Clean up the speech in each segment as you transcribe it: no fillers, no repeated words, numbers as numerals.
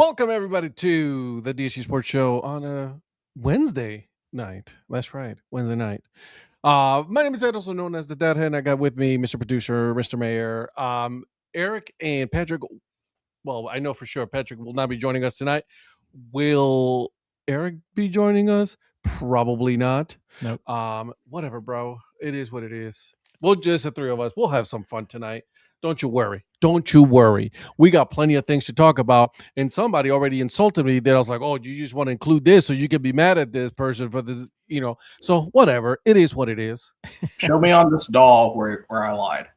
Welcome everybody to the DHC Sports Show on a Wednesday night. That's right, Wednesday night. My name is Ed, also known as the Dad Hat, and I got with me Mr. Producer, Mr. Mayor, Eric, and Patrick. Well, I know for sure Patrick will not be joining us tonight. Will Eric be joining us? Probably not. Nope. Whatever, bro. It is what it is. We'll just the three of us. We'll have some fun tonight. Don't you worry. Don't you worry. We got plenty of things to talk about. And somebody already insulted me that I was like, oh, you just want to include this so you can be mad at this person for the, So whatever. It is what it is. Show me on this doll where I lied.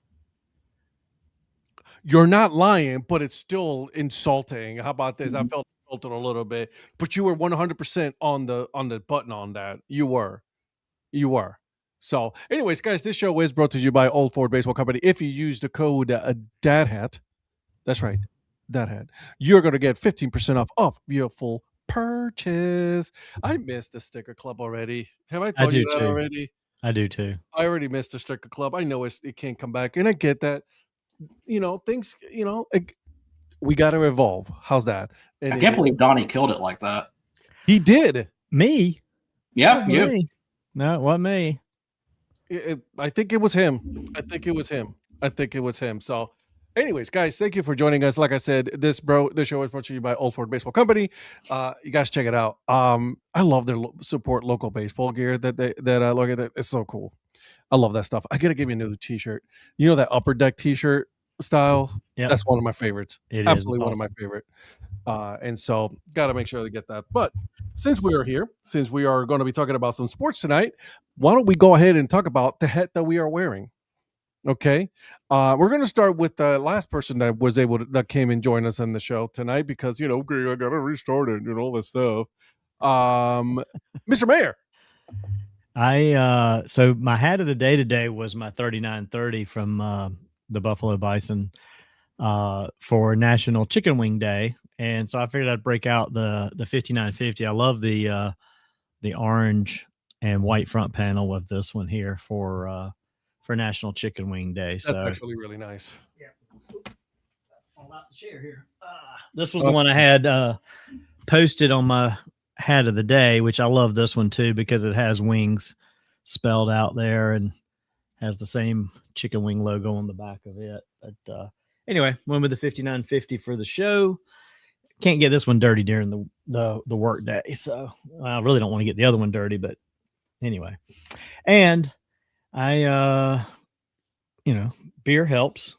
You're not lying, but it's still insulting. How about this? I felt insulted a little bit, but you were 100% on the button on that. You were. So, anyways, guys, this show is brought to you by Old Ford Baseball Company. If you use the code Dad Hat, that's right, Dad Hat, you're going to get 15% off your full purchase. I missed the sticker club already. Have I told you that already? I do too. I already missed the sticker club. I know it can't come back, and I get that. Things. We got to evolve. How's that? And I can't believe Donnie killed it like that. He did. Me? Yeah, you. Me. No, it wasn't me. I think it was him. So, anyways, guys, thank you for joining us. Like I said, this show is brought to you by Old Ford Baseball Company. You guys check it out. I love their support local baseball gear that look at it. It's so cool. I love that stuff. I gotta give you a new T-shirt. You know that Upper Deck T-shirt style? Yeah, that's one of my favorites. It Absolutely is one of my favorite. And so gotta make sure to get that. But since we are here, since we are going to be talking about some sports tonight, why don't we go ahead and talk about the hat that we are wearing? Okay. We're going to start with the last person that came and joined us on the show tonight because, okay, I got to restart it and all this stuff. Mr. Mayor. So my hat of the day today was my 3930 from the Buffalo Bison for National Chicken Wing Day. And so I figured I'd break out the 5950. I love the orange and white front panel with this one here for National Chicken Wing Day. That's actually really nice. Yeah. I'll out the chair here. This was the one I had posted on my hat of the day, which I love this one too because it has wings spelled out there and has the same chicken wing logo on the back of it. But anyway, went with the 5950 for the show. Can't get this one dirty during the work day, so I really don't want to get the other one dirty. But anyway, and I, beer helps,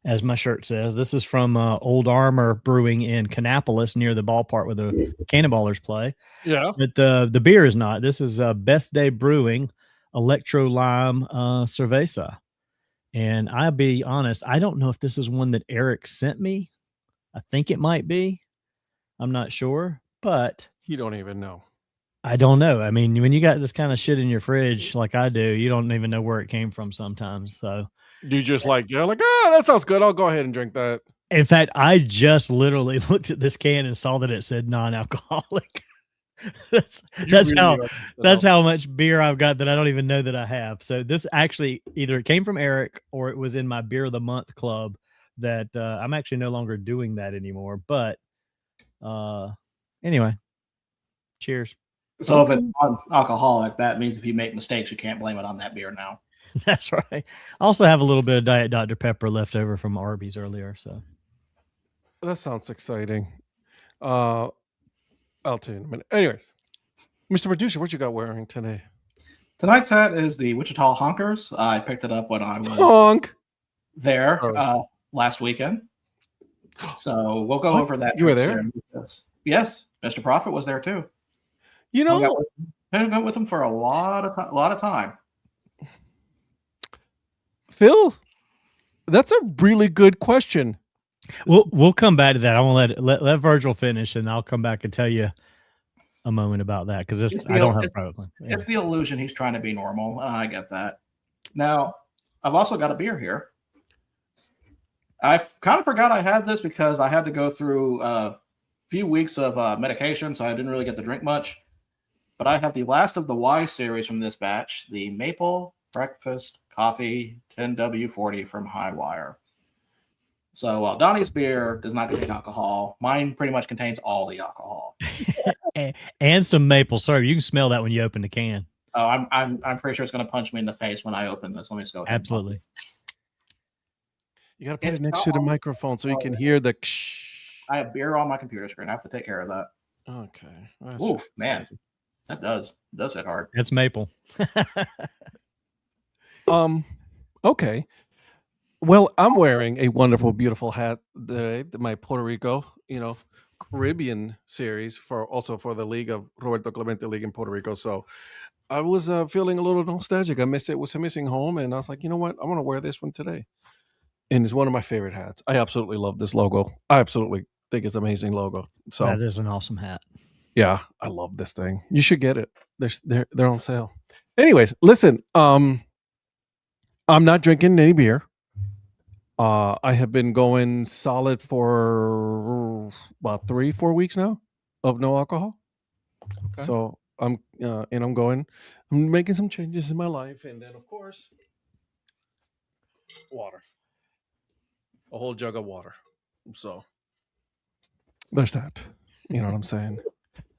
as my shirt says. This is from Old Armor Brewing in Kannapolis, near the ballpark where the Cannonballers play. Yeah, but the beer is not. This is Best Day Brewing Electro Lime Cerveza, and I'll be honest, I don't know if this is one that Eric sent me. I think it might be. I'm not sure, but you don't even know. I don't know. I mean, when you got this kind of shit in your fridge like I do, you don't even know where it came from sometimes. So you just that sounds good. I'll go ahead and drink that. In fact, I just literally looked at this can and saw that it said non-alcoholic. that's how much beer I've got that I don't even know that I have. So this actually either it came from Eric or it was in my beer of the month club that I'm actually no longer doing that anymore. But anyway, cheers. So if it's non-alcoholic, that means if you make mistakes, you can't blame it on that beer now. That's right. I also have a little bit of Diet Dr. Pepper left over from Arby's earlier. So that sounds exciting. I'll tell you in a minute. Anyways, Mr. Producer, what you got wearing today? Tonight's hat is the Wichita Honkers. I picked it up when I was there last weekend. So we'll go over that. You were there? Yes, Mr. Prophet was there too. I went with him for a lot of time. Phil, that's a really good question. We'll come back to that. I won't let Virgil finish, and I'll come back and tell you a moment about that because I don't have a private plan. Yeah. It's the illusion he's trying to be normal. I get that. Now, I've also got a beer here. I kind of forgot I had this because I had to go through a few weeks of medication, so I didn't really get to drink much. But I have the last of the Y series from this batch, the Maple Breakfast Coffee 10W40 from Highwire. So Donnie's beer does not contain alcohol. Mine pretty much contains all the alcohol. and some maple syrup. You can smell that when you open the can. Oh, I'm pretty sure it's going to punch me in the face when I open this. Let me just go ahead. Absolutely. You got to put it next to the microphone so you can hear the. I have beer on my computer screen. I have to take care of that. Okay. Oof, man, that does hit hard. It's maple. Okay. Well, I'm wearing a wonderful, beautiful hat today, my Puerto Rico, Caribbean series for the league of Roberto Clemente League in Puerto Rico. So I was feeling a little nostalgic. I missed it. Was missing home, and I was like, you know what? I want to wear this one today. And it's one of my favorite hats. I absolutely love this logo. I absolutely think it's an amazing logo. So that is an awesome hat. Yeah, I love this thing. You should get it. They're on sale. Anyways, listen. I'm not drinking any beer. I have been going solid for about 3-4 weeks now of no alcohol. Okay. So I'm making some changes in my life, and then of course, water, a whole jug of water. So there's that. You know what I'm saying?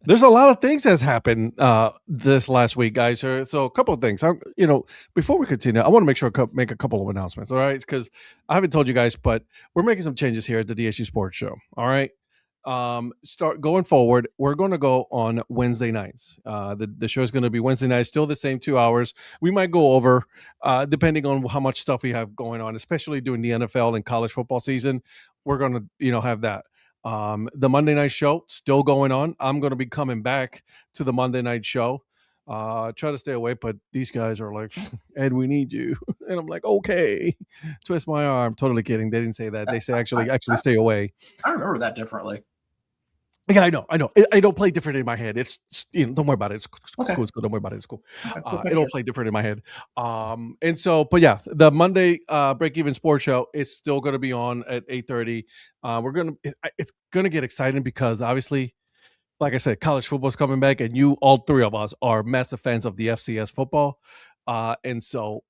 There's a lot of things that's happened this last week, guys. So a couple of things. Before we continue, I want to make sure I make a couple of announcements. All right, because I haven't told you guys, but we're making some changes here at the DHC Sports Show. All right. Start going forward. We're going to go on Wednesday nights. The show is going to be Wednesday nights, still the same 2 hours. We might go over, depending on how much stuff we have going on, especially during the NFL and college football season. We're going to, have that. The Monday night show still going on. I'm going to be coming back to the Monday night show. Try to stay away, but these guys are like, Ed, we need you. And I'm like, okay. Twist my arm. Totally kidding. They didn't say that. They say actually stay away. I remember that differently. Yeah, I know. I don't play different in my head. It's don't worry about it. It's cool. It's cool. Don't worry about it. It's cool. It don't play different in my head. And so, but yeah, the Monday Break Even Sports Show is still going to be on at 8:30. It's gonna get exciting because obviously, like I said, college football is coming back, and all three of us are massive fans of the FCS football. And so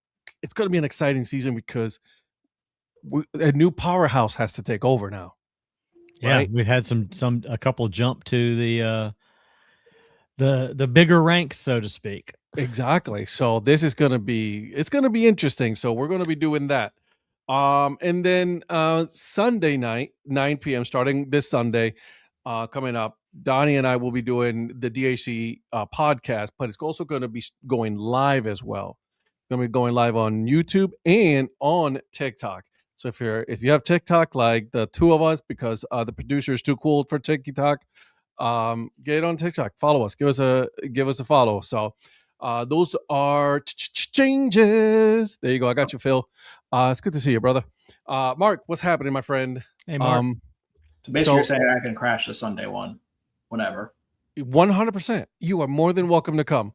it's gonna be an exciting season because a new powerhouse has to take over now. Yeah, right? we've had a couple jump to the bigger ranks, so to speak. Exactly. So this is gonna be interesting. So we're gonna be doing that. And then Sunday night, 9 p.m. starting this Sunday, coming up, Donnie and I will be doing the DHC podcast, but it's also going to be going live as well. Going to be going live on YouTube and on TikTok. So if you have TikTok, like the two of us, because the producer is too cool for TikTok, get on TikTok, follow us, give us a follow. So those are changes. There you go. I got you, Phil. It's good to see you, brother. Mark, what's happening, my friend? Hey, Mark. So basically, you're saying I can crash the Sunday one whenever. 100%. You are more than welcome to come.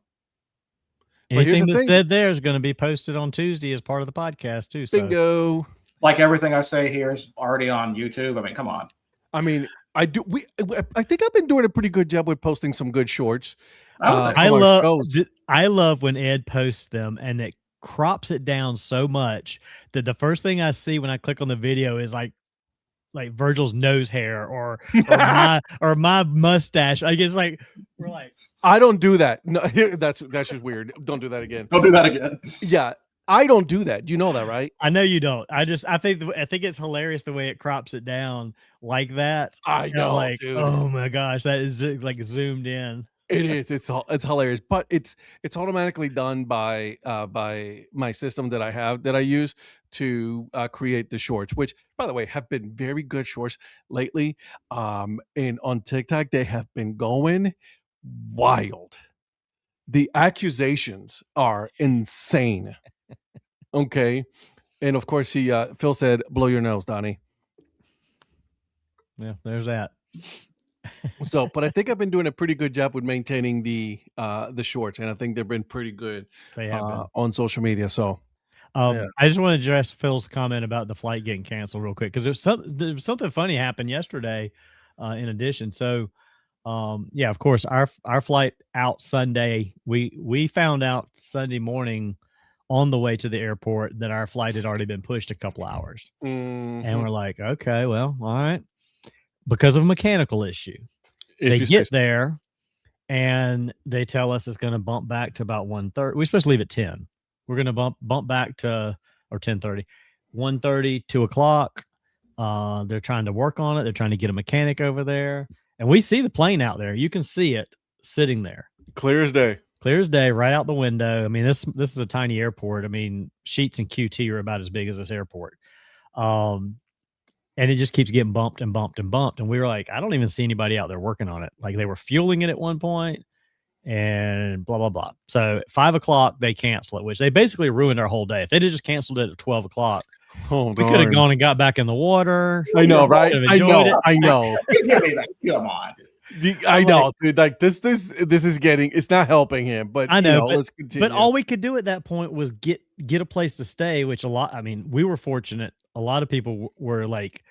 Anything that's said there is going to be posted on Tuesday as part of the podcast too. So. Bingo. Like everything I say here is already on YouTube. I mean, come on. I mean, I think I've been doing a pretty good job with posting some good shorts. I love when Ed posts them and it crops it down so much that the first thing I see when I click on the video is like Virgil's nose hair or my mustache. I guess we're like, I don't do that. No, that's just weird. Don't do that again. Don't do that again. Yeah. I don't do that. You know that, right? I know you don't. I think it's hilarious the way it crops it down like that. I know, dude. Oh my gosh, that is like zoomed in. It is. It's hilarious, but it's automatically done by my system that I use to create the shorts, which, by the way, have been very good shorts lately. And on TikTok, they have been going wild. The accusations are insane. Okay, and of course, Phil said, "Blow your nose, Donnie." Yeah, there's that. So, but I think I've been doing a pretty good job with maintaining the shorts, and I think they've been pretty good on social media. So, I just want to address Phil's comment about the flight getting canceled real quick because there's something funny happened yesterday. In addition, so of course, our flight out Sunday, we found out Sunday morning on the way to the airport that our flight had already been pushed a couple hours. Mhm. And we're like, okay, well, all right. Because of a mechanical issue. If They you say get so. there and they tell us it's going to bump back to about 1:30. We're supposed to leave at 10. We're going to bump back to, or 10:30, 1:30, 2 o'clock. They're trying to work on it. They're trying to get a mechanic over there. And we see the plane out there. You can see it sitting there. Clear as day. Clear as day, right out the window. I mean, this is a tiny airport. I mean, Sheets and QT are about as big as this airport. And it just keeps getting bumped and bumped and bumped. And we were like, I don't even see anybody out there working on it. Like they were fueling it at one point and blah, blah, blah. So at 5 o'clock, they cancel it, which they basically ruined our whole day. If they'd have just canceled it at 12 o'clock, we could have gone and got back in the water. I know, right? I know. Give me that. Come on. I know, dude. Like this is getting. It's not helping him. But I know. let's continue. But all we could do at that point was get a place to stay. Which I mean, we were fortunate. A lot of people were like,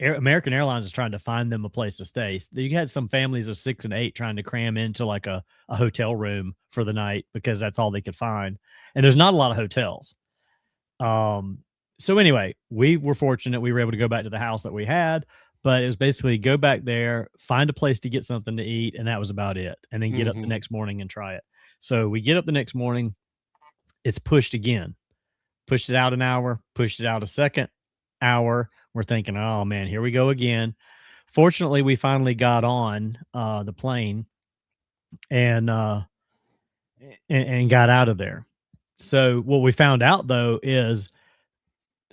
American Airlines is trying to find them a place to stay. You had some families of 6 and 8 trying to cram into like a hotel room for the night because that's all they could find. And there's not a lot of hotels. So anyway, we were fortunate. We were able to go back to the house that we had. But it was basically go back there, find a place to get something to eat, and that was about it. And then get up the next morning and try it. So we get up the next morning. It's pushed again. Pushed it out an hour, pushed it out a second hour. We're thinking, oh, man, here we go again. Fortunately, we finally got on the plane and got out of there. So what we found out, though, is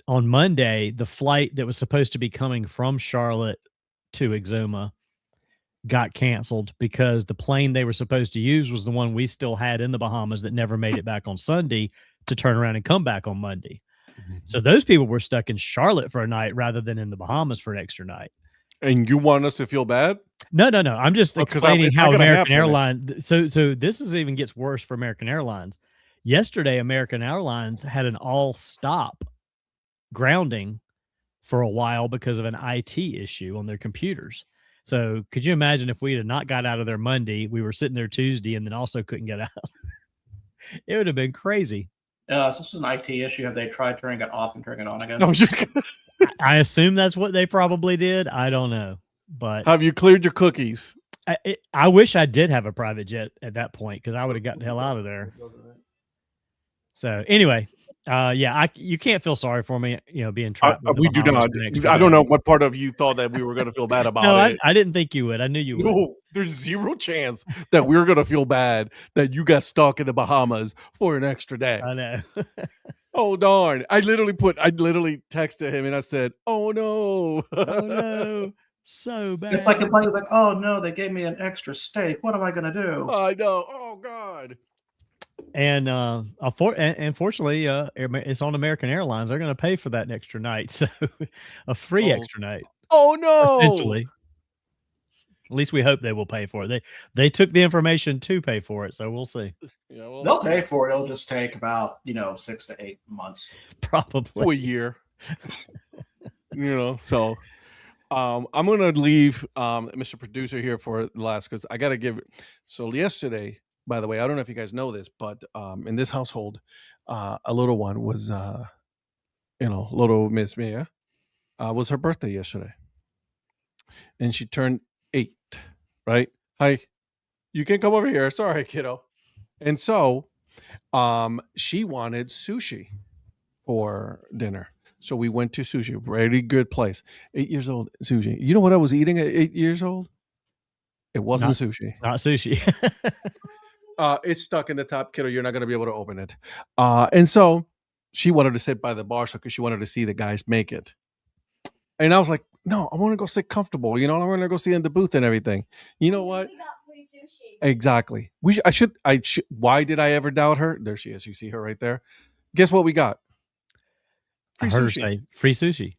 on Monday, the flight that was supposed to be coming from Charlotte to Exuma got canceled because the plane they were supposed to use was the one we still had in the Bahamas that never made it back on Sunday to turn around and come back on Monday. So those people were stuck in Charlotte for a night rather than in the Bahamas for an extra night. And you want us to feel bad? No. I'm just explaining how American Airlines. So this even gets worse for American Airlines. Yesterday, American Airlines had an all-stop grounding for a while because of an IT issue on their computers. So could you imagine if we had not got out of there Monday, we were sitting there Tuesday and then also couldn't get out? It would have been crazy. So this is an IT issue. Have they tried turning it off and turning it on again? I assume that's what they probably did. I don't know. But have you cleared your cookies? I wish I did have a private jet at that point because I would have gotten the hell out of there. So anyway, you can't feel sorry for me, being trapped. We do not. I don't know what part of you thought that we were going to feel bad about it. I didn't think you would. I knew you would. No, there's zero chance that we were going to feel bad that you got stuck in the Bahamas for an extra day. I know. Oh, darn. I literally texted him and I said, oh, no. Oh, no. So bad. It's like the plane's like, oh, no, they gave me an extra steak. What am I going to do? I know. Oh, God. And unfortunately, it's on American Airlines. They're going to pay for that extra night, so a free extra night. Oh no! Essentially, at least we hope they will pay for it. They took the information to pay for it, so we'll see. Yeah, well, they'll pay for it. It'll just take about 6 to 8 months, probably for a year. So I'm gonna leave Mr. Producer here for the last because I gotta give. So yesterday. By the way, I don't know if you guys know this, but in this household, a little one was, little Miss Mia, was her birthday yesterday. And she turned 8, right? Hi, you can come over here. Sorry, kiddo. And so she wanted sushi for dinner. So we went to sushi, very good place. 8 years old, sushi. You know what I was eating at 8 years old? It wasn't sushi. Not sushi. It's stuck in the top, kiddo. You're not going to be able to open it. And so she wanted to sit by the bar because she wanted to see the guys make it. And I was like, no, I want to go sit comfortable. I want to go see in the booth and everything. You know what? We got free sushi. Exactly. I should. Why did I ever doubt her? There she is. You see her right there. Guess what we got? Free sushi. Free sushi.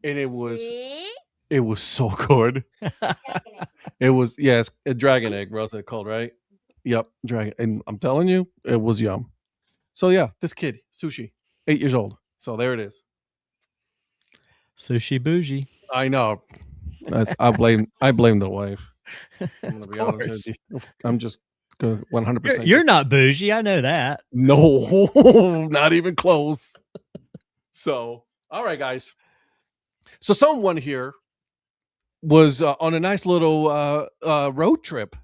And it was so good. It was, it's a dragon egg, Rosa, it's called, right? Yep, dragon. And I'm telling you, it was yum. So yeah, this kid, sushi, 8 years old. So there it is. Sushi bougie. I know. I blame the wife. I'm gonna be honest with you. I'm just 100%. You're not bougie. I know that. No, not even close. So, all right, guys. So someone here was on a nice little road trip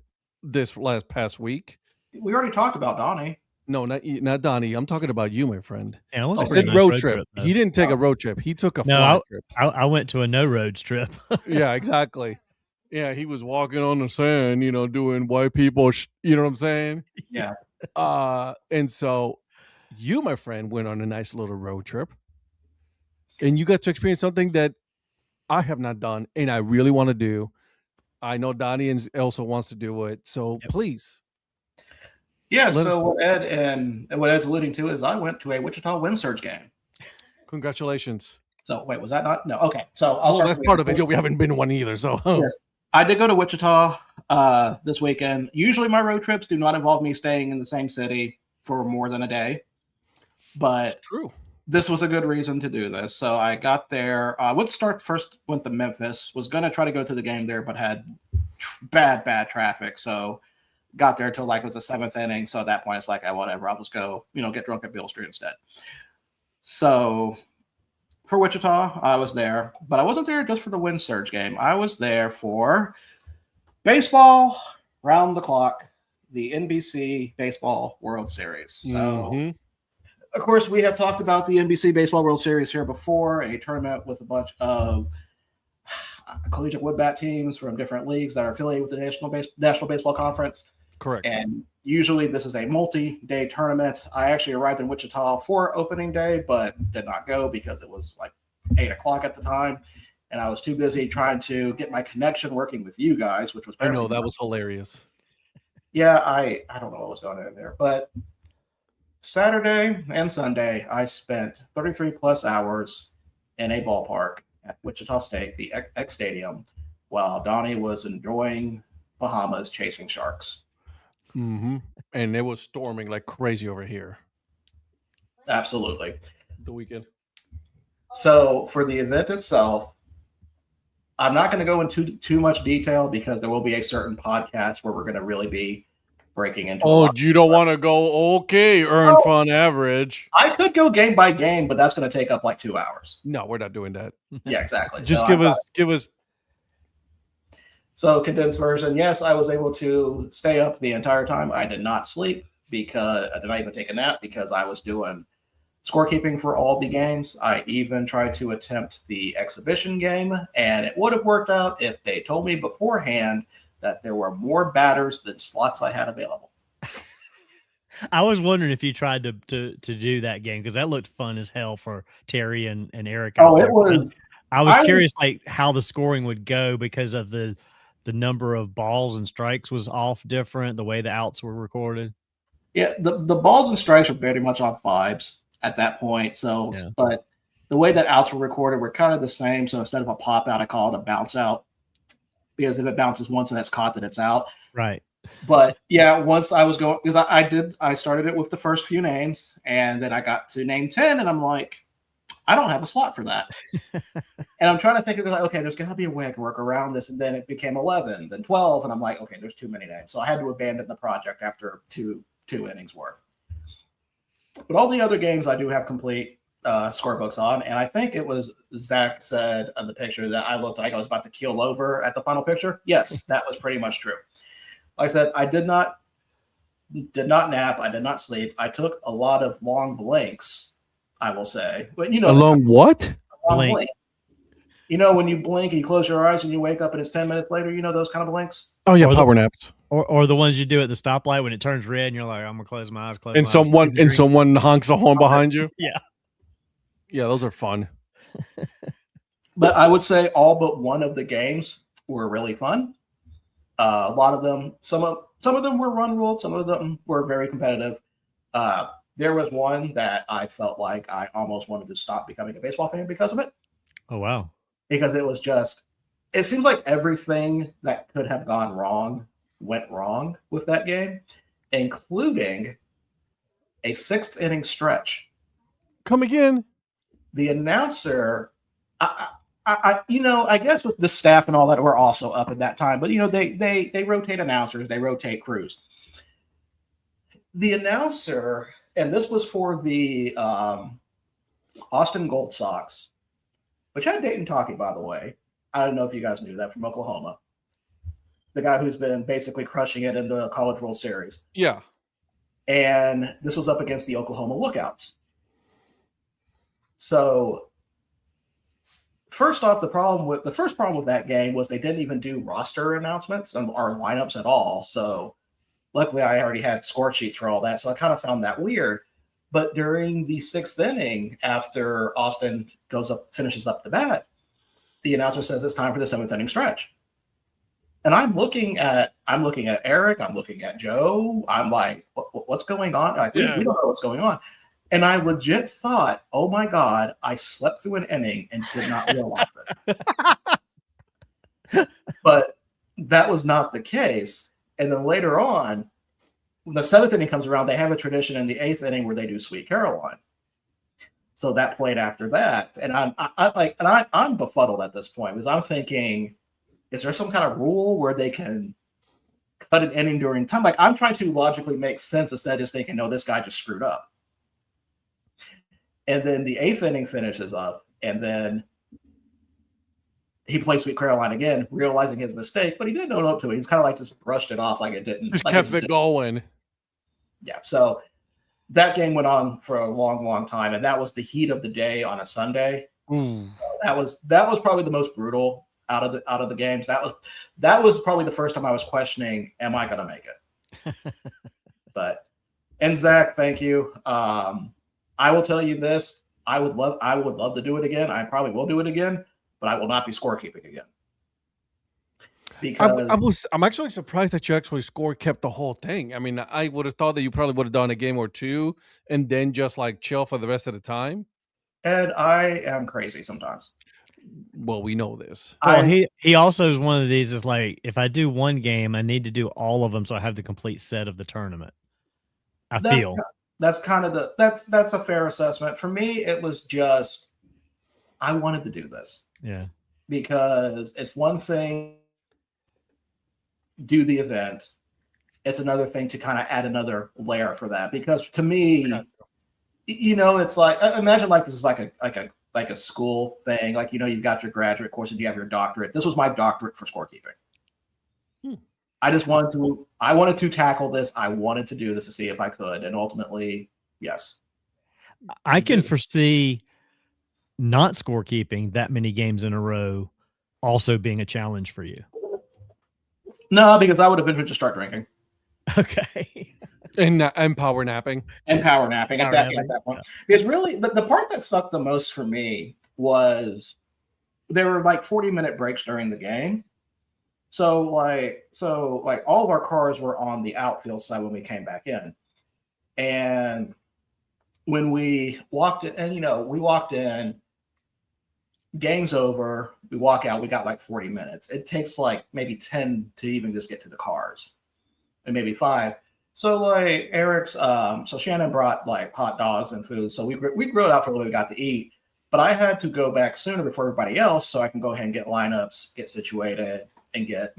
this past week. We already talked about Donnie. No, not Donnie. I'm talking about you, my friend. Yeah, it was I a said pretty nice road trip. though. He didn't take a road trip. He took a No, fly trip. I went to a no roads trip. Yeah, exactly. Yeah, he was walking on the sand, doing white people, you know what I'm saying? Yeah. And so you, my friend, went on a nice little road trip, and you got to experience something that I have not done, and I really want to do. I know Donnie and Elsa wants to do it, so please. Yeah. So what Ed's alluding to is I went to a Wichita Wind Surge game. Congratulations. So wait, was that not? No. Okay. So that's part of it. We haven't been to one either. So yes, I did go to Wichita this weekend. Usually my road trips do not involve me staying in the same city for more than a day, but it's true. This was a good reason to do this. So I got there. Went to Memphis. Was going to try to go to the game there, but had bad traffic. So got there till like it was the 7th inning. So at that point, it's like, whatever. I'll just go, get drunk at Beale Street instead. So for Wichita, I was there, but I wasn't there just for the Wind Surge game. I was there for baseball round the clock, the NBC Baseball World Series. So, of course, we have talked about the NBC Baseball World Series here before, a tournament with a bunch of collegiate wood bat teams from different leagues that are affiliated with the National Baseball Conference. Correct. And usually this is a multi-day tournament. I actually arrived in Wichita for opening day, but did not go because it was like 8 o'clock at the time. And I was too busy trying to get my connection working with you guys, which was I know that was hilarious. Yeah, I don't know what was going on in there. But Saturday and Sunday, I spent 33 plus hours in a ballpark at Wichita State, the X Stadium, while Donnie was enjoying Bahamas chasing sharks. And it was storming like crazy over here. Absolutely. The weekend. So for the event itself, I'm not going to go into too much detail because there will be a certain podcast where we're going to really be breaking into. Oh, you don't want to go? Okay, earn fun average. I could go game by game, but that's going to take up like 2 hours. No, we're not doing that. Yeah, exactly. Just so give us. So condensed version. Yes, I was able to stay up the entire time. I did not sleep because I did not even take a nap because I was doing scorekeeping for all the games. I even tried to attempt the exhibition game, and it would have worked out if they told me beforehand that there were more batters than slots I had available. I was wondering if you tried to do that game because that looked fun as hell for Terry and Eric. Oh, it was. I was curious like how the scoring would go because of the number of balls and strikes was off different, the way the outs were recorded. Yeah, the balls and strikes are very much on fives at that point. So, yeah. But the way that outs were recorded were kind of the same. So instead of a pop out, I call it a bounce out because if it bounces once and it's caught, then it's out. Right. But yeah, once I was going, because I started it with the first few names and then I got to name 10 and I'm like, I don't have a slot for that. And I'm trying to think of like, okay, there's got to be a way I can work around this. And then it became 11, then 12. And I'm like, okay, there's too many names. So I had to abandon the project after two innings worth. But all the other games I do have complete scorebooks on. And I think it was Zach said on the picture that I looked like I was about to keel over at the final picture. Yes, that was pretty much true. Like I said, I did not nap. I did not sleep. I took a lot of long blinks, I will say. But a long what? A long blink. You know, when you blink and you close your eyes and you wake up and it's 10 minutes later, you know those kind of blinks? Oh, yeah, power naps. Or the ones you do at the stoplight when it turns red and you're like, I'm going to close my eyes. And someone honks a horn behind you? Yeah. Yeah, those are fun. But I would say all but one of the games were really fun. A lot of them, some of them were run ruled, some of them were very competitive. There was one that I felt like I almost wanted to stop becoming a baseball fan because of it. Oh, wow. Because it was just, it seems like everything that could have gone wrong went wrong with that game, including a 6th inning stretch. Come again. The announcer, I guess with the staff and all that were also up at that time, but they rotate announcers, they rotate crews. the announcer, and this was for the Austin Gold Sox, which had Dayton Talkie, by the way. I don't know if you guys knew that, from Oklahoma. The guy who's been basically crushing it in the College World Series. Yeah. And this was up against the Oklahoma Lookouts. So first off, the first problem with that game was they didn't even do roster announcements or lineups at all. So luckily I already had score sheets for all that. So I kind of found that weird. But during the 6th inning, after Austin finishes up the bat, the announcer says it's time for the 7th inning stretch. And I'm looking at Eric, I'm looking at Joe. I'm like, what's going on? Like, we don't know what's going on. And I legit thought, oh my God, I slept through an inning and did not realize it. But that was not the case. And then later on, when the 7th inning comes around, they have a tradition in the 8th inning where they do Sweet Caroline. So that played after that. And I'm befuddled at this point, because I'm thinking, is there some kind of rule where they can cut an inning during time? Like, I'm trying to logically make sense instead of just thinking, no, this guy just screwed up. And then the 8th inning finishes up, and then he plays Sweet Caroline again, realizing his mistake, but he didn't own up to it. He's kind of like just brushed it off like it didn't. Just like kept it going. Yeah. So that game went on for a long, long time, and that was the heat of the day on a Sunday. So that was probably the most brutal out of the games. That was probably the first time I was questioning, am I going to make it? And Zach, thank you. I will tell you this: I would love to do it again. I probably will do it again, but I will not be scorekeeping again. Because I'm actually surprised that you actually kept the whole thing. I mean, I would have thought that you probably would have done a game or two and then just like chill for the rest of the time. And I am crazy sometimes. Well, we know this. Well, he also is one of these. Is like, if I do one game, I need to do all of them so I have the complete set of the tournament. That's a fair assessment. For me, it was just I wanted to do this. Yeah. Because it's one thing do the event. It's another thing to kind of add another layer for that. Because to me, it's like, imagine like this is like a school thing. Like, you've got your graduate course and you have your doctorate. This was my doctorate for scorekeeping. I wanted to tackle this. I wanted to do this to see if I could. And ultimately, yes. I can foresee not scorekeeping that many games in a row also being a challenge for you. No, because I would eventually just start drinking. Okay. And power napping. And power napping at that point. Because really, the part that sucked the most for me was there were like 40-minute breaks during the game. So all of our cars were on the outfield side when we came back in. And when we walked in, game's over, we walk out, we got like 40 minutes. It takes like maybe 10 to even just get to the cars, and maybe 5. So like so Shannon brought like hot dogs and food. So we grilled out for a little bit, got to eat, but I had to go back sooner before everybody else so I can go ahead and get lineups, get situated, and get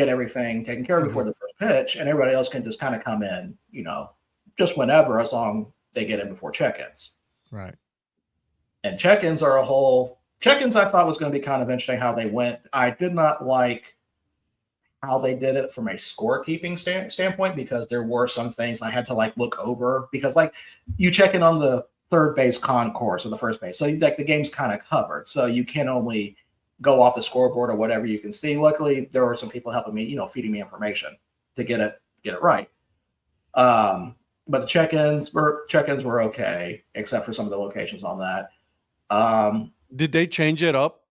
everything taken care of before the first pitch. And everybody else can just kind of come in, just whenever, as long they get in before check-ins. Right. And check-ins I thought was going to be kind of interesting how they went. I did not like how they did it from a scorekeeping standpoint, because there were some things I had to like look over, because like you check in on the third base concourse or the first base. So like the game's kind of covered. So you can only go off the scoreboard or whatever you can see. Luckily, there were some people helping me, feeding me information to get it right. But the check-ins were okay, except for some of the locations on that. Did they change it up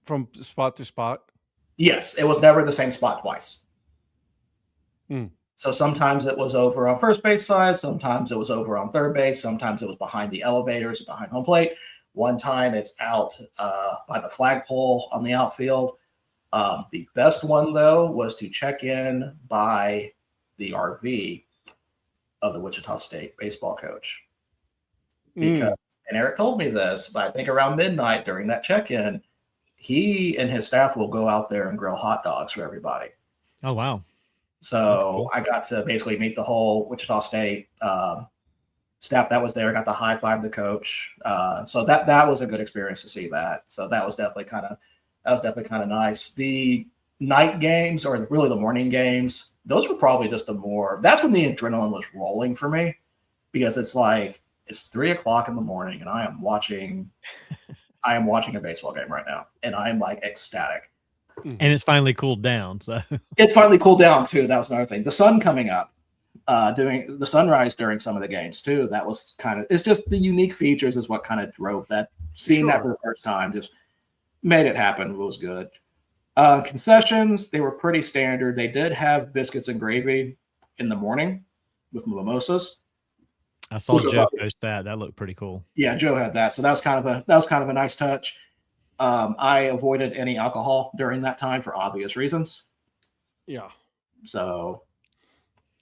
from spot to spot? Yes, it was never the same spot twice. So sometimes it was over on first base side, sometimes it was over on third base, sometimes it was behind the elevators, behind home plate. One time it's out by the flagpole on the outfield. The best one, though, was to check in by the RV of the Wichita State baseball coach. Because, and Eric told me this, but I think around midnight during that check-in, he and his staff will go out there and grill hot dogs for everybody. Oh, wow. So I got to basically meet the whole Wichita State staff that was there. I got to high five the coach. So that was a good experience to see that. So that was definitely kind of nice. The night games, or really the morning games, those were probably just that's when the adrenaline was rolling for me, because it's like it's 3 o'clock in the morning and I am watching a baseball game right now, and I'm like ecstatic. And it's finally cooled down. So it finally cooled down too. That was another thing. The sun coming up, doing the sunrise during some of the games too. That was it's just the unique features is what kind of drove that. Seeing that for the first time just made it happen. It was good. Concessions, they were pretty standard. They did have biscuits and gravy in the morning with mimosas. I saw Joe post that. That looked pretty cool. Yeah, Joe had that. So that was kind of a nice touch. I avoided any alcohol during that time for obvious reasons. Yeah. So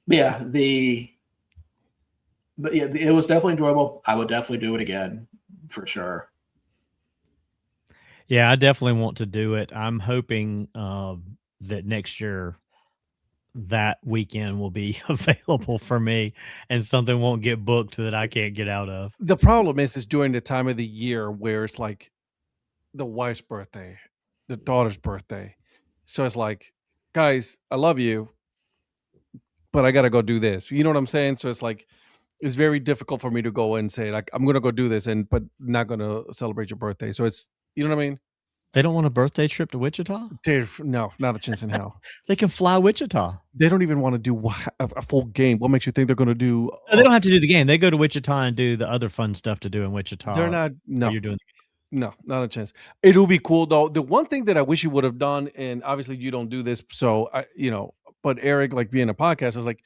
it was definitely enjoyable. I would definitely do it again for sure. Yeah, I definitely want to do it. I'm hoping that next year that weekend will be available for me and something won't get booked that I can't get out of. The problem is during the time of the year where it's like the wife's birthday, the daughter's birthday. So it's like, guys, I love you, but I got to go do this. You know what I'm saying? So it's like, it's very difficult for me to go and say like, I'm going to go do this but not going to celebrate your birthday. So it's, you know what I mean? They don't want a birthday trip to Wichita? No, not a chance in hell. They can fly Wichita. They don't even want to do a full game. What makes you think they're going to do? No, they don't have to do the game. They go to Wichita and do the other fun stuff to do in Wichita. They're not. No, you're doing. No, not a chance. It will be cool though. The one thing that I wish you would have done, and obviously you don't do this, so but Eric, like being a podcast, was like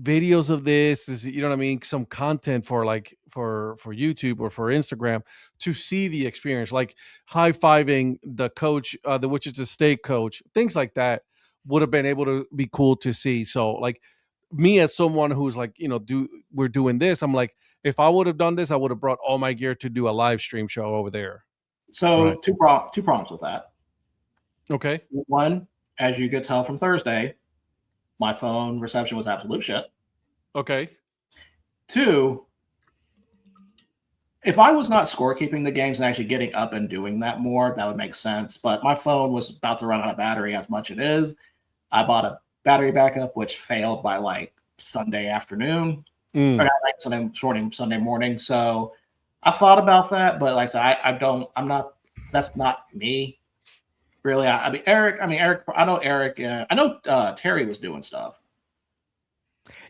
videos of this is, you know what I mean, some content for like for YouTube or for Instagram to see the experience, like high-fiving the coach, the Wichita State coach, things like that would have been able to be cool to see. So like me as someone who's like, we're doing this, I'm like, if I would have done this, I would have brought all my gear to do a live stream show over there. So right. two problems with that. Okay. One, as you could tell from Thursday, my phone reception was absolute shit. Okay. Two, if I was not scorekeeping the games and actually getting up and doing that more, that would make sense. But my phone was about to run out of battery as much it is. I bought a battery backup, which failed by like Sunday afternoon. Or like Sunday morning. So I thought about that, but like I said, that's not me. Really. Eric, I know Eric, I know Terry was doing stuff.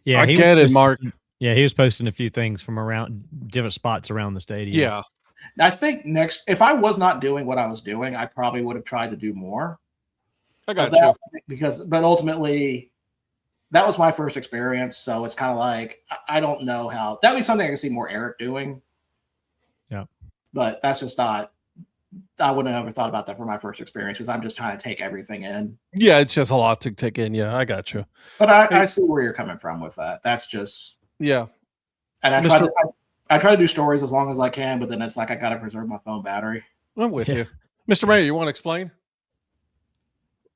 Yeah, I get it, Mark. Yeah, he was posting a few things from around different spots around the stadium. Yeah. I think if I was not doing what I was doing, I probably would have tried to do more. I got you. But ultimately, that was my first experience. So it's kind of like, I don't know how that would be something I can see more Eric doing. Yeah. But that's just not, I wouldn't have ever thought about that for my first experience because I'm just trying to take everything in. Yeah, it's just a lot to take in. Yeah, I got you. But I see where you're coming from with that. That's just. Yeah. And I try to do stories as long as I can, but then it's like I got to preserve my phone battery. I'm with you. Mr. Mayor, you want to explain?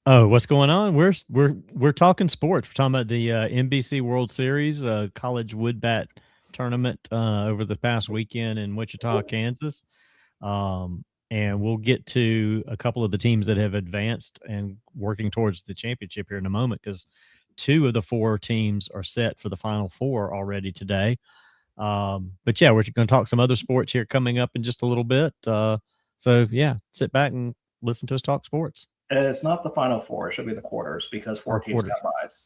Oh, what's going on? We're talking sports. We're talking about the NBC World Series college wood bat tournament over the past weekend in Wichita, Kansas. And we'll get to a couple of the teams that have advanced and working towards the championship here in a moment, because 2 of the 4 teams are set for the Final Four already today. But yeah, we're going to talk some other sports here coming up in just a little bit. So yeah, sit back and listen to us talk sports. It's not the Final Four. It should be the quarters because 4 teams got buys.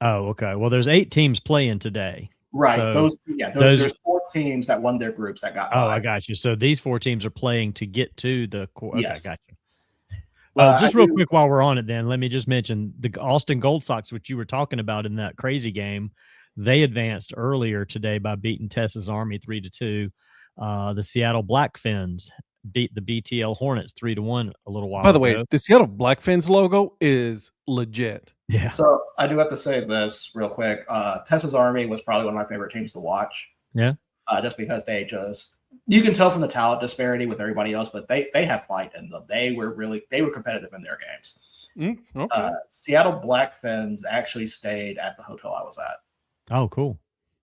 Oh, okay. Well, there's 8 teams playing today. Right. So there's 4 teams that won their groups that got. I got you. So these 4 teams are playing to get to the quarter. Yes. Okay, got you. Well, just real quick while we're on it, then let me just mention the Austin Gold Sox, which you were talking about in that crazy game. They advanced earlier today by beating Texas Army 3-2. The Seattle Blackfins beat the BTL Hornets 3-1 a little while ago. By the way, the Seattle Blackfins logo is legit. Yeah. So I do have to say this real quick. Texas Army was probably one of my favorite teams to watch. Yeah. Just because you can tell from the talent disparity with everybody else, but they have fight in them. They were competitive in their games. Okay. Seattle Blackfins actually stayed at the hotel I was at. Oh, cool.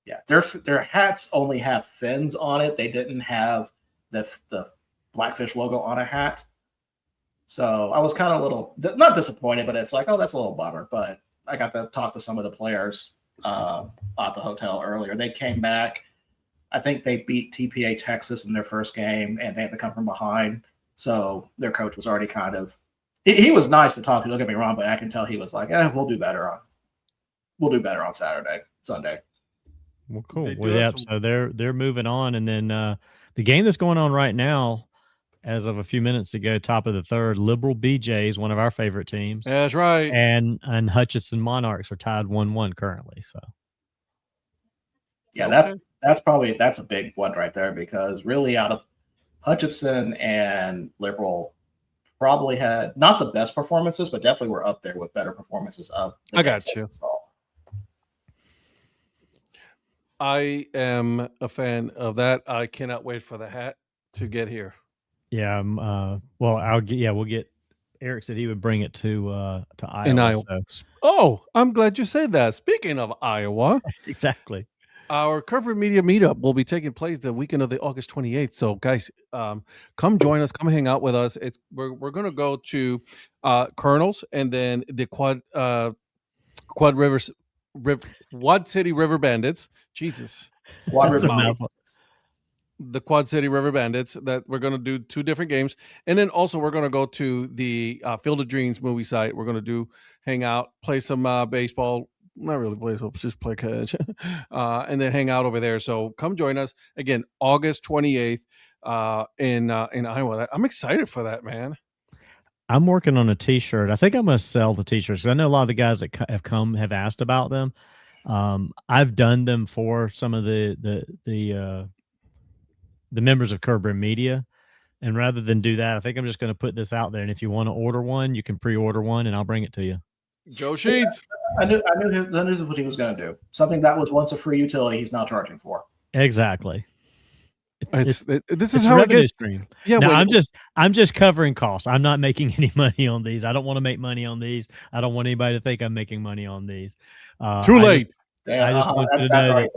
Yeah, their hats only have fins on it. They didn't have the Blackfish logo on a hat. So I was kind of a little not disappointed, but it's like, oh, that's a little bummer. But I got to talk to some of the players at the hotel earlier. They came back. I think they beat TPA Texas in their first game, and they had to come from behind. So their coach was already kind of. He was nice to talk to. Don't get me wrong, but I can tell he was like, we'll do better on Sunday. Well, cool. Well, yeah. So they're moving on, and then the game that's going on right now, as of a few minutes ago, top of the third, Liberal BJs, one of our favorite teams. That's right. And Hutchinson Monarchs are tied 1-1 currently. So. Yeah, that's a big one right there, because really out of Hutchinson and Liberal probably had not the best performances, but definitely were up there with better performances of. I got you. I am a fan of that. I cannot wait for the hat to get here. Yeah. Well, we'll get. Eric said he would bring it to Iowa. In Iowa. So. Oh, I'm glad you said that. Speaking of Iowa, exactly. Our corporate media meetup will be taking place the weekend of the August 28th. So, guys, come join us. Come hang out with us. We're going to go to Colonels and then the Quad City River Bandits. Jesus, the Quad City River Bandits. That we're going to do 2 different games, and then also we're going to go to the Field of Dreams movie site. We're going to hang out, play some baseball. Not really play, so just play catch, and then hang out over there. So come join us again, August 28th, in Iowa. I'm excited for that, man. I'm working on a T-shirt. I think I'm going to sell the T-shirts because I know a lot of the guys that have asked about them. I've done them for some of the members of Kerber Media, and rather than do that, I think I'm just going to put this out there. And if you want to order one, you can pre-order one, and I'll bring it to you. Joe Sheets. I knew what he was going to do. Something that was once a free utility, he's now charging for. Exactly. This is how it gets. Stream. Yeah, now, I'm just covering costs. I'm not making any money on these. I don't want to make money on these. I don't want anybody to think I'm making money on these. Too late. That's already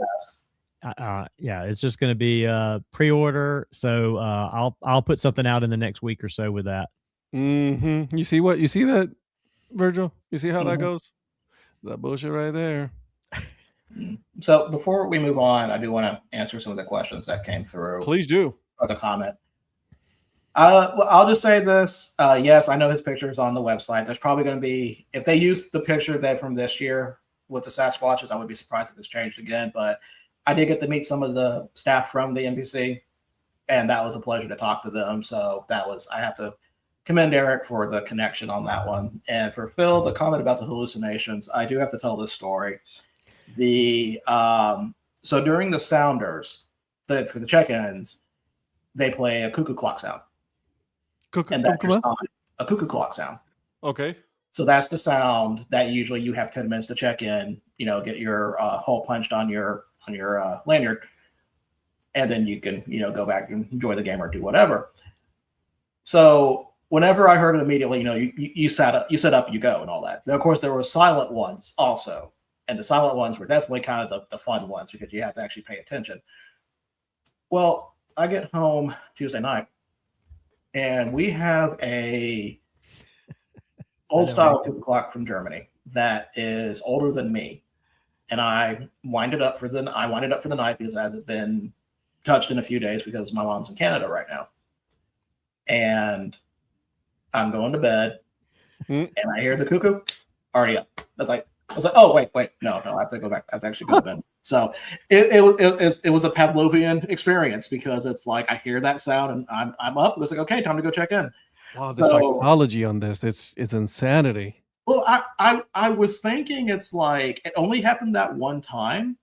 passed. Yeah, it's just going to be pre-order. So I'll put something out in the next week or so with that. Mm-hmm. You see that, Virgil? You see how that goes? That bullshit right there. So before we move on, I do want to answer some of the questions that came through. Please do. Or the comment. Well, I'll just say this. Yes, I know his picture is on the website. There's probably going to be, if they use the picture from this year with the Sasquatches, I would be surprised if it's changed again. But I did get to meet some of the staff from the NBC, and that was a pleasure to talk to them. So I have to commend Eric for the connection on that one. And for Phil, the comment about the hallucinations, I do have to tell this story. So during the Sounders, for the check-ins, they play a cuckoo clock sound. A cuckoo clock sound. Okay. So that's the sound that usually you have 10 minutes to check in, get your hole punched on your lanyard, and then you can, go back and enjoy the game or do whatever. So whenever I heard it immediately, you set up, you go and all that. Then, of course, there were silent ones also. And the silent ones were definitely kind of the fun ones because you have to actually pay attention. Well, I get home Tuesday night, and we have a old style cuckoo clock from Germany that is older than me. And I wind it up for the night because it hasn't been touched in a few days because my mom's in Canada right now. And I'm going to bed, and I hear the cuckoo already up. I was like, oh, wait, no, I have to go back. I have to actually go to bed. So it was a Pavlovian experience because it's like I hear that sound and I'm up. It was like, okay, time to go check in. Wow, the psychology on this, it's insanity. Well, I was thinking it's like it only happened that one time.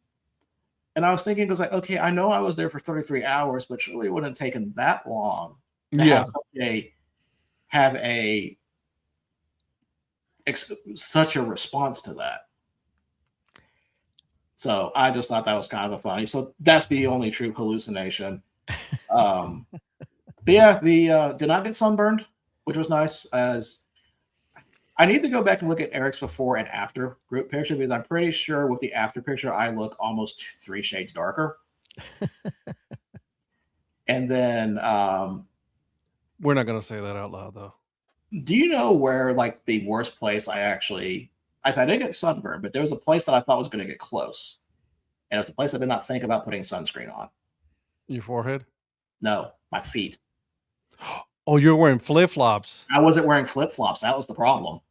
And I was thinking, because okay, I know I was there for 33 hours, but surely it wouldn't have taken that long to have such a response to that. So I just thought that was kind of funny. So that's the only true hallucination. But yeah, did not get sunburned, which was nice. As I need to go back and look at Eric's before and after group picture because I'm pretty sure with the after picture I look almost 3 shades darker. And then, we're not gonna say that out loud though. do you know where like the worst place I didn't get sunburned, but there was a place that I thought was going to get close, and it was a place I did not think about putting sunscreen on. Your forehead? No, my feet. Oh, you're wearing flip flops. I wasn't wearing flip flops. That was the problem.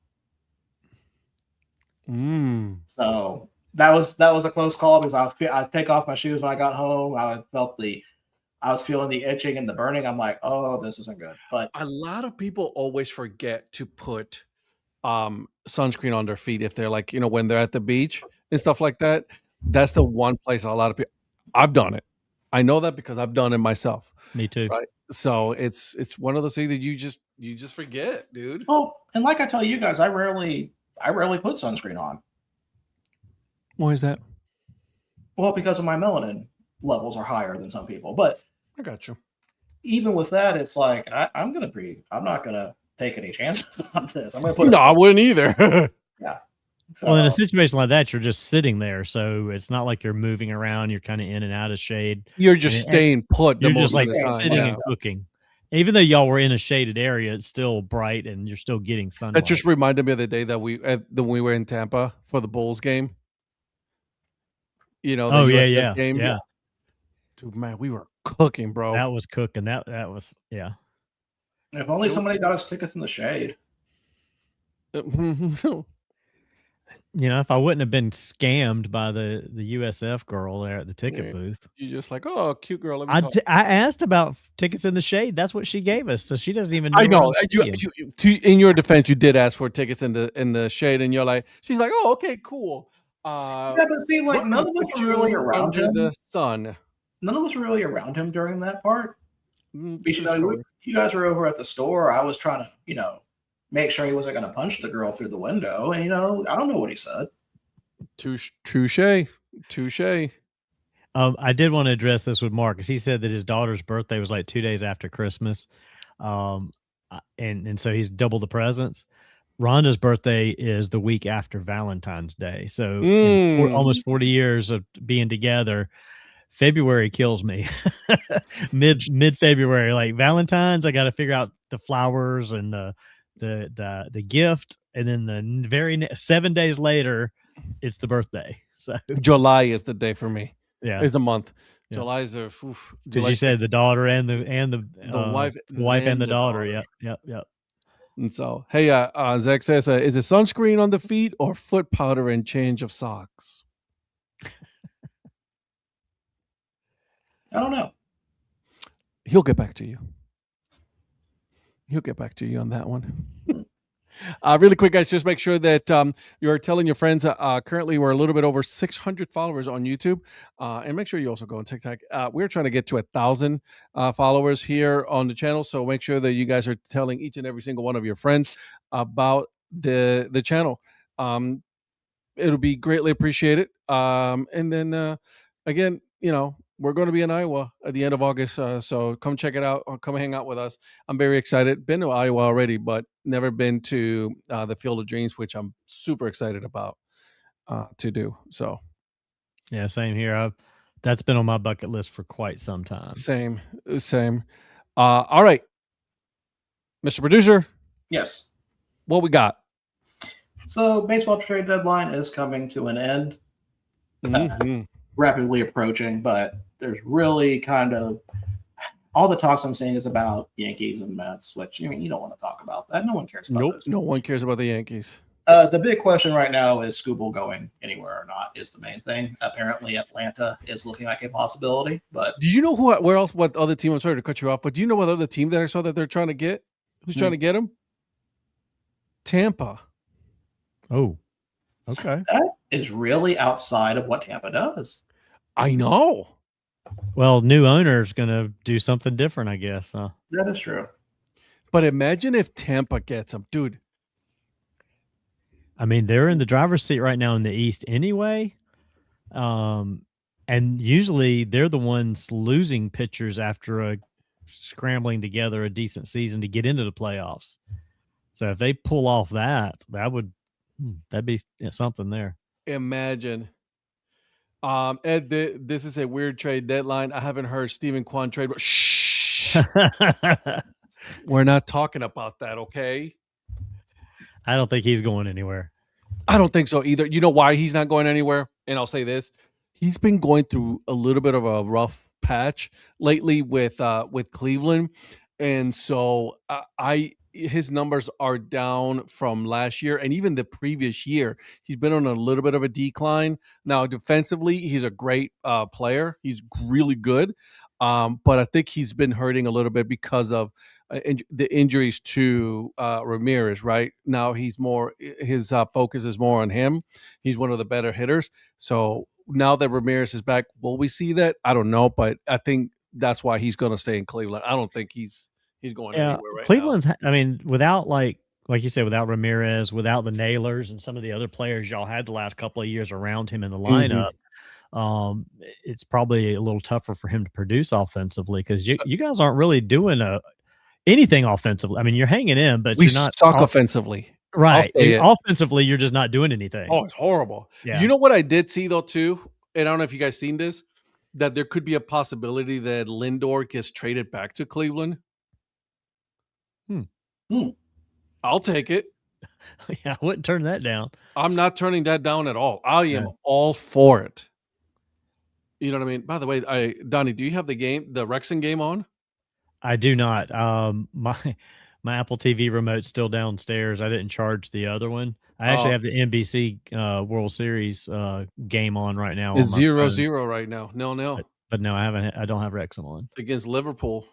So that was a close call because I take off my shoes when I got home. I was feeling the itching and the burning. I'm like, oh, this isn't good. But A lot of people always forget to put sunscreen on their feet if they're like, when they're at the beach and stuff like that. That's the one place a lot of people. I've done it. I know that because I've done it myself. Me too. Right. So it's one of those things that you just forget, dude. oh, and like I tell you guys, I rarely put sunscreen on. Why is that? Well, because of my melanin levels are higher than some people. But I got you. even with that, it's like I'm not gonna take any chances on this. I'm gonna put No, I wouldn't either. yeah. So, Well, in a situation like that, you're just sitting there, so it's not like you're moving around. You're kind of in and out of shade. You're just staying put. You're just like of the time. sitting Yeah. and cooking. Even though y'all were in a shaded area, it's still bright and you're still getting sunlight. That just reminded me of the day that we were in Tampa for the Bulls game. The USF game. yeah. Dude, man, we were cooking, bro. That was cooking. That was yeah. if only somebody got us tickets in the shade. If I wouldn't have been scammed by the USF girl there at the ticket Yeah. booth, You're just like, oh, cute girl. Let me I talk. asked about tickets in the shade. That's what she gave us, so she doesn't even know. I know. where I'm seeing. In your defense, you did ask for tickets in the shade, and she's like, oh, okay, cool. Yeah, but see, like none of us were really around him. The sun. None of us were really around him during that part. This is true. You guys were over at the store. I was trying to, make sure he wasn't going to punch the girl through the window. And, I don't know what he said. Touche. I did want to address this with Mark because he said that his daughter's birthday was like 2 days after Christmas, and so he's double the presents. Rhonda's birthday is the week after Valentine's Day, so almost 40 years of being together. February kills me. mid February, like Valentine's, I got to figure out the flowers and the gift, and then the 7 days later, it's the birthday. So July is the day for me. Yeah, is the month. Yeah. July is because you said the daughter and the wife and the daughter. Yep. And so, hey, Zach says, is it sunscreen on the feet or foot powder and change of socks? I don't know. He'll get back to you. He'll get back to you on that one. Really quick, guys, just make sure that you're telling your friends. Currently, we're a little bit over 600 followers on YouTube. And make sure you also go on TikTok. We're trying to get to 1,000 followers here on the channel. So make sure that you guys are telling each and every single one of your friends about the channel. It'll be greatly appreciated. And then, again, we're going to be in Iowa at the end of August, so come check it out or come hang out with us. I'm very excited. Been to Iowa already, but never been to the Field of Dreams, which I'm super excited about to do. So, yeah, same here. That's been on my bucket list for quite some time. Same. All right, Mr. Producer. Yes. What we got? So, baseball trade deadline is coming to an end. Rapidly approaching, but there's really kind of all the talks I'm seeing is about Yankees and Mets, which you don't want to talk about that. No one cares about those. No one cares about the Yankees. The big question right now is Skubal going anywhere or not is the main thing. Apparently, Atlanta is looking like a possibility. But did you know what other team? I'm sorry to cut you off, but do you know what other team that I saw that they're trying to get? Who's trying to get him? Tampa. Oh, okay. That is really outside of what Tampa does. I know. Well, new owner is going to do something different, I guess. Huh? That is true. But imagine if Tampa gets him, dude. I mean, they're in the driver's seat right now in the East anyway. And usually they're the ones losing pitchers after scrambling together a decent season to get into the playoffs. So if they pull off that'd be something there. Imagine. Ed, this is a weird trade deadline. I haven't heard Stephen Kwan trade, but shh. We're not talking about that, okay? I don't think he's going anywhere. I don't think so either. You know why he's not going anywhere? And I'll say this. He's been going through a little bit of a rough patch lately with Cleveland. And so his numbers are down from last year and even the previous year. He's been on a little bit of a decline. Now, defensively, he's a great player. He's really good. But I think he's been hurting a little bit because of the injuries to Ramirez. Right now, his focus is more on him. He's one of the better hitters. So now that Ramirez is back, will we see that? I don't know, but I think that's why he's going to stay in Cleveland. I don't think he's going anywhere right Cleveland's, now. I mean, without like you said, without Ramirez, without the Nailers and some of the other players y'all had the last couple of years around him in the lineup, it's probably a little tougher for him to produce offensively because you guys aren't really doing anything offensively. I mean, you're hanging in, but we you're not suck offensively. Right. Offensively, you're just not doing anything. Oh, it's horrible. Yeah. You know what I did see though too, and I don't know if you guys seen this, that there could be a possibility that Lindor gets traded back to Cleveland. I'll take it. Yeah, I wouldn't turn that down. I'm not turning that down at all. I am all for it. You know what I mean? By the way, Donnie, do you have the Wrexham game on? I do not. My Apple TV remote's still downstairs. I didn't charge the other one. I actually have the NBC World Series game on right now. It's 0-0 right now. 0-0. But no, I don't have Wrexham on. Against Liverpool.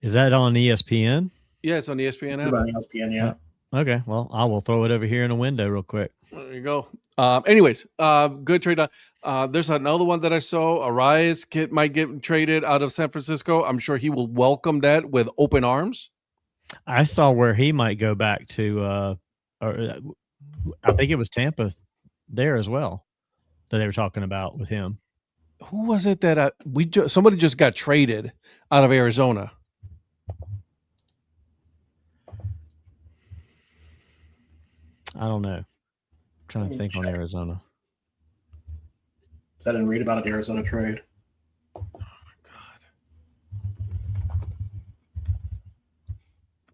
Is that on ESPN? Yeah, it's on ESPN app. On ESPN, yeah. Okay, well, I will throw it over here in a window real quick. There you go. Anyways, good trade. There's another one that I saw. Arias might get traded out of San Francisco. I'm sure he will welcome that with open arms. I saw where he might go back to. I think it was Tampa there as well that they were talking about with him. Who was it that somebody just got traded out of Arizona? I don't know. I'm trying to think on Arizona. I didn't read about an Arizona trade. Oh my God.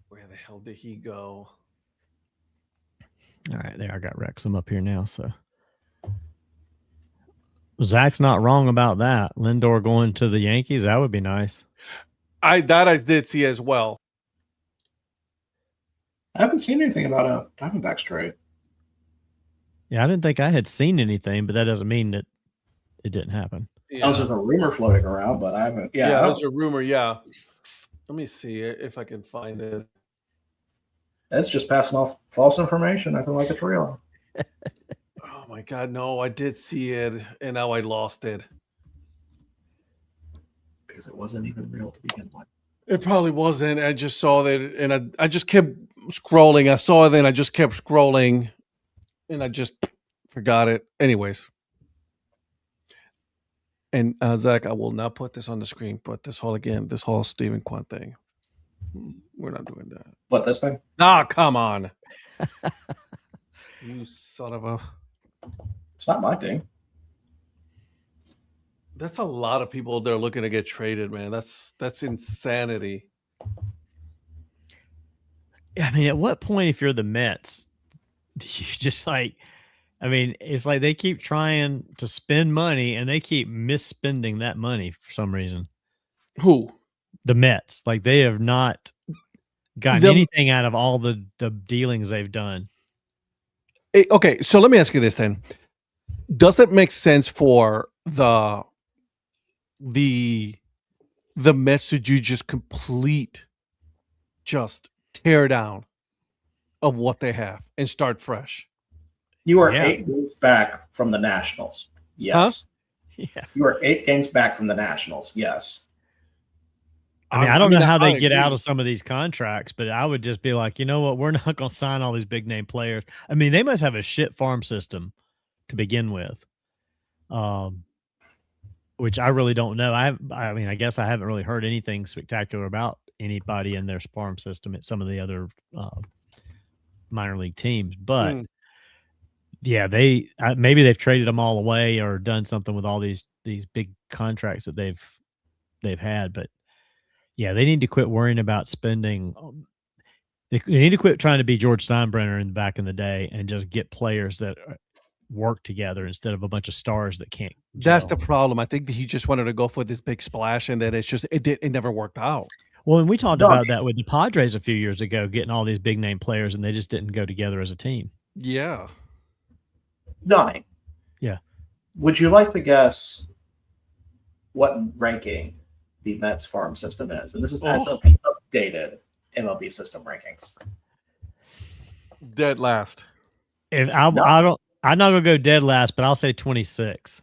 Where the hell did he go? All right, there. I got Wrexham up here now. So Zach's not wrong about that. Lindor going to the Yankees, that would be nice. I did see as well. I haven't seen anything about a Diamondbacks trade. Yeah, I didn't think I had seen anything, but that doesn't mean that it didn't happen. Yeah. There's a rumor floating around, but I haven't. Yeah, there's a rumor. Yeah, let me see if I can find it. That's just passing off false information. I feel like a trail. Oh my God, no! I did see it, and now I lost it because it wasn't even real to begin with. It probably wasn't. I just saw that, and I just kept scrolling. I saw it, and I just kept scrolling, and I just forgot it. Anyways, and Zach, I will not put this on the screen, but this whole Stephen Kwan thing. We're not doing that. What, this thing? Ah, come on. You son of a... It's not my thing. That's a lot of people that are looking to get traded, man. That's insanity. I mean, at what point, if you're the Mets, do you just like... I mean, it's like they keep trying to spend money and they keep misspending that money for some reason. Who? The Mets. Like they have not gotten anything out of all the dealings they've done. Okay, so let me ask you this then. Does it make sense for the Mets to do just tear down of what they have and start fresh? You are 8 games back from the Nationals. Yes. Huh? Yeah. You are 8 games back from the Nationals. Yes. I mean, I don't know how they get out of some of these contracts, but I would just be like, you know what? We're not going to sign all these big name players. I mean, they must have a shit farm system to begin with, which I really don't know. I mean, I guess I haven't really heard anything spectacular about anybody in their farm system at some of the other minor league teams. But Mm. yeah, maybe they've traded them all away or done something with all these big contracts that they've had. But yeah, they need to quit worrying about spending. They need to quit trying to be George Steinbrenner back in the day and just get players that work together instead of a bunch of stars that can't. That's gel. the problem. I think that he just wanted to go for this big splash, and then it never worked out. Well, and we talked Donnie. about that with the Padres a few years ago, getting all these big name players, and they just didn't go together as a team. Yeah. Donnie. Yeah. Would you like to guess what ranking the Mets farm system is? And this is as of the updated MLB system rankings. Dead last. I'm not gonna go dead last, but I'll say 26.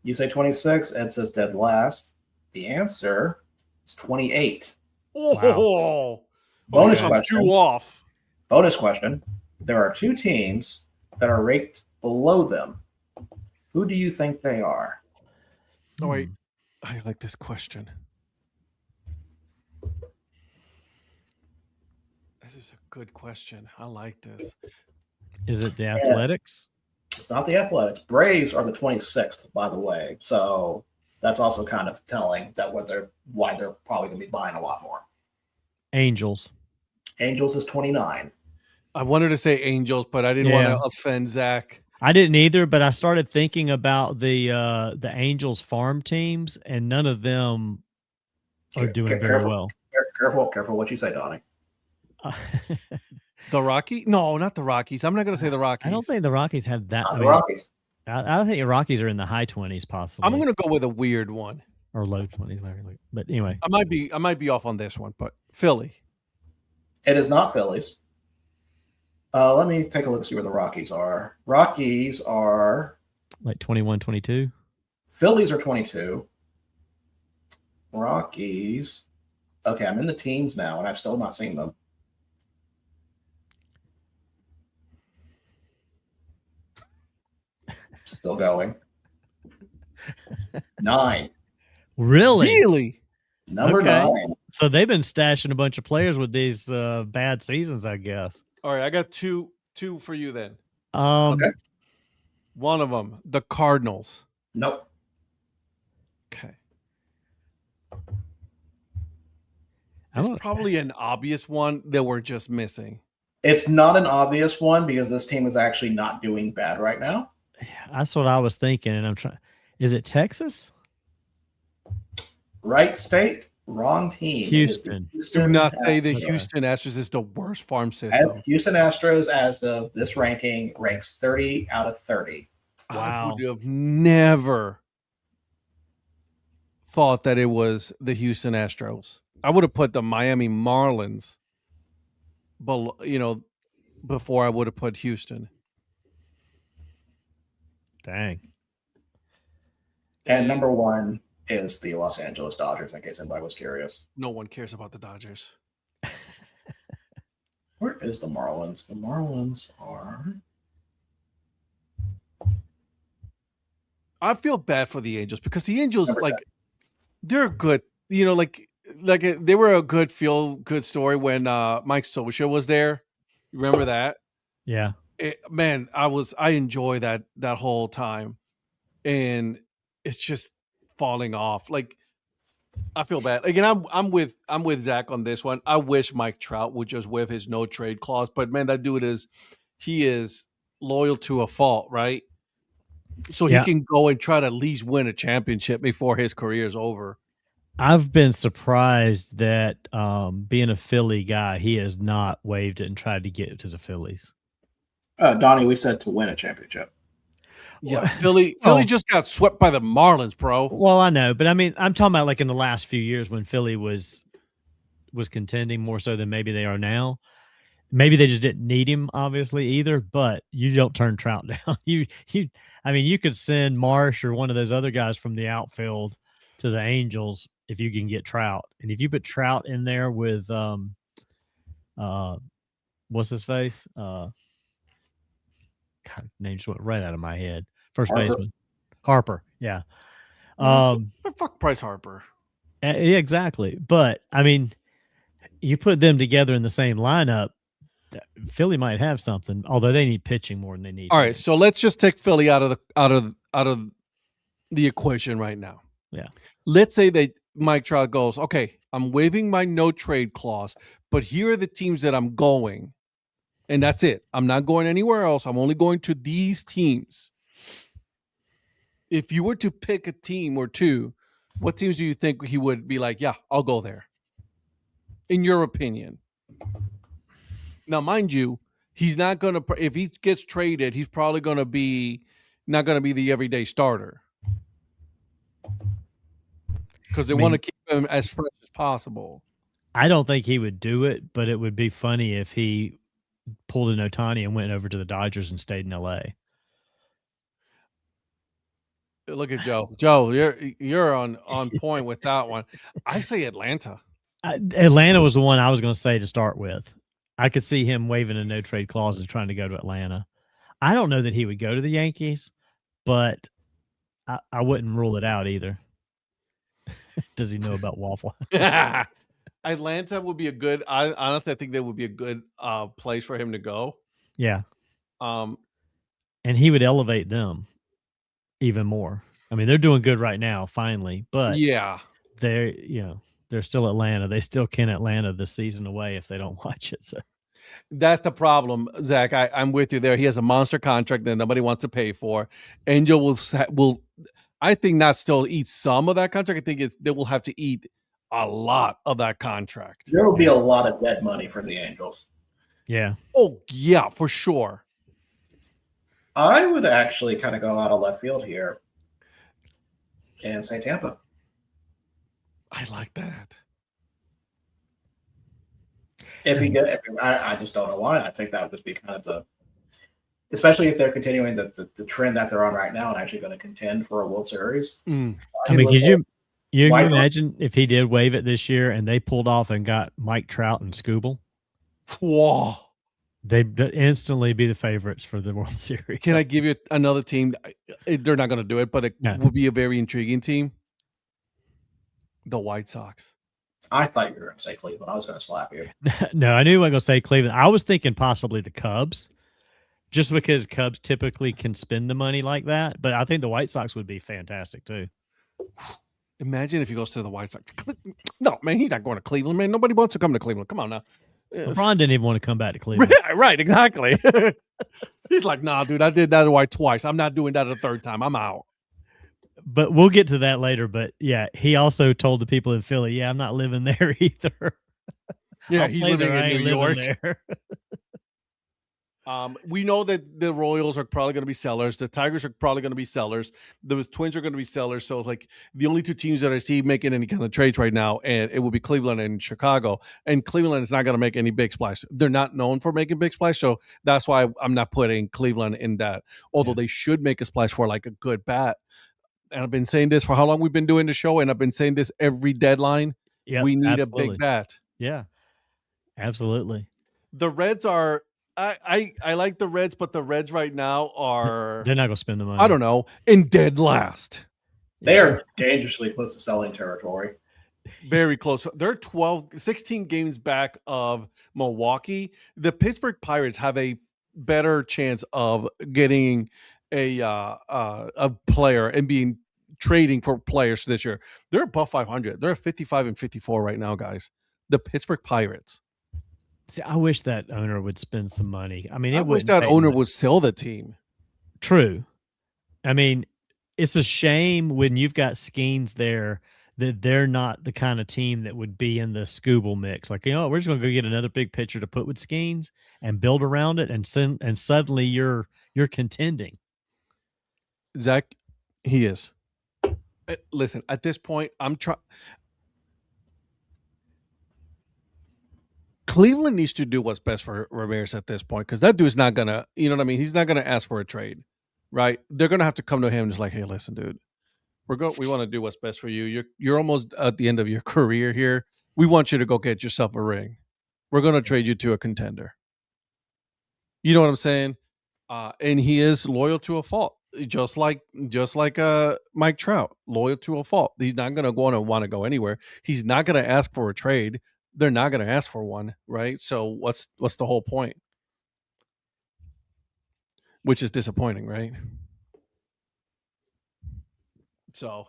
You say 26. Ed says dead last. The answer is 28. Oh, Bonus okay, question. 2 off. Bonus question. There are 2 teams that are ranked below them. Who do you think they are? Oh, wait. I like this question. This is a good question. I like this. Is it the Athletics? It's not the Athletics. Braves are the 26th, by the way. So that's also kind of telling that why they're probably going to be buying a lot more. Angels. Angels is 29. I wanted to say Angels, but I didn't want to offend Zach. I didn't either, but I started thinking about the Angels farm teams, and none of them are doing very well. Careful what you say, Donnie. The Rockies? No, not the Rockies. I'm not going to say the Rockies. I don't think the Rockies have that. The Rockies. I think the Rockies are in the high 20s, possibly. I'm going to go with a weird one. Or low 20s. But anyway. I might be off on this one, but Philly. It is not Phillies. Let me take a look and see where the Rockies are. Rockies are like 21, 22. Phillies are 22. Rockies. Okay, I'm in the teens now, and I've still not seen them. Still going. 9. Really? Number 9. So they've been stashing a bunch of players with these bad seasons, I guess. All right, I got two for you then. Okay. One of them, the Cardinals. Nope. Okay. It's probably an obvious one that we're just missing. It's not an obvious one because this team is actually not doing bad right now. That's what I was thinking, and I'm trying. Is it Texas? Right state, wrong team. Houston. Do not say the Houston Astros is the worst farm system. Houston Astros, as of this ranking, ranks 30 out of 30. Wow. I would have never thought that it was the Houston Astros. I would have put the Miami Marlins below, before I would have put Houston. Dang. And number 1 is the Los Angeles Dodgers, in case anybody was curious. No one cares about the Dodgers. Where is the Marlins? The Marlins are... I feel bad for the Angels because the Angels, they're good. They were a good feel-good story when Mike Scioscia was there. You remember that? Yeah. I enjoy that whole time, and it's just falling off. Like, I feel bad. Again, I'm with Zach on this one. I wish Mike Trout would just waive his no trade clause, but man, that dude is loyal to a fault, right? So he can go and try to at least win a championship before his career is over. I've been surprised that being a Philly guy, he has not waived it and tried to get it to the Phillies. Donnie, we said to win a championship. Yeah, Philly just got swept by the Marlins, bro. Well, I know, but I mean, I'm talking about like in the last few years when Philly was contending more so than maybe they are now. Maybe they just didn't need him, obviously, either. But you don't turn Trout down. You could send Marsh or one of those other guys from the outfield to the Angels if you can get Trout, and if you put Trout in there with what's his face? God, name just went right out of my head. First baseman, Harper. Yeah. Fuck Bryce Harper. Yeah, exactly. But I mean, you put them together in the same lineup, Philly might have something, although they need pitching more than they need. All right, so let's just take Philly out of the equation right now. Yeah. Let's say that Mike Trout goes, okay, I'm waiving my no trade clause, but here are the teams that I'm going, and that's it. I'm not going anywhere else. I'm only going to these teams. If you were to pick a team or two, what teams do you think he would be like, yeah, I'll go there? In your opinion. Now, mind you, he's not going to, if he gets traded, he's probably going to be not going to be the everyday starter. Because they want to keep him as fresh as possible. I don't think he would do it, but it would be funny if he pulled an Ohtani and went over to the Dodgers and stayed in LA. Look at Joe. Joe, you're on point with that one. I say Atlanta. Atlanta was the one I was going to say to start with. I could see him waiving a no trade clause and trying to go to Atlanta. I don't know that he would go to the Yankees, but I wouldn't rule it out either. Does he know about waffle? Atlanta would be a good. I think that would be a good place for him to go. Yeah. And he would elevate them even more. I mean, they're doing good right now, finally, but yeah, they're still Atlanta. They still can Atlanta this season away if they don't watch it. So that's the problem, Zach. I'm with you there. He has a monster contract that nobody wants to pay for. Angel will. I think not still eat some of that contract. I think they will have to eat a lot of that contract. There will be a lot of dead money for the Angels. Yeah. Oh, yeah, for sure. I would actually kind of go out of left field here and say Tampa. I like that. I just don't know why. I think that would be kind of especially if they're continuing the trend that they're on right now and actually going to contend for a World Series. I mean, could you imagine if he did waive it this year and they pulled off and got Mike Trout and Scooble? Whoa. They'd instantly be the favorites for the World Series. Can I give you another team? They're not going to do it, but it would be a very intriguing team. The White Sox. I thought you were going to say Cleveland. I was going to slap you. No, I knew you were going to say Cleveland. I was thinking possibly the Cubs, just because Cubs typically can spend the money like that. But I think the White Sox would be fantastic too. Imagine if he goes to the White Sox. No, man, he's not going to Cleveland, man. Nobody wants to come to Cleveland. Come on now. LeBron didn't even want to come back to Cleveland. Right, exactly. He's like, nah, dude, I did that twice. I'm not doing that a third time. I'm out. But we'll get to that later. But yeah, he also told the people in Philly, yeah, I'm not living there either. Yeah, he's living in New York. We know that the Royals are probably going to be sellers. The Tigers are probably going to be sellers. The Twins are going to be sellers. So, like, the only two teams that I see making any kind of trades right now, and it will be Cleveland and Chicago. And Cleveland is not going to make any big splash. They're not known for making big splash, so that's why I'm not putting Cleveland in that. Although they should make a splash for like a good bat. And I've been saying this for how long we've been doing the show, and I've been saying this every deadline. Yeah, we need a big bat. Yeah, absolutely. The Reds are. I like the Reds, but the Reds right now are... They're not going to spend the money. I don't know. In dead last. They are dangerously close to selling territory. Very close. They're 16 games back of Milwaukee. The Pittsburgh Pirates have a better chance of getting a player and trading for players this year. They're above 500. They're 55-54 right now, guys. The Pittsburgh Pirates. See, I wish that owner would spend some money. I mean, I wish that owner would sell the team. True. I mean, it's a shame when you've got Skeens there that they're not the kind of team that would be in the Scooble mix. Like, we're just going to go get another big pitcher to put with Skeens and build around it, and suddenly you're contending. Zach, he is. Listen, at this point, I'm trying. Cleveland needs to do what's best for Ramirez at this point, because that dude's not going to, you know what I mean? He's not going to ask for a trade, right? They're going to have to come to him and just like, hey, listen, dude, we want to do what's best for you. You're almost at the end of your career here. We want you to go get yourself a ring. We're going to trade you to a contender. You know what I'm saying? And he is loyal to a fault, just like Mike Trout, loyal to a fault. He's not going to want to go anywhere. He's not going to ask for a trade. they're not going to ask for one, right? So what's the whole point? Which is disappointing, right? So,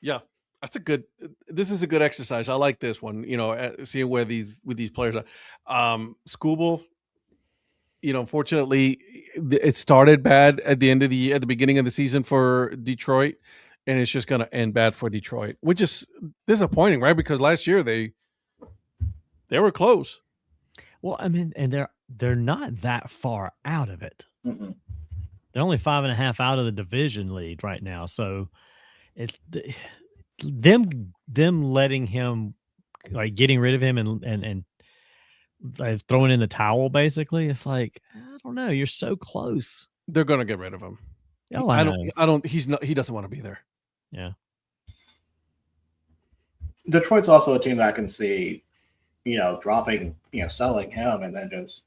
yeah, this is a good exercise. I like this one, seeing where with these players are. Scooble, unfortunately, it started bad at the beginning of the season for Detroit, and it's just going to end bad for Detroit, which is disappointing, right? Because last year they were close. Well, I mean, and they're not that far out of it. Mm-mm. They're only 5.5 out of the division lead right now. So it's them letting him, like, getting rid of him and like throwing in the towel. Basically, it's like, I don't know. You're so close. They're going to get rid of him. Oh, I know. He doesn't want to be there. Yeah. Detroit's also a team that I can see, dropping, selling him and then just,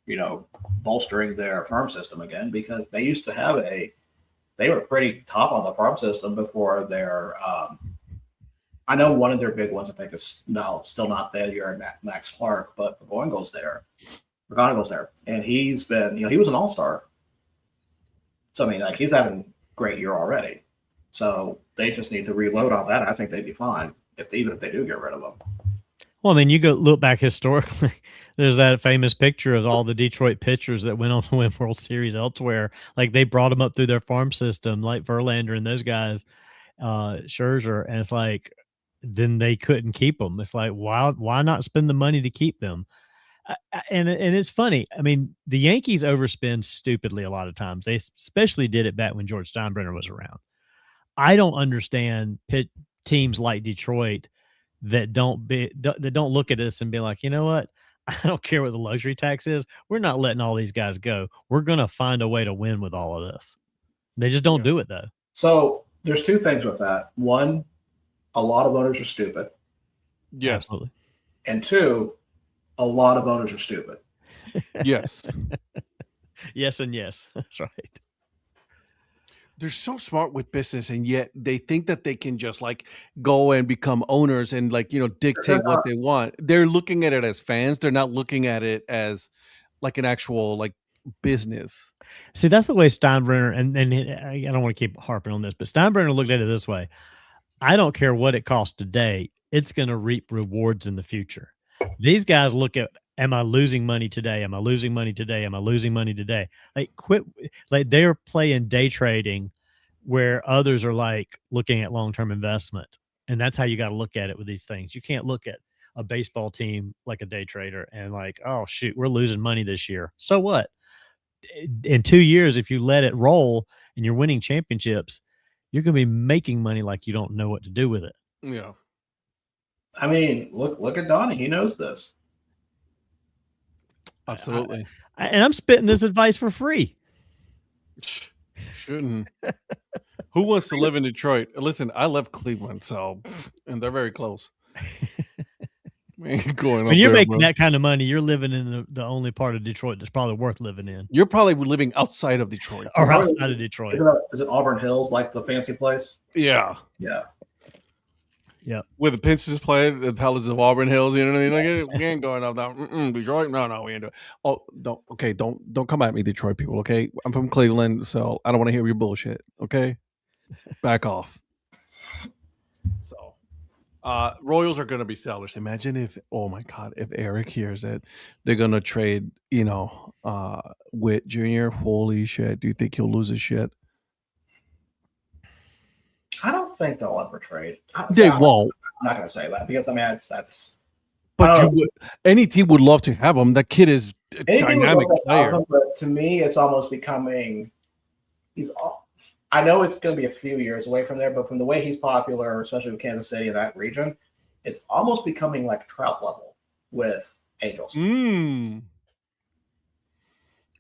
bolstering their farm system again, because they used to have they were pretty top on the farm system before their, I know one of their big ones, I think, is still not there. You're Max Clark, but McGonigal's there. And he's been, he was an all-star. So, I mean, like, he's having a great year already. So they just need to reload on that. I think they'd be fine even if they do get rid of him. Well, I mean, you go look back historically. There's that famous picture of all the Detroit pitchers that went on to win World Series elsewhere. Like, they brought them up through their farm system, like Verlander and those guys, Scherzer, and it's like, then they couldn't keep them. It's like, why not spend the money to keep them? And it's funny. I mean, the Yankees overspend stupidly a lot of times. They especially did it back when George Steinbrenner was around. I don't understand teams like Detroit that don't look at this and be like, you know what? I don't care what the luxury tax is. We're not letting all these guys go. We're going to find a way to win with all of this. They just don't do it, though. So there's two things with that. One, a lot of owners are stupid. Yes. Absolutely. And two, a lot of owners are stupid. Yes. Yes and yes. That's right. They're so smart with business, and yet they think that they can just like go and become owners and dictate what they want. They're looking at it as fans. They're not looking at it as like an actual like business. See, that's the way Steinbrenner, and I don't want to keep harping on this, but Steinbrenner looked at it this way. I don't care what it costs today. It's going to reap rewards in the future. These guys look at, am I losing money today? Am I losing money today? Am I losing money today? Like, quit. Like, they're playing day trading where others are like looking at long-term investment. And that's how you got to look at it with these things. You can't look at a baseball team like a day trader and like, oh shoot, we're losing money this year. So what? In 2 years, if you let it roll and you're winning championships, you're going to be making money like you don't know what to do with it. Yeah. I mean, look at Donnie. He knows this. Absolutely. And I'm spitting this advice for free. Shouldn't. Who wants to live in Detroit? Listen, I left Cleveland, and they're very close. When you're making that kind of money, you're living in the only part of Detroit that's probably worth living in. You're probably living outside of Detroit. Or outside of Detroit. Is it Auburn Hills, like the fancy place? Yeah. Yeah. Yeah. Where the Pinsons play, the Palace of Auburn Hills, you know what I mean? Like, we ain't going up down. Detroit? No, we ain't doing it. Oh, don't come at me, Detroit people, okay? I'm from Cleveland, so I don't want to hear your bullshit, okay? Back off. So, Royals are going to be sellers. Imagine if Eric hears that they're going to trade, Witt Jr., holy shit. Do you think he'll lose his shit? I don't think they'll ever trade. They won't. I'm not going to say that because I mean that's. But any team would love to have him. That kid is a dynamic player. But to me, it's almost becoming. I know it's going to be a few years away from there, but from the way he's popular, especially with Kansas City and that region, it's almost becoming like Trout level with Angels.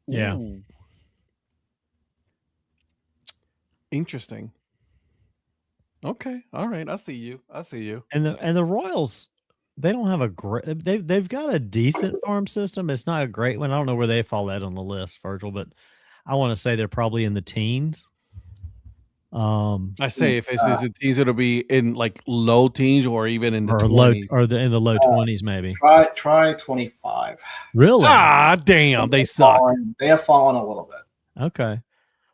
Yeah. Ooh. Interesting. Okay. All right. I see you. And the Royals, they don't have a great. They've got a decent farm system. It's not a great one. I don't know where they fall at on the list, Virgil, but I want to say they're probably in the teens. I say if it's a teens, it'll be in like low teens or even in the or low 20s. or in the low 20s maybe. Try 25. Really? Ah, damn, they suck. They have fallen a little bit. Okay.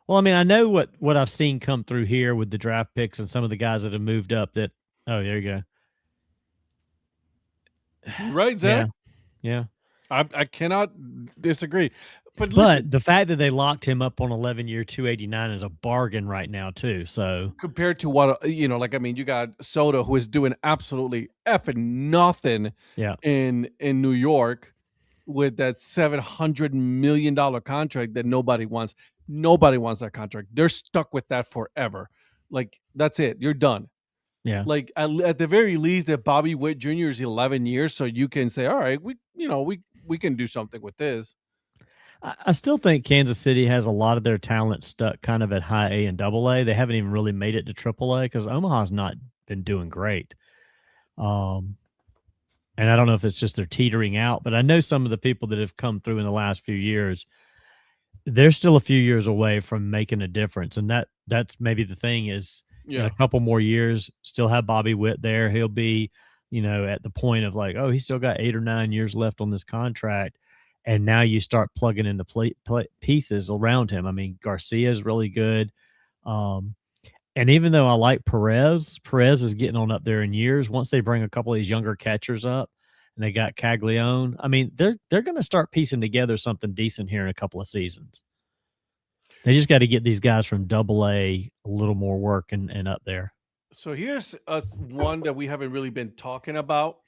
Well, I mean, I know what I've seen come through here with the draft picks and some of the guys that have moved up that there you go. You're right, Zach. Yeah. I cannot disagree. But the fact that they locked him up on 11-year 289 is a bargain right now too. So compared to what you got Soto, who is doing absolutely effing nothing in New York with that $700 million contract that nobody wants. Nobody wants that contract. They're stuck with that forever. Like, that's it. You're done. Yeah. Like at the very least, that Bobby Witt Jr. is 11 years, so you can say, all right, we can do something with this. I still think Kansas City has a lot of their talent stuck kind of at high A and double A. They haven't even really made it to triple A because Omaha's not been doing great. And I don't know if it's just they're teetering out, but I know some of the people that have come through in the last few years, they're still a few years away from making a difference. And that's maybe the thing is in a couple more years, still have Bobby Witt there. He'll be, at the point of like, oh, he's still got 8 or 9 years left on this contract. And now you start plugging in the pieces around him. I mean, Garcia is really good. And even though I like Perez is getting on up there in years. Once they bring a couple of these younger catchers up and they got Caglione, I mean, they're going to start piecing together something decent here in a couple of seasons. They just got to get these guys from double A a little more work and up there. So here's one that we haven't really been talking about,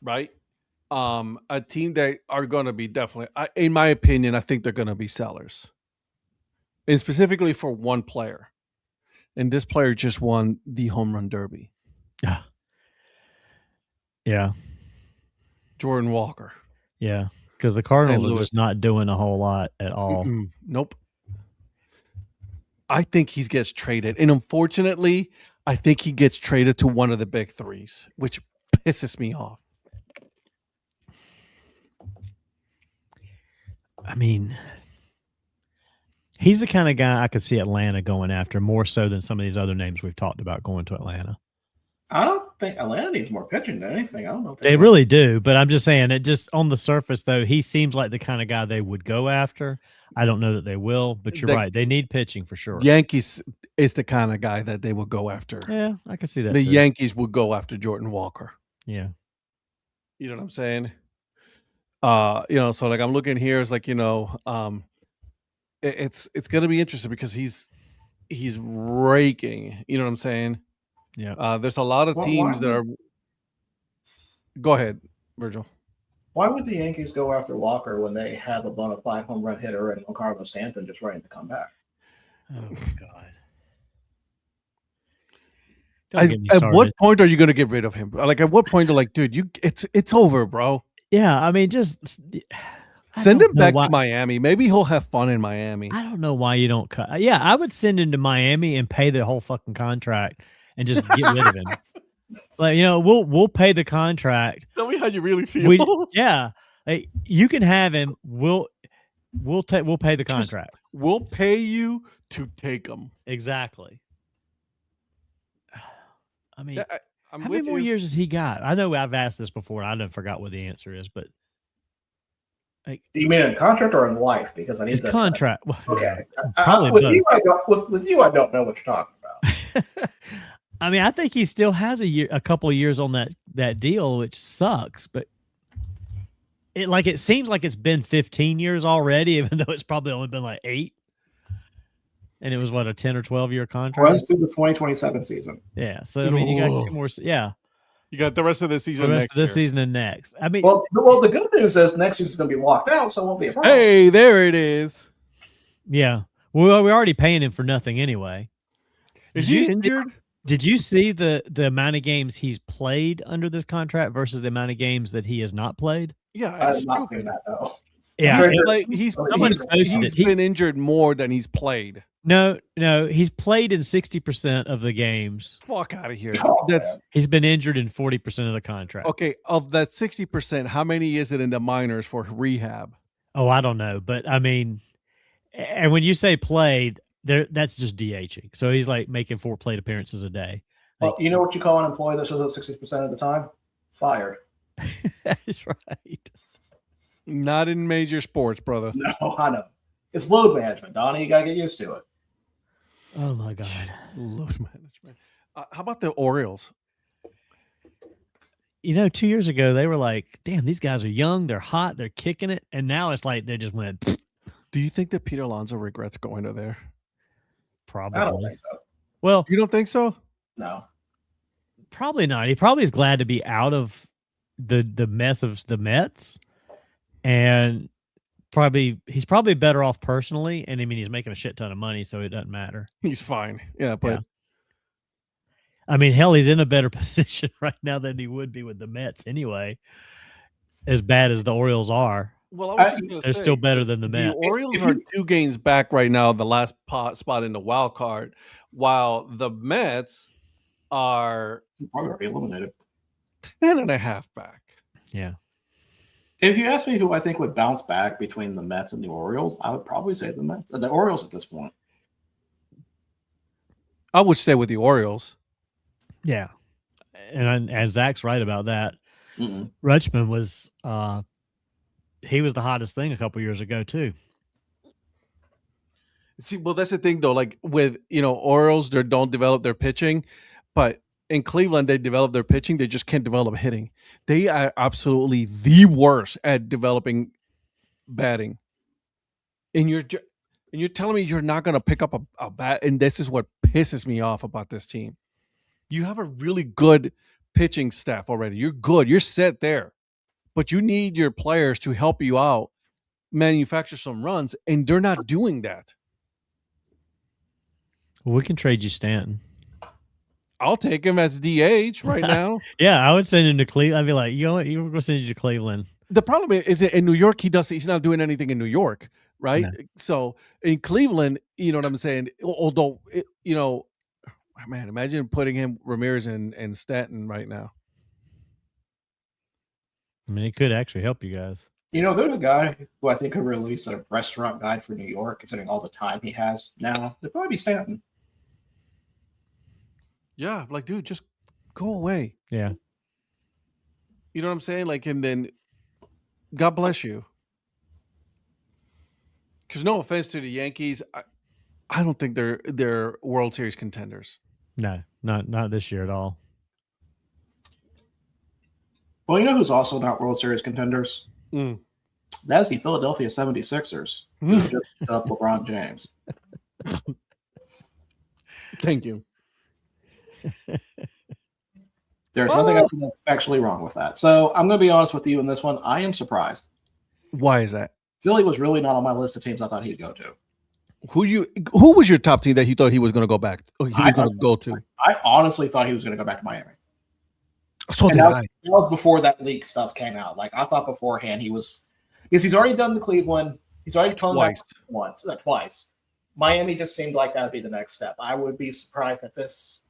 right? A team that are going to be definitely, in my opinion, I think they're going to be sellers, and specifically for one player. And this player just won the home run derby. Yeah. Jordan Walker. Yeah. Because the Cardinals are just not doing a whole lot at all. Nope. I think he gets traded. And unfortunately, I think he gets traded to one of the big threes, which pisses me off. I mean, he's the kind of guy I could see Atlanta going after more so than some of these other names we've talked about going to Atlanta. I don't think Atlanta needs more pitching than anything. I don't know if they really do, but I'm just saying it just on the surface, though, he seems like the kind of guy they would go after. I don't know that they will, but you're right. They need pitching for sure. Yankees is the kind of guy that they will go after. Yeah, I can see that. The Yankees would go after Jordan Walker. Yeah. You know what I'm saying? So like I'm looking here, it's like, it's going to be interesting because he's raking, you know what I'm saying? Yeah. There's a lot of teams that are. Go ahead, Virgil. Why would the Yankees go after Walker when they have a bona fide home run hitter and Carlos Stanton just ready to come back? Oh my God. At what point are you going to get rid of him? Like, at what point are like, dude, it's over, bro. Yeah, I mean, just send him back to Miami. Maybe he'll have fun in Miami. I don't know why you don't cut. Yeah, I would send him to Miami and pay the whole fucking contract and just get rid of him. Like, we'll pay the contract. Tell me how you really feel. Like, you can have him. We'll pay the contract. We'll pay you to take him. Exactly. I mean, how many more years has he got? I know I've asked this before. I don't forgot what the answer is, but do you mean in contract or in life? Because I need the contract. Okay, probably with you, I don't know what you're talking about. I mean, I think he still has a couple of years on that deal, which sucks. But it seems like it's been 15 years already, even though it's probably only been like 8. And it was what, a 10 or 12-year contract? Runs through the 2027 season. Yeah. So I mean, you got 2 more. Yeah. You got the rest of the season. The rest of this season and next. I mean, well, the good news is next season is going to be locked out, so it won't be a problem. Hey, there it is. Yeah. Well, we're already paying him for nothing anyway. Is he injured? Did you see the amount of games he's played under this contract versus the amount of games that he has not played? Yeah, I have not seen that though. Yeah, he's been injured more than he's played. No, he's played in 60% of the games. Fuck out of here. He's been injured in 40% of the contract. Okay, of that 60%, how many is it in the minors for rehab? Oh, I don't know, but I mean, and when you say played, that's just DHing. So he's like making 4 plate appearances a day. Well, you know what you call an employee that shows up 60% of the time? Fired. That's right. Not in major sports, brother. No, I know. It's load management, Donnie. You got to get used to it. Oh my God. Load management. How about the Orioles? 2 years ago they were like, damn, these guys are young, they're hot, they're kicking it, and now it's like they just went. Do you think that Peter Alonso regrets going to there? Probably. I don't think so. Well, you don't think so? No. Probably not. He probably is glad to be out of the mess of the Mets, and he's probably better off personally. And I mean, he's making a shit ton of money, so it doesn't matter. He's fine. Yeah, but. Yeah. I mean, hell, he's in a better position right now than he would be with the Mets anyway. As bad as the Orioles are, well, I was just gonna they're say, still better than the Mets. The Orioles are 2 games back right now, the last spot in the wild card, while the Mets are probably already eliminated. 10.5 back. Yeah. If you ask me who I think would bounce back between the Mets and the Orioles, I would probably say the Orioles at this point. I would stay with the Orioles. Yeah. And Zach's right about that. Rutschman was he was the hottest thing a couple years ago too. See, well, that's the thing though. Like with Orioles, they don't develop their pitching, but in Cleveland, they develop their pitching. They just can't develop hitting. They are absolutely the worst at developing batting. And you're telling me you're not going to pick up a bat, and this is what pisses me off about this team. You have a really good pitching staff already. You're good. You're set there. But you need your players to help you out, manufacture some runs, and they're not doing that. Well, we can trade you Stanton. I'll take him as DH right now. Yeah, I would send him to Cleveland. I'd be like, you know what? We're going to send you to Cleveland. The problem is in New York, he's not doing anything in New York, right? No. So in Cleveland, you know what I'm saying? Although, man, imagine putting him, Ramirez, and Stanton right now. I mean, it could actually help you guys. There's a guy who I think could release a restaurant guide for New York, considering all the time he has now. It'd probably be Stanton. Yeah, like, dude, just go away. Yeah. You know what I'm saying? Like, and then God bless you. Because no offense to the Yankees, I don't think they're World Series contenders. No, not this year at all. Well, you know who's also not World Series contenders? That's the Philadelphia 76ers. Just up LeBron James. Thank you. There's nothing actually wrong with that. So I'm going to be honest with you in this one. I am surprised. Why is that? Philly was really not on my list of teams I thought he'd go to. Who was your top team that you thought he was going to go back? I honestly thought he was going to go back to Miami. So did I. That was before that leak stuff came out. Like, I thought beforehand because he's already done the Cleveland. He's already come back twice. Miami just seemed like that would be the next step. I would be surprised at this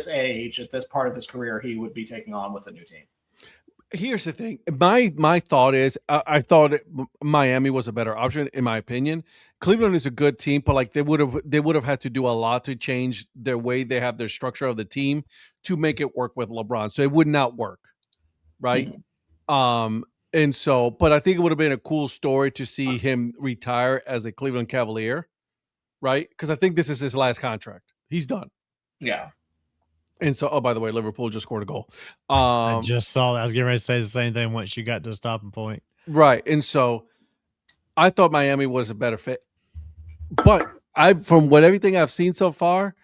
age, at this part of his career, he would be taking on with a new team. Here's the thing. My thought is I thought Miami was a better option, in my opinion. Cleveland is a good team, but like they would have had to do a lot to change their way they have their structure of the team to make it work with LeBron. So it would not work. Right. Mm-hmm. And so, but I think it would have been a cool story to see him retire as a Cleveland Cavalier. Right. Because I think this is his last contract. He's done. Yeah. And so, by the way, Liverpool just scored a goal. I just saw that. I was getting ready to say the same thing once you got to a stopping point. Right. And so I thought Miami was a better fit. But from everything I've seen so far,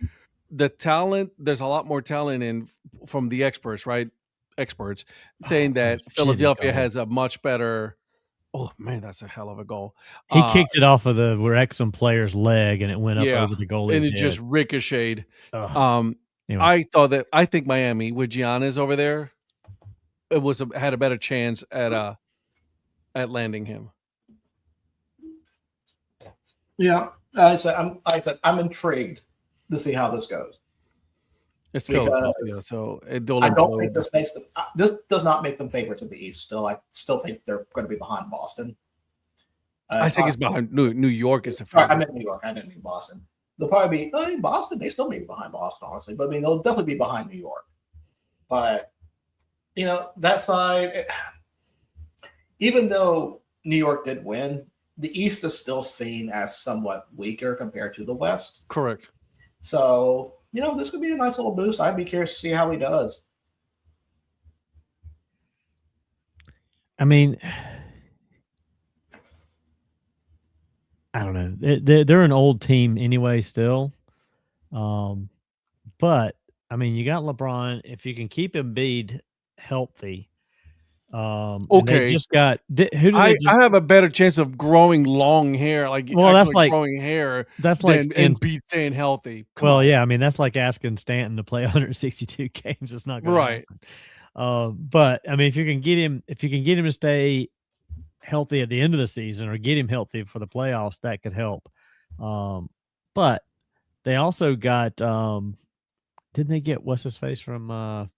the talent, there's a lot more talent from the experts, right? Experts saying that Philadelphia has a much better. Oh, man, that's a hell of a goal. He kicked it off of the Wrexham player's leg, and it went up over the goalie. And it just ricocheted. Anyway. I think Miami with Giannis over there, had a better chance at landing him. Yeah, I said I'm intrigued to see how this goes. It's Philadelphia, so I don't think this makes them. This does not make them favorites in the East. I still think they're going to be behind Boston. I think it's behind New York is the Sorry, I favorite. meant New York. I didn't mean Boston. They'll probably be Boston. They still may be behind Boston, honestly, but I mean they'll definitely be behind New York. But that side, even though New York did win, the East is still seen as somewhat weaker compared to the West. Correct. So this could be a nice little boost. I'd be curious to see how he does. I mean, I don't know. They're an old team anyway still. But I mean, you got LeBron. If you can keep Embiid healthy, and they Okay. just got who do I they just? have a better chance of growing long hair, like Well, that's actually like growing hair that's like than Stan's, Embiid staying healthy. Come well, on. yeah. I mean, that's like asking Stanton to play 162 games. It's not going Right. to happen. But I mean, if you can get him to stay healthy at the end of the season or get him healthy for the playoffs, that could help. But they also got didn't they get what's his face from the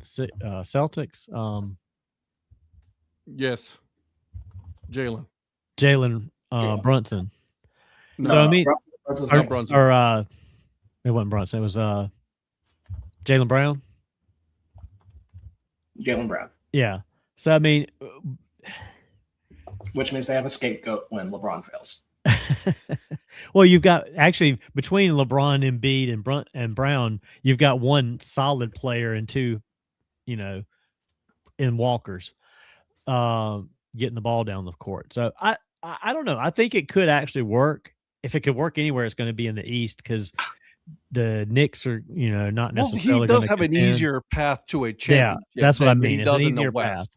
Celtics? Yes. Jalen. Brunson. No, So I mean, Brunson's or, next. Brunson. or it wasn't Brunson. It was Jalen Brown. Jalen Brown. Yeah. So I mean, Which means they have a scapegoat when LeBron fails. well, you've got actually between LeBron, Embiid, and Brown, you've got one solid player and two, in walkers, getting the ball down the court. So I don't know. I think it could actually work. If it could work anywhere, it's going to be in the East because the Knicks are, not Well, necessarily. he does have an easier path to a Yeah, championship. that's what I than mean. He It's an does in the easier path. West.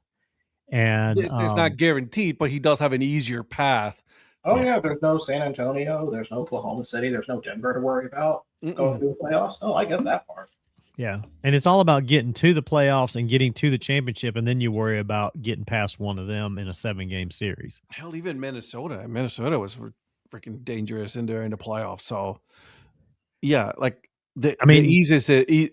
And It's not guaranteed, but he does have an easier path. Oh yeah, there's no San Antonio, there's no Oklahoma City, there's no Denver to worry about going through the playoffs. Oh, I get that part. Yeah, and it's all about getting to the playoffs and getting to the championship, and then you worry about getting past one of them in a 7-game series. Hell, even Minnesota. Minnesota was freaking dangerous in there in the playoffs. So, yeah, like the East is he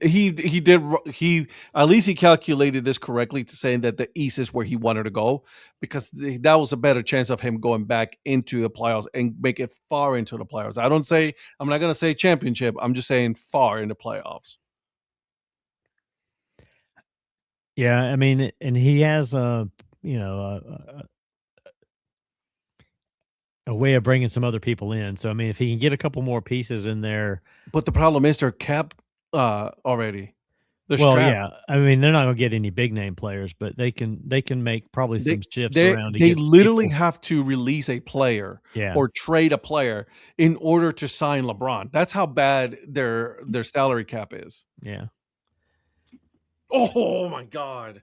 at least he calculated this correctly to saying that the East is where he wanted to go because that was a better chance of him going back into the playoffs and make it far into the playoffs. I'm not going to say championship. I'm just saying far in the playoffs. Yeah, I mean, and he has a way of bringing some other people in. So I mean, if he can get a couple more pieces in there, but the problem is they're capped already. They're strapped. Yeah, I mean, they're not going to get any big name players, but they can make probably some shifts around. They literally have to release a player or trade a player in order to sign LeBron. That's how bad their salary cap is. Yeah. Oh my God.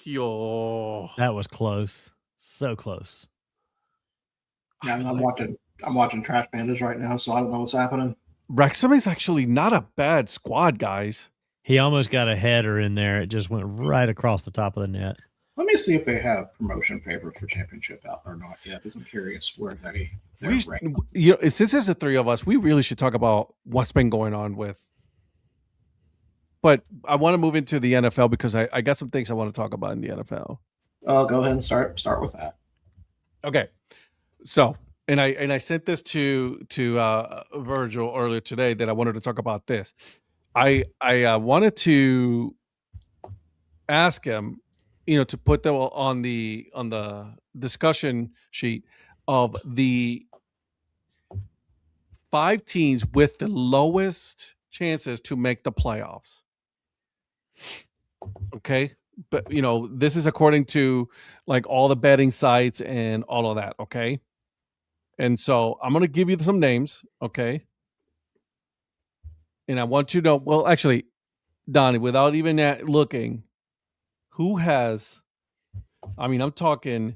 Yo. That was close. So close. Yeah, I'm watching Trash Pandas right now, so I don't know what's happening. Wrexham is actually not a bad squad, guys. He almost got a header in there. It just went right across the top of the net. Let me see if they have promotion favorites for championship out or not yet, because I'm curious where they're ranked. Since it's the three of us, we really should talk about what's been going on with. But I want to move into the NFL because I got some things I want to talk about in the NFL. Oh, go ahead and start with that. Okay. So, and I sent this to Virgil earlier today that I wanted to talk about this. I wanted to ask him, to put them on the discussion sheet of the 5 teams with the lowest chances to make the playoffs. Okay. But this is according to like all the betting sites and all of that. Okay. And so I'm going to give you some names. Okay. And I want you to know, well, actually, Donnie, without even looking, who has, I'm talking,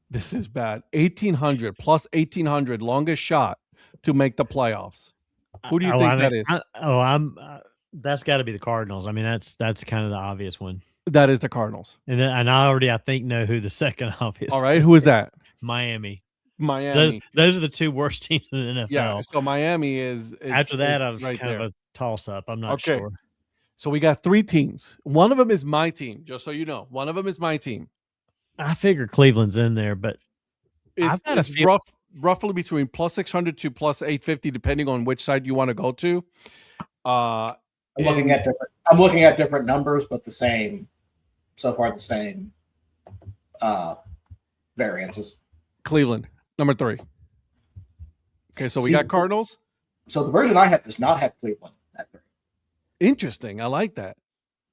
this is bad. 1,800 plus 1,800 longest shot to make the playoffs. Who do you think that is? That's got to be the Cardinals. I mean, that's kind of the obvious one. That is the Cardinals. And I already, I think, know who the second obvious. All right, who is that? Miami. Those are the 2 worst teams in the NFL. Yeah, so Miami is after that, I was right kind there. of a toss-up. I'm not sure. So we got 3 teams. One of them is my team, just so you know. One of them is my team. I figure Cleveland's in there, but I've got a It's feel. roughly between plus 600 to plus 850, depending on which side you want to go to. I'm looking at different numbers, but the same variances. Cleveland, number 3. Okay, so we got Cardinals. So the version I have does not have Cleveland at 3. Interesting. I like that.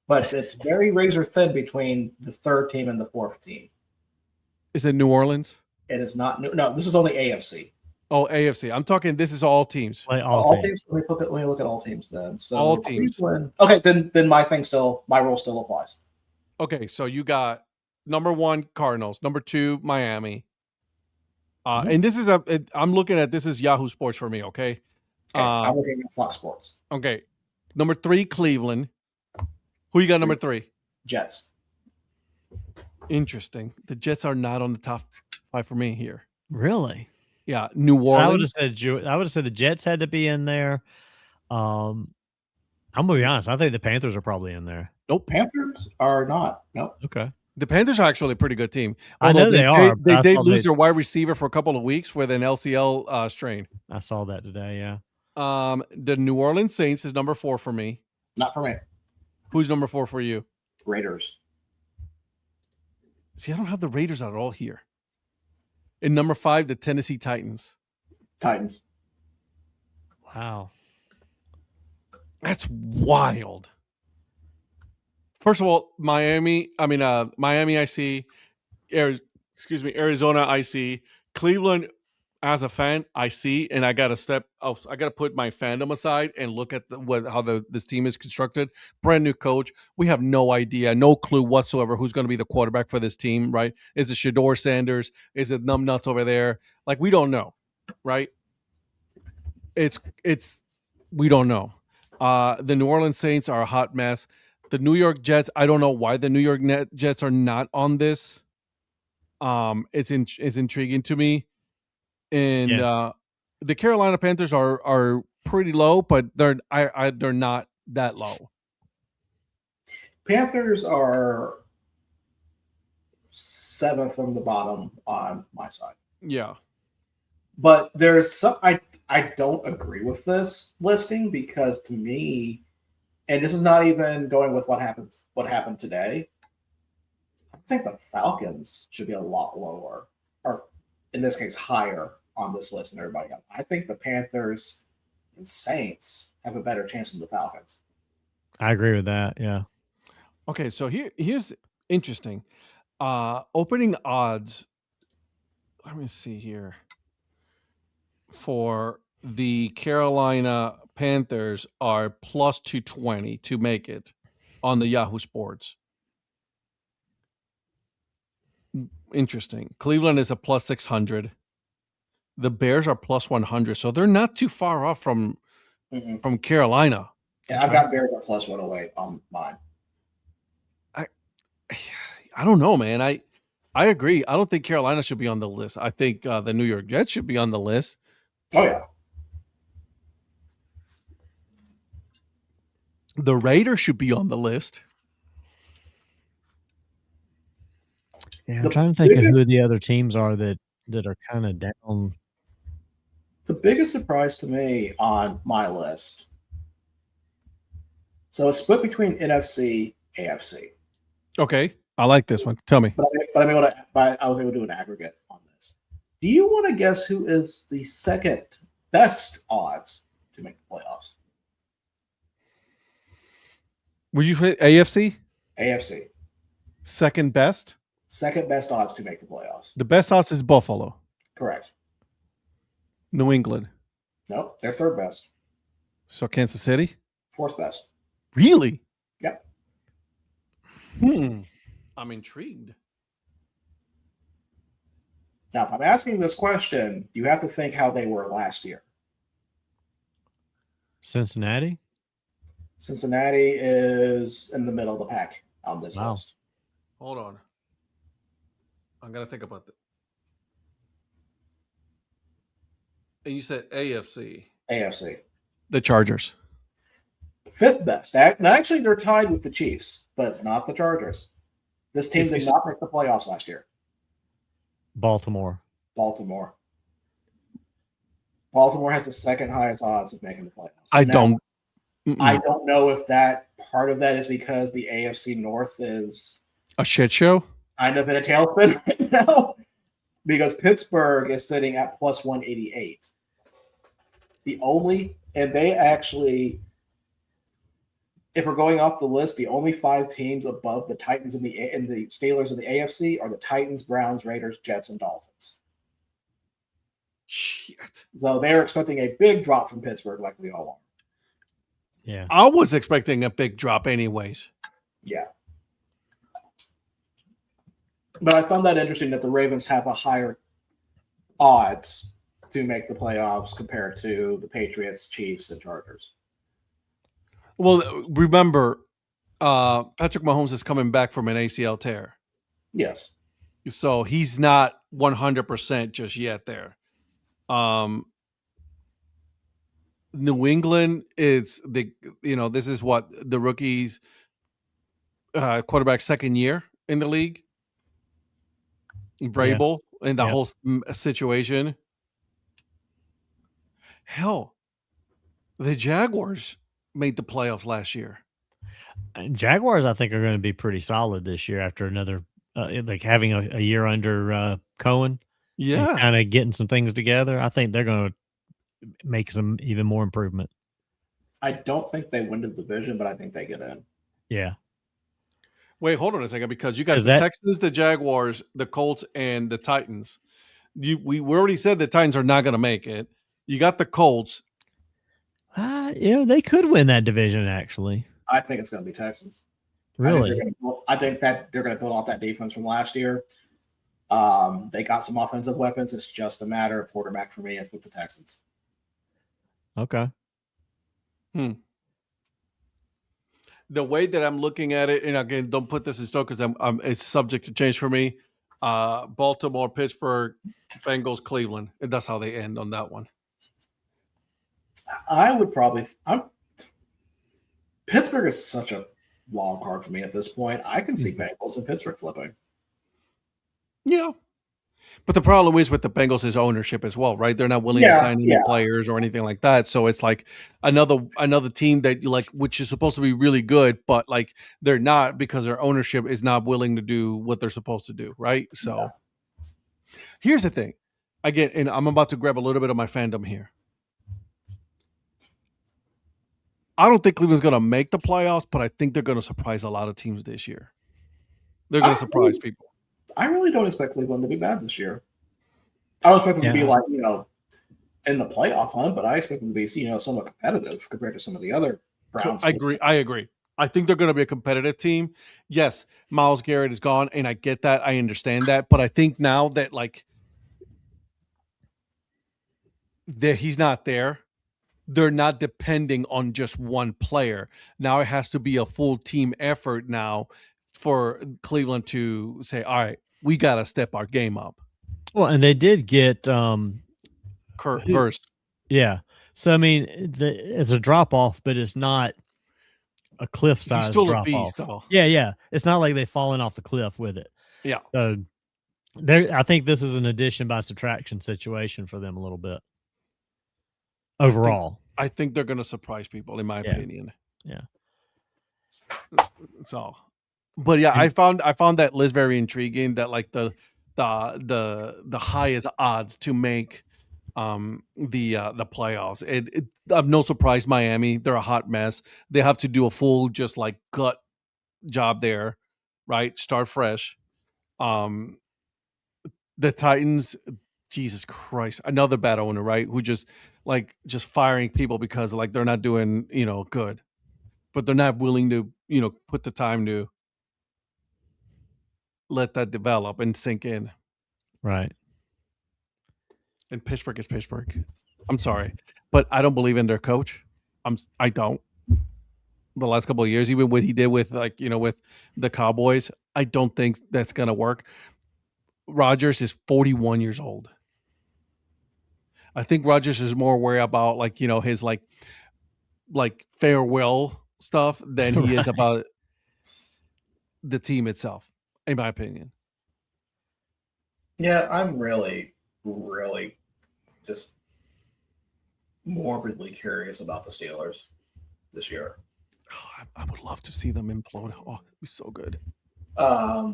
But it's very razor thin between the 3rd team and the 4th team. Is it New Orleans? It is not. No, this is only AFC. Oh, AFC. I'm talking. This is all teams. Play all teams. Let me look at all teams then. So all teams. Cleveland, okay, then my rule still applies. Okay, so you got number 1 Cardinals, number 2 Miami. And this is I'm looking at this is Yahoo Sports for me. Okay. I'm looking at Fox Sports. Okay, number 3 Cleveland. Who you got number 3? Jets. Interesting. The Jets are not on the top 5 for me here. Really? Yeah, New Orleans. I would have said the Jets had to be in there. I'm gonna be honest. I think the Panthers are probably in there. Nope, Panthers are not. Nope. Okay. The Panthers are actually a pretty good team. Although I know they are. They did lose their wide receiver for a couple of weeks with an LCL strain. I saw that today. Yeah. The New Orleans Saints is number 4 for me. Not for me. Who's number 4 for you? Raiders. See, I don't have the Raiders at all here. In number 5, the Tennessee Titans. Titans. Wow. That's wild. First of all, Miami, I see. Arizona, I see. Cleveland, as a fan, I see, and I got to put my fandom aside and look at how this team is constructed. Brand new coach. We have no idea, no clue whatsoever who's going to be the quarterback for this team, right? Is it Shador Sanders? Is it numbnuts over there? Like, we don't know, right? We don't know. The New Orleans Saints are a hot mess. The New York Jets, I don't know why the New York Jets are not on this. It's intriguing to me. And the Carolina Panthers are pretty low, but they're not that low. Panthers are 7th from the bottom on my side. Yeah. But there's some I don't agree with this listing because to me, and this is not even going with what happened today, I think the Falcons should be a lot lower, or in this case higher on this list than everybody else. I think the Panthers and Saints have a better chance than the Falcons. I agree with that. Yeah. Okay, so here's interesting. Opening odds. Let me see here. For the Carolina Panthers are plus 220 to make it on the Yahoo Sports. Interesting. Cleveland is a plus 600. The Bears are plus 100, so they're not too far off from Carolina. Yeah, I've got Bears at plus 108 on mine. I don't know, man. I agree. I don't think Carolina should be on the list. I think the New York Jets should be on the list. Oh, yeah. The Raiders should be on the list. Yeah, I'm trying to think of who the other teams are that are kind of down. The biggest surprise to me on my list. So it's split between NFC, AFC. Okay, I like this one. Tell me. But I was able to do an aggregate on this. Do you want to guess who is the second best odds to make the playoffs? Would you hit AFC? AFC. Second best? Second best odds to make the playoffs. The best odds is Buffalo. Correct. New England. Nope, they're third best. So Kansas City? Fourth best. Really? Yep. I'm intrigued. Now, if I'm asking this question, you have to think how they were last year. Cincinnati? Cincinnati is in the middle of the pack on this list. Hold on. I'm going to think about that. And you said AFC. AFC. The Chargers. Fifth best. Actually, they're tied with the Chiefs, but it's not the Chargers. This team did not make the playoffs last year. Baltimore. Baltimore. Baltimore has the second highest odds of making the playoffs. I don't know if that part of that is because the AFC North is a shit show. Kind of in a tailspin right now, because Pittsburgh is sitting at plus 188. They actually, if we're going off the list, the only 5 teams above the Titans and the Steelers in the AFC are the Titans, Browns, Raiders, Jets, and Dolphins. Shit. So they're expecting a big drop from Pittsburgh, like we all want. Yeah, I was expecting a big drop, anyways. Yeah. But I found that interesting that the Ravens have a higher odds to make the playoffs compared to the Patriots, Chiefs, and Chargers. Well, remember, Patrick Mahomes is coming back from an ACL tear. Yes. So he's not 100% just yet there. New England is this is what the rookie's quarterback second year in the league. Vrabel in the whole situation. Hell, the Jaguars made the playoffs last year. Jaguars, I think, are going to be pretty solid this year after another like having a year under Cohen. Yeah, kind of getting some things together. I think they're going to make some even more improvement. I don't think they win the division, but I think they get in. Yeah. Wait, hold on a second, because you got the Texans, the Jaguars, the Colts, and the Titans. We already said the Titans are not going to make it. You got the Colts. They could win that division, actually. I think it's going to be Texans. Really? I think that they're going to build off that defense from last year. They got some offensive weapons. It's just a matter of quarterback for me and with the Texans. Okay. The way that I'm looking at it, and again, don't put this in stone because it's subject to change for me. Baltimore, Pittsburgh, Bengals, Cleveland. And that's how they end on that one. Pittsburgh is such a wild card for me at this point. I can see Bengals and Pittsburgh flipping. Yeah. But the problem is with the Bengals is ownership as well, right? They're not willing to sign any players or anything like that. So it's like another team that you like, which is supposed to be really good, but like they're not because their ownership is not willing to do what they're supposed to do, right? So here's the thing. Again, and I'm about to grab a little bit of my fandom here. I don't think Cleveland's going to make the playoffs, but I think they're going to surprise a lot of teams this year. They're going to surprise people. I really don't expect Cleveland to be bad this year. I don't expect them to be like, in the playoff hunt, but I expect them to be, somewhat competitive compared to some of the other Browns. I agree. I think they're going to be a competitive team. Yes, Myles Garrett is gone, and I get that. I understand that. But I think now that, that he's not there, they're not depending on just one player. Now it has to be a full team effort now for Cleveland to say, all right, we got to step our game up. Well, and they did get Kurt Burst. Yeah. So, I mean, it's a drop off, but it's not a cliff size drop off. Yeah. It's not like they've fallen off the cliff with it. Yeah. So I think this is an addition by subtraction situation for them a little bit. Overall. I think they're going to surprise people, in my opinion. Yeah. So, but yeah, I found that list very intriguing. That like the highest odds to make the playoffs. I'm no surprise. Miami, they're a hot mess. They have to do a full just like gut job there, right? Start fresh. The Titans, Jesus Christ, another bad owner, right? Who just firing people because like they're not doing good, but they're not willing to put the time to let that develop and sink in. Right. And Pittsburgh is Pittsburgh. I'm sorry, but I don't believe in their coach. I don't. The last couple of years, even what he did with with the Cowboys, I don't think that's gonna work. Rodgers is 41 years old. I think Rodgers is more worried about his farewell stuff than he is about the team itself, in my opinion. Yeah, I'm really just morbidly curious about the Steelers this year. Oh, I would love to see them implode. Oh, it'd be so good. I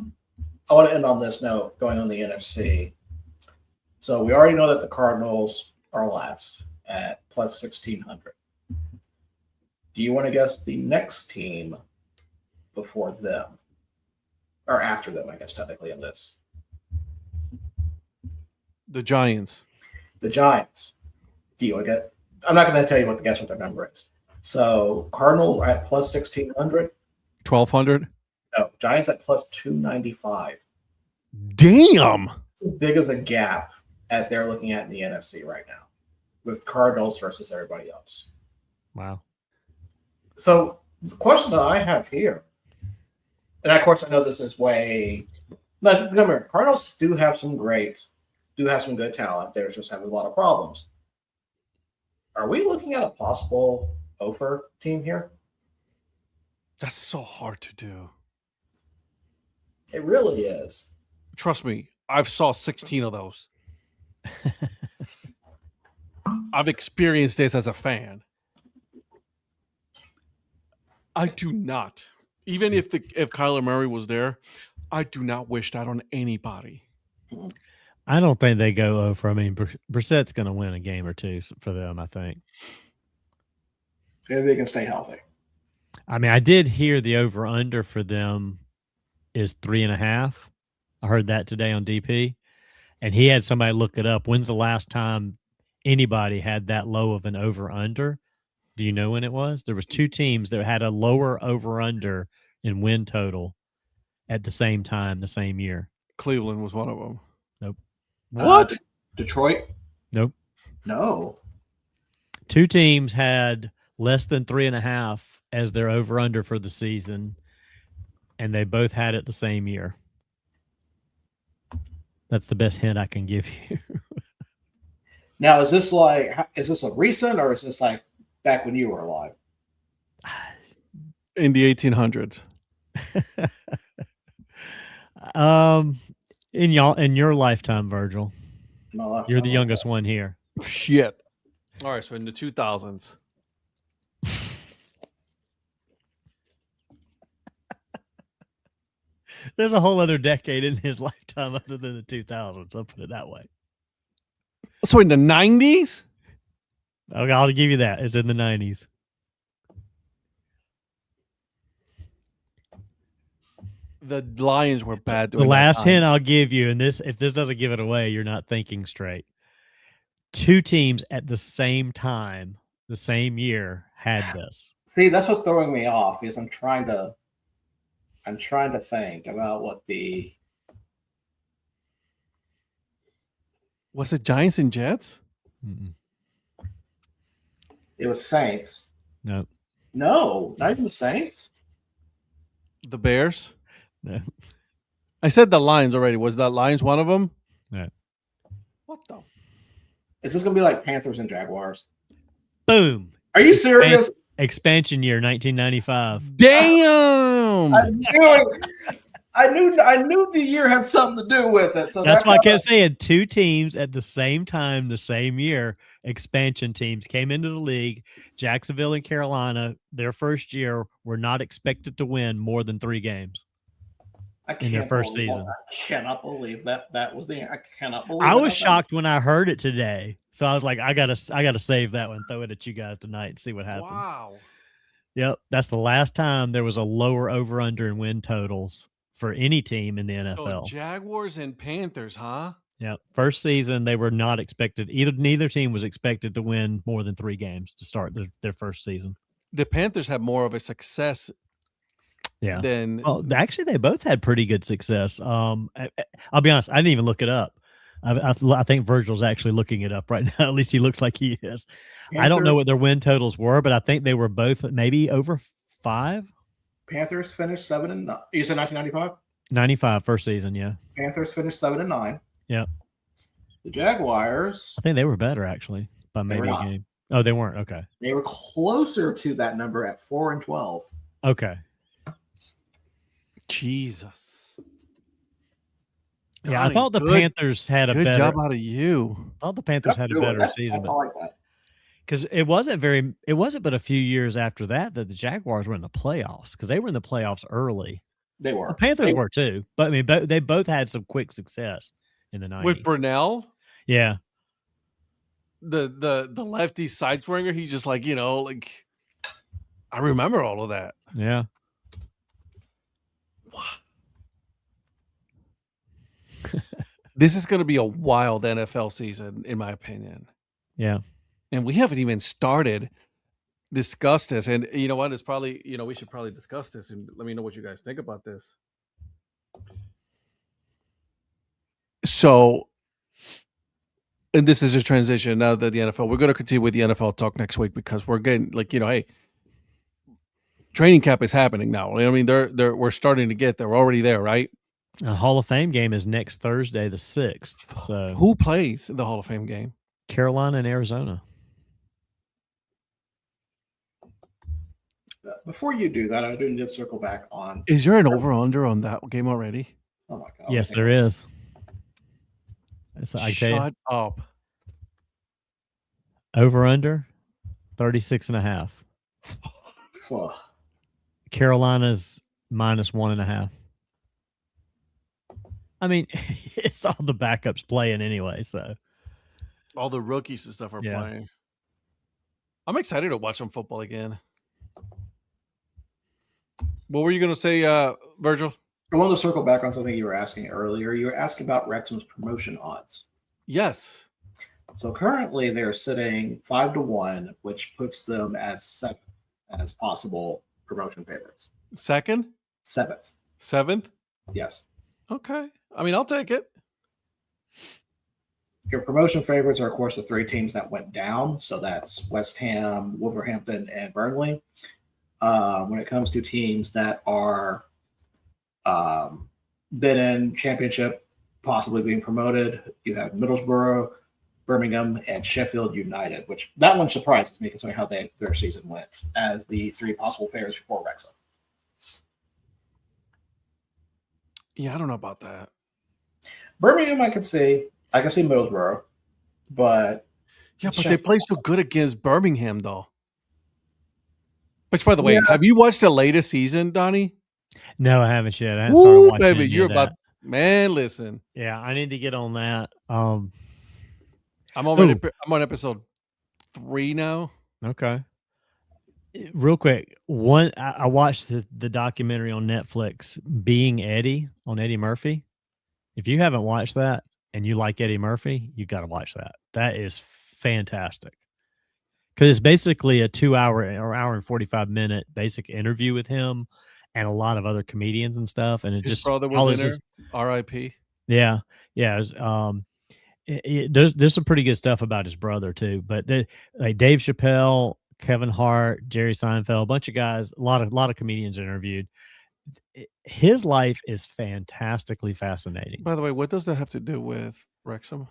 want to end on this note, going on the NFC. So we already know that the Cardinals are last at plus 1,600. Do you want to guess the next team before them? Or after them, I guess, technically, in this? The Giants. The Giants. Do you want to get? I'm not going to tell you what their number is. So Cardinals are at plus 1,600. 1,200. No, Giants at plus 295. Damn. It's as big as a gap as they're looking at in the NFC right now, with Cardinals versus everybody else. Wow. So the question that I have here, and of course I know this is way. Remember, Cardinals do have some good talent. They're just having a lot of problems. Are we looking at a possible Ofer team here? That's so hard to do. It really is. Trust me, I've saw 16 of those. I've experienced this as a fan. I do not. Even if Kyler Murray was there, I do not wish that on anybody. I don't think they go over. I mean, Brissett's going to win a game or two for them, I think. If they can stay healthy. I mean, I did hear the over-under for them is 3.5. I heard that today on DP. And he had somebody look it up. When's the last time anybody had that low of an over-under? Do you know when it was? There was two teams that had a lower over-under in win total at the same time, the same year. Cleveland was one of them. Nope. What? Detroit? Nope. No. Two teams had less than 3.5 as their over-under for the season, and they both had it the same year. That's the best hint I can give you. Now, is this a recent, or is this like back when you were alive? In the 1800s. In your lifetime, Virgil. You're the youngest one here. Shit. All right, so in the 2000s. There's a whole other decade in his lifetime other than the 2000s. I'll put it that way. So in the 90s? Okay, I'll give you that. It's in the 90s. The Lions were bad. The last hint I'll give you, and if this doesn't give it away, you're not thinking straight. Two teams at the same time, the same year, had this. See, that's what's throwing me off. Is I'm trying to think about what the. Was it Giants and Jets? Mm-mm. It was Saints. No. No, not even the Saints. The Bears? No. I said the Lions already. Was that Lions one of them? No. What the? Is this going to be like Panthers and Jaguars? Boom. Are you serious? Expansion year, 1995. Damn! I knew it. I knew the year had something to do with it. So that's why I kept saying two teams at the same time, the same year. Expansion teams came into the league. Jacksonville and Carolina, their first year, were not expected to win more than 3 games in their first season. I cannot believe that was the. I cannot believe. I was shocked when I heard it today, so I was like, I gotta save that one, throw it at you guys tonight, and see what happens. Wow. Yep, that's the last time there was a lower over/under in win totals for any team in the NFL. So Jaguars and Panthers, huh? Yeah, first season they were not expected. Neither team was expected to win more than 3 games to start their first season. The Panthers had more of a success. Yeah. Then actually, they both had pretty good success. I'll be honest, I didn't even look it up. I think Virgil's actually looking it up right now. At least he looks like he is. I don't know what their win totals were, but I think they were both maybe over 5. Panthers finished 7-9. You said 1995? 95 first season, yeah. Panthers finished 7-9. Yeah. The Jaguars. I think they were better actually by maybe a game. Oh, they weren't. Okay. They were closer to that number at 4-12. Okay. Jesus. Yeah, I Donnie, thought the Panthers had a good better. job out of you. I thought the Panthers had a better season, I like that. because it wasn't but a few years after that the Jaguars were in the playoffs, because they were in the playoffs early. They were. The Panthers were too, but I mean, they both had some quick success in the 90s. With Brunell, Yeah, the lefty side swinger, he's just like, like I remember all of that. yeah. This is going to be a wild NFL season, in my opinion. Yeah. And we haven't even started discuss this. And you know what? It's probably, we should probably discuss this and let me know what you guys think about this. So, and this is a transition now that the NFL, we're going to continue with the NFL talk next week, because we're getting hey, training camp is happening now. I mean, we're starting to get there. We're already there, right? A Hall of Fame game is next Thursday, the 6th. So who plays the Hall of Fame game? Carolina and Arizona. Before you do that, I do need to circle back on. Is there an over/under on that game already? Oh my God! Yes, there is. Shut up. Over/under 36.5. Carolina's -1.5. I mean, it's all the backups playing anyway, so all the rookies and stuff are playing. I'm excited to watch some football again. What were you going to say, Virgil? I wanted to circle back on something you were asking earlier. You were asking about Wrexham's promotion odds. Yes. So currently they're sitting 5-1, which puts them as 7th as possible promotion favorites. Second? 7th. 7th? Yes. Okay. I mean, I'll take it. Your promotion favorites are, of course, the 3 teams that went down. So that's West Ham, Wolverhampton, and Burnley. When it comes to teams that are been in championship, possibly being promoted, you have Middlesbrough, Birmingham, and Sheffield United, which that one surprises me considering how their season went, as the 3 possible favorites before Wrexham. Yeah, I don't know about that. Birmingham, I can see Middlesbrough, but they play so good against Birmingham, though. Which, by the way, have you watched the latest season, Donnie? No, I haven't yet. I Woo, baby, you're about man. Listen, yeah, I need to get on that. I'm on episode 3 now. Okay. Real quick, I watched the documentary on Netflix, Being Eddie, on Eddie Murphy. If you haven't watched that and you like Eddie Murphy, you got to watch that. That is fantastic. Because it's basically a 2-hour or hour and 45-minute basic interview with him and a lot of other comedians and stuff. And his brother was in there. R.I.P. Yeah. Yeah. There's some pretty good stuff about his brother too. But like Dave Chappelle, Kevin Hart, Jerry Seinfeld, a bunch of guys, a lot of comedians interviewed. His life is fantastically fascinating. By the way, what does that have to do with Wrexham?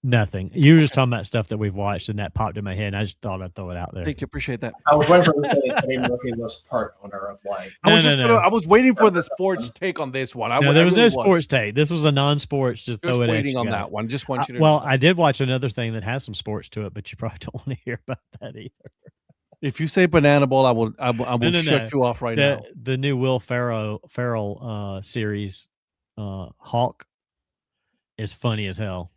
Nothing. You were just talking about stuff that we've watched, and that popped in my head. And I just thought I'd throw it out there. Thank you, appreciate that. I was waiting for you to say Eddie Murphy was part owner of like. I was waiting for the sports take on this one. There was no sports take. This was a non-sports. Just throw it waiting on guys. that one. Just want you to. Well, I did watch another thing that has some sports to it, but you probably don't want to hear about that either. If you say banana ball, I will shut you off right now. The new Will Ferrell series, Hawk, is funny as hell.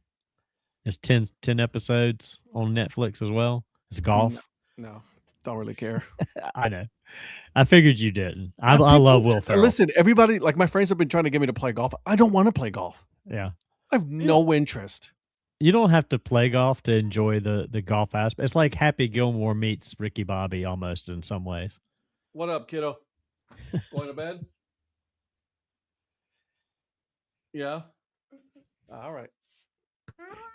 It's 10 episodes on Netflix as well. It's golf. No, don't really care. I know. I figured you didn't. I love Will Ferrell. Listen, everybody, like my friends have been trying to get me to play golf. I don't want to play golf. Yeah. I have no interest. You don't have to play golf to enjoy the golf aspect. It's like Happy Gilmore meets Ricky Bobby almost in some ways. What up, kiddo? Going to bed? Yeah. All right.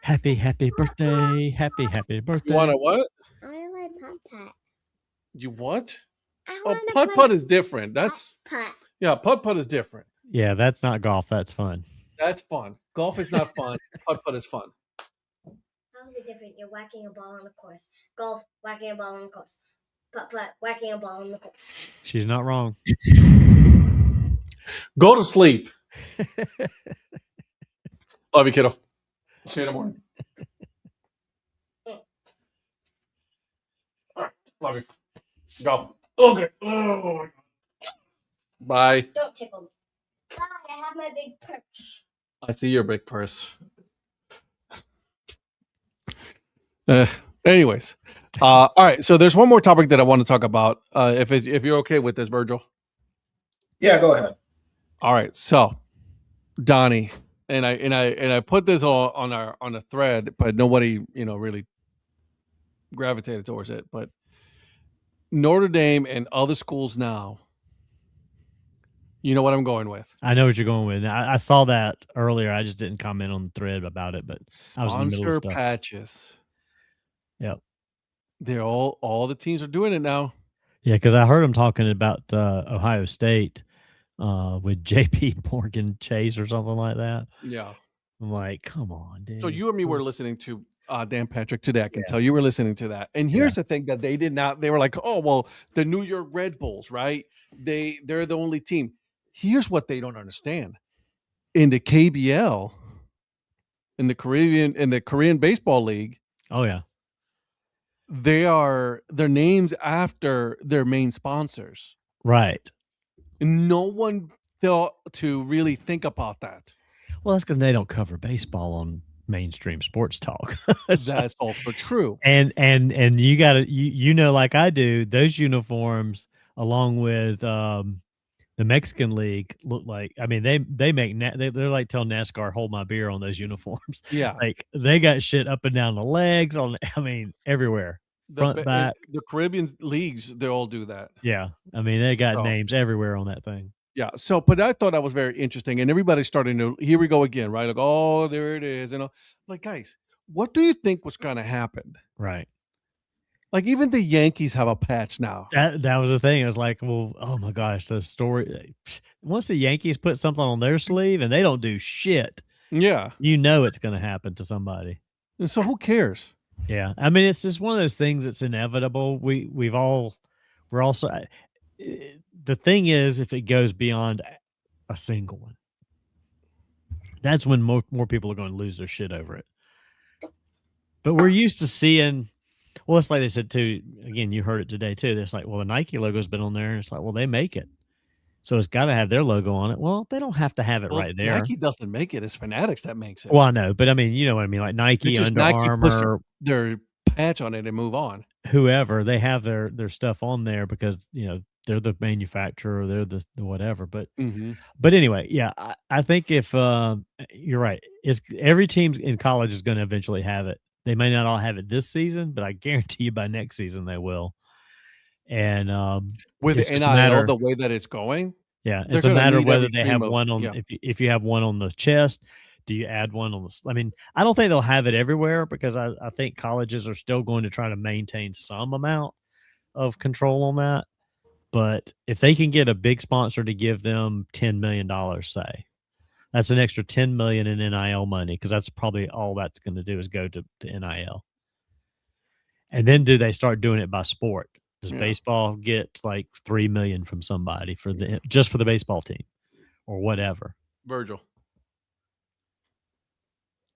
Happy birthday. Happy birthday. You want a what? I want a putt-putt. You what? I putt-putt is different. That's putt. Yeah, putt-putt is different. Yeah, that's not golf. That's fun. That's fun. Golf is not fun. Putt-putt is fun. How is it different? You're whacking a ball on the course. Golf, whacking a ball on the course. Putt-putt, whacking a ball on the course. She's not wrong. Go to sleep. Love you, kiddo. See you in the morning. Love you. Go. Okay. Oh. Bye. Don't tickle me. Bye. I have my big purse. I see your big purse. Anyways, all right. So there's one more topic that I want to talk about. If you're okay with this, Virgil. Yeah, go ahead. All right. So Donnie and I put this on a thread, but nobody really gravitated towards it. But Notre Dame and other schools now. You know what I'm going with. I know what you're going with. I saw that earlier. I just didn't comment on the thread about it, but I was in the middle of Sponsor stuff. patches. Yep. They're all the teams are doing it now. Yeah, because I heard them talking about Ohio State with J.P. Morgan Chase or something like that. Yeah. I'm like, come on, dude. So you and me were listening to Dan Patrick today. I can tell you were listening to that. And here's the thing that they did not. They were like, oh well, the New York Red Bulls, right? They're the only team. Here's what they don't understand. In the KBL, in the Korean Baseball League. Oh yeah. They're named after their main sponsors. Right. And no one thought to really think about that. Well, that's because they don't cover baseball on mainstream sports talk. That's also true. And you gotta like I do, those uniforms along with the Mexican League look like, I mean, they make they're like telling NASCAR, hold my beer on those uniforms. Yeah. Like they got shit up and down the legs everywhere. Front, back. The Caribbean leagues, they all do that. Yeah. I mean, they got names everywhere on that thing. Yeah. So, but I thought that was very interesting. And everybody's starting to, here we go again, right? Like, oh, there it is. And like, guys, what do you think was going to happen? Right. Like even the Yankees have a patch now. That was the thing. I was like, well, oh my gosh, the story. Once the Yankees put something on their sleeve and they don't do shit, yeah, it's going to happen to somebody. And so who cares? Yeah, I mean, it's just one of those things that's inevitable. We're also. The thing is, if it goes beyond a single one, that's when more people are going to lose their shit over it. But we're used to seeing. Well, it's like they said too. Again, you heard it today too. It's like, well, the Nike logo's been on there, and it's like, well, they make it, so it's got to have their logo on it. Well, they don't have to have it right there. Nike doesn't make it; it's Fanatics that makes it. Well, I know, but I mean, you know what I mean. Like Nike, Under Armour, their patch on it and move on. Whoever, they have their stuff on there because they're the manufacturer, they're the whatever. But but anyway, yeah, I think if you're right, every team in college is going to eventually have it. They may not all have it this season, but I guarantee you by next season they will. And with the NIL the way that it's going, yeah, it's a matter of whether they have one on. If you have one on the chest, do you add one on the? I mean, I don't think they'll have it everywhere because I think colleges are still going to try to maintain some amount of control on that. But if they can get a big sponsor to give them $10 million, say, that's an extra $10 million in NIL money because that's probably all that's going to do is go to NIL. And then do they start doing it by sport? Does baseball get like $3 million from somebody just for the baseball team or whatever? Virgil.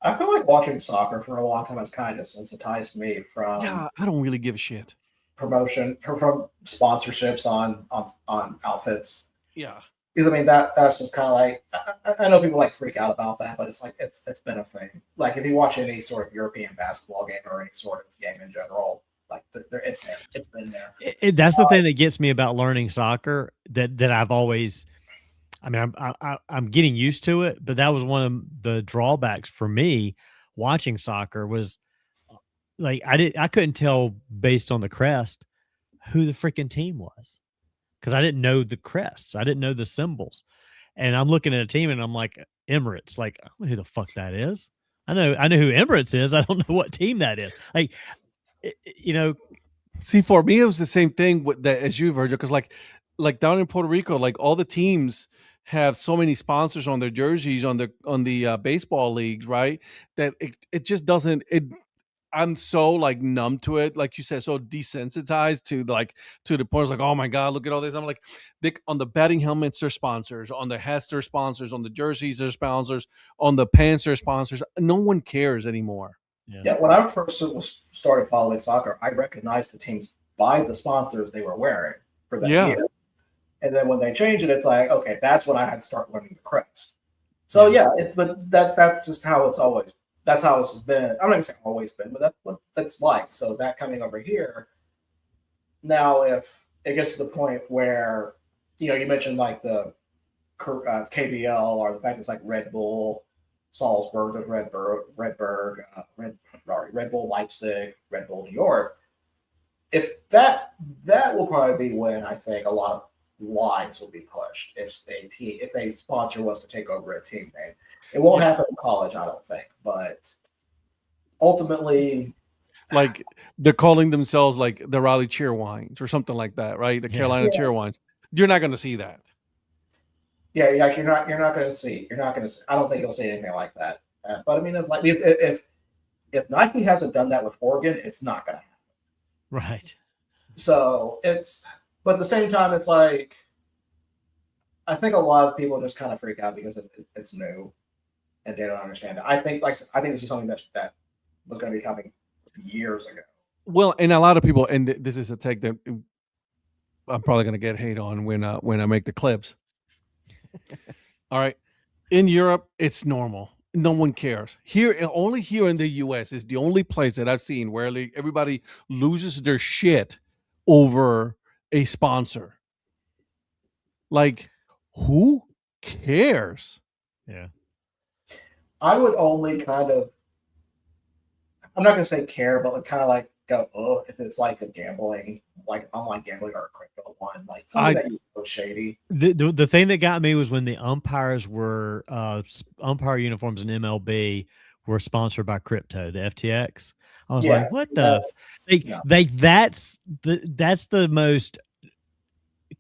I feel like watching soccer for a long time has kind of desensitized me from. Yeah, I don't really give a shit. Promotion from sponsorships on outfits. Yeah. Because I mean that's just kind of like I know people like freak out about that, but it's like it's been a thing. Like if you watch any sort of European basketball game or any sort of game in general, like it's there. It's been there. That's the thing that gets me about learning soccer that I've always. I mean, I'm getting used to it, but that was one of the drawbacks for me watching soccer was like I couldn't tell based on the crest who the freaking team was. Because I didn't know the crests. I didn't know the symbols. And I'm looking at a team and I'm like, Emirates. Like, I don't know who the fuck that is. I know who Emirates is. I don't know what team that is. Like, See, for me, it was the same thing with that as you, Virgil. Because like down in Puerto Rico, like all the teams have so many sponsors on their jerseys on the baseball leagues, right? That it just doesn't I'm so like numb to it, like you said, so desensitized to the point. It's like, oh my god, look at all this. I'm like, on the batting helmets, they're sponsors, on the hats, they're sponsors, on the jerseys, they're sponsors, on the pants, they're sponsors. No one cares anymore. Yeah, when I first started following soccer, I recognized the teams by the sponsors they were wearing for that year. And then when they change it, it's like, okay, that's when I had to start learning the crest. So but that's just how it's always. That's how it's been. I'm not gonna say always been, but that's what that's like. So that coming over here, now if it gets to the point where, you mentioned like the KBL, or the fact it's like Red Bull Salzburg, there's Red Bull Leipzig, Red Bull New York. If that will probably be when I think a lot of lines will be pushed if a sponsor wants to take over a team name. It won't happen in college, I don't think, but ultimately, like they're calling themselves like the Raleigh Cheer Wines or something like that, right? The Carolina Cheer Wines. You're not going to see that. Yeah, like you're not going to see. You're not going to see. I don't think you'll see anything like that. But I mean, it's like if Nike hasn't done that with Oregon, it's not going to happen. Right. So but at the same time, it's like, I think a lot of people just kind of freak out because it's new and they don't understand it. I think this is something that was going to be coming years ago. Well, and a lot of people, and this is a take that I'm probably going to get hate on when I make the clips. All right. In Europe, it's normal. No one cares. Only here in the US is the only place that I've seen where everybody loses their shit over a sponsor. Like, who cares? Yeah. I would only kind of, I'm not going to say care, but kind of like go, oh, if it's like a gambling, like online gambling or a crypto one, like something that you know shady. The thing that got me was when the umpires were umpire uniforms in MLB were sponsored by crypto, the FTX. I was like, what the? That's the most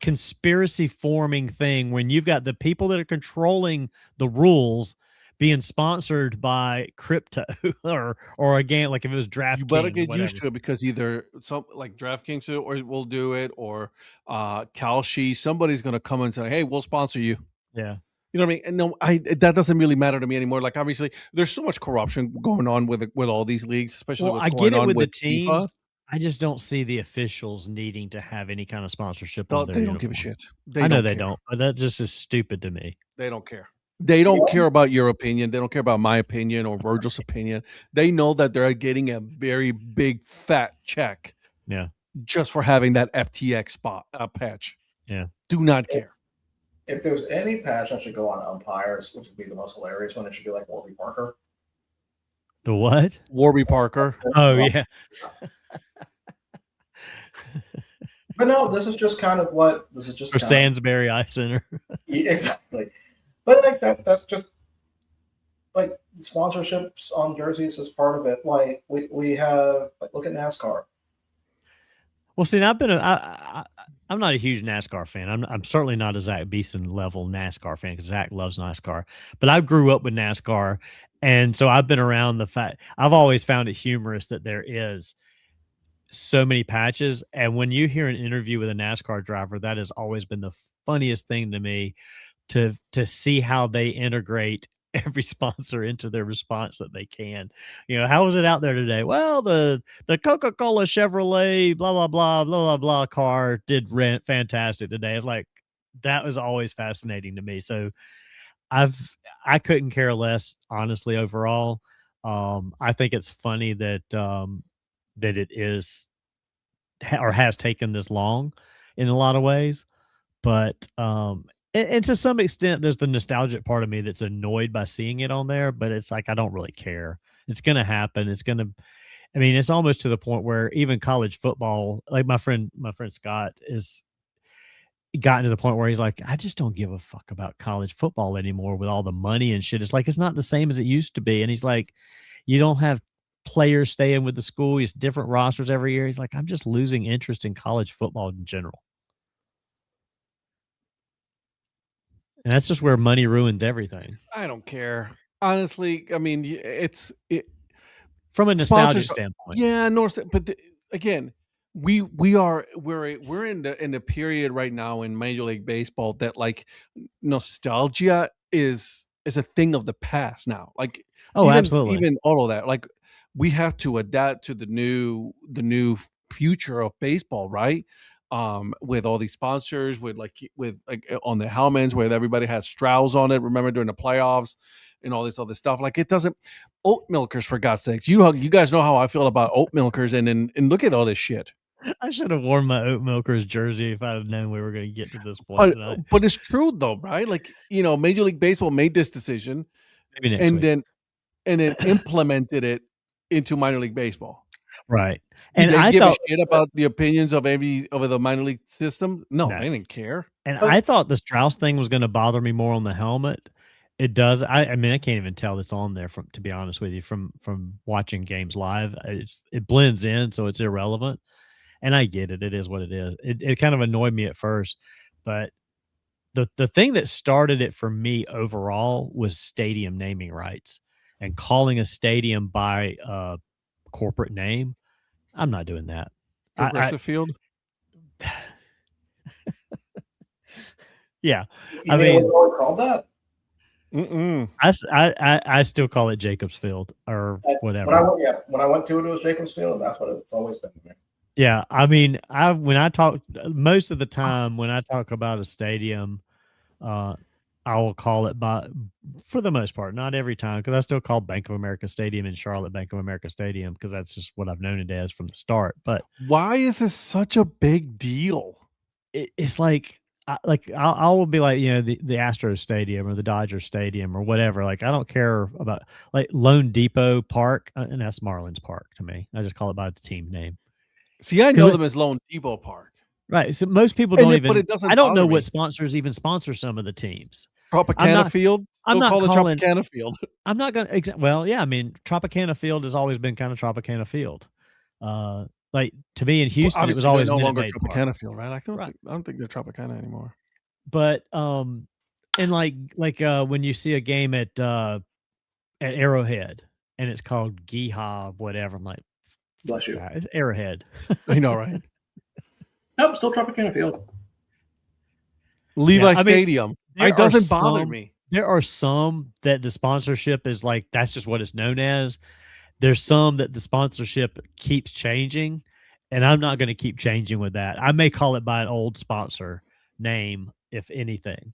conspiracy forming thing when you've got the people that are controlling the rules being sponsored by crypto or again, like if it was DraftKings. You better get used to it, because either some like DraftKings or will do it, or Kalshi, somebody's going to come and say, hey, we'll sponsor you. Yeah. You know what I mean? And no, that doesn't really matter to me anymore. Like, obviously, there's so much corruption going on with all these leagues, especially what's going on with the teams. FIFA. I just don't see the officials needing to have any kind of sponsorship on their They don't uniform. give a shit. I know they don't, but that just is stupid to me. They don't care. They don't care about your opinion. They don't care about my opinion or Virgil's opinion. They know that they're getting a very big fat check. Yeah. Just for having that FTX patch. Yeah. Do not care. If there's any patch that should go on umpires, which would be the most hilarious one, it should be like Warby Parker. The what? Warby Parker. Oh, yeah. But no, this is just kind of what this is just for Sainsbury Eye Center. Yeah, exactly. But like that's just like sponsorships on jerseys is part of it. Like we have, like, look at NASCAR. Well, see, I've been I'm not a huge NASCAR fan. I'm certainly not a Zach Beeson level NASCAR fan, because Zach loves NASCAR. But I grew up with NASCAR, and so I've been around the fact. I've always found it humorous that there is so many patches, and when you hear an interview with a NASCAR driver, that has always been the funniest thing to me, to see how they integrate every sponsor into their response that they can. How was it out there today? Well, the Coca-Cola Chevrolet blah blah blah blah blah blah car did fantastic today. It's like, that was always fascinating to me. So I couldn't care less, honestly, overall. I think it's funny that that it is or has taken this long in a lot of ways, but and to some extent, there's the nostalgic part of me that's annoyed by seeing it on there, but it's like, I don't really care. It's going to happen. It's almost to the point where even college football, like my friend Scott is gotten to the point where he's like, I just don't give a fuck about college football anymore with all the money and shit. It's like, it's not the same as it used to be. And he's like, you don't have players staying with the school. It's different rosters every year. He's like, I'm just losing interest in college football in general. And that's just where money ruins everything. I don't care. Honestly, I mean, from a nostalgia Sponsors, standpoint. yeah, but again, we're in the period right now in Major League Baseball that like nostalgia is a thing of the past now. Like Oh, absolutely. even all of that, like we have to adapt to the new future of baseball, right? With all these sponsors, with on the helmets, where everybody has Strauss on it. Remember during the playoffs and all this other stuff. Like it doesn't. Oat milkers, for God's sakes, you guys know how I feel about oat milkers, and look at all this shit. I should have worn my oat milkers jersey if I had known we were going to get to this point tonight. But it's true though, right? Like Major League Baseball made this decision, Maybe next week. and then implemented it into minor league baseball. Right. And And they I give thought a shit about the opinions of the minor league system. No, No. they didn't care. And I thought the Strauss thing was going to bother me more on the helmet. It does. I mean, I can't even tell it's on there to be honest with you, from watching games live. It blends in, so it's irrelevant. And I get it. It is what it is. It kind of annoyed me at first, but the thing that started it for me overall was stadium naming rights and calling a stadium by a corporate name. I'm not doing that. Progressive Field. Yeah, You I mean, mean, what always called that? I still call it Jacobs Field or whatever. When I went to it, it was Jacobs Field. That's what it's always been to me. Yeah, I mean, most of the time when I talk about a stadium, I will call it for the most part, not every time, because I still call Bank of America Stadium in Charlotte Bank of America Stadium because that's just what I've known it as from the start. But why is this such a big deal? it's like I will be like, the Astros Stadium or the Dodger Stadium or whatever. Like, I don't care about like Lone Depot Park, and that's Marlins Park to me. I just call it by the team name. See, I know them as Lone Depot Park. Right. So most people But don't it doesn't I don't know bother me. what sponsors even sponsor some of the teams. Tropicana Field. I'm not call it calling Tropicana Field. I'm not going to. Well, yeah. I mean, Tropicana Field has always been kind of Tropicana Field. Like to me in Houston, it was always no longer Minute Maid Tropicana Park. Field, right? I don't think they're Tropicana anymore. But and like when you see a game at Arrowhead and it's called Geehaw, whatever, I'm like, Bless you. it's Arrowhead. I know, right? Nope, still Tropicana Field. Levi Yeah, Stadium. It doesn't bother me. There are some that the sponsorship is like, that's just what it's known as. There's some that the sponsorship keeps changing, and I'm not going to keep changing with that. I may call it by an old sponsor name, if anything,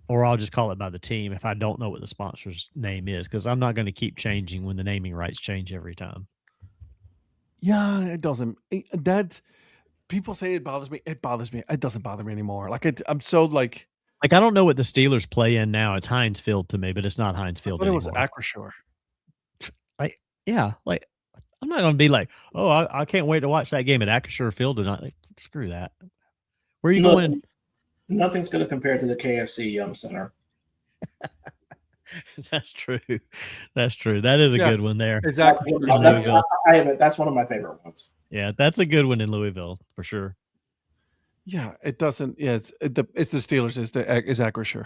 or I'll just call it by the team if I don't know what the sponsor's name is, because I'm not going to keep changing when the naming rights change every time. Yeah, it doesn't. People say it bothers me. It bothers me. It doesn't bother me anymore. Like I'm so like I don't know what the Steelers play in now. It's Heinz Field to me, but it's not Heinz Field anymore. It was Acrisure. Like I'm not going to be like, oh, I can't wait to watch that game at Acrisure Field tonight. Like, screw that. Where are you going? Nothing's going to compare to the KFC Yum Center. That's true. That's true. That is a good one there. Exactly. That's one of my favorite ones. Yeah, that's a good one in Louisville for sure. Yeah, it doesn't. Yeah, it's the Steelers. Is Acrisure.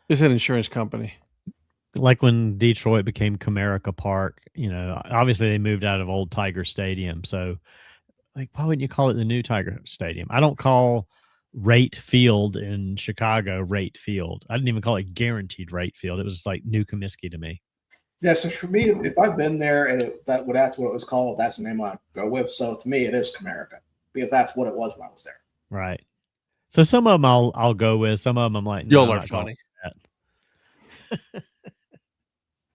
It's an insurance company. Like when Detroit became Comerica Park, obviously they moved out of old Tiger Stadium. So, like, why wouldn't you call it the new Tiger Stadium? I don't call Rate Field in Chicago Rate Field. I didn't even call it Guaranteed Rate Field. It was like New Comiskey to me. Yeah, so for me, if I've been there and that's what it was called, that's the name I go with. So to me, it is Comerica because that's what it was when I was there. Right. So some of them I'll go with. Some of them I'm like, y'all are funny.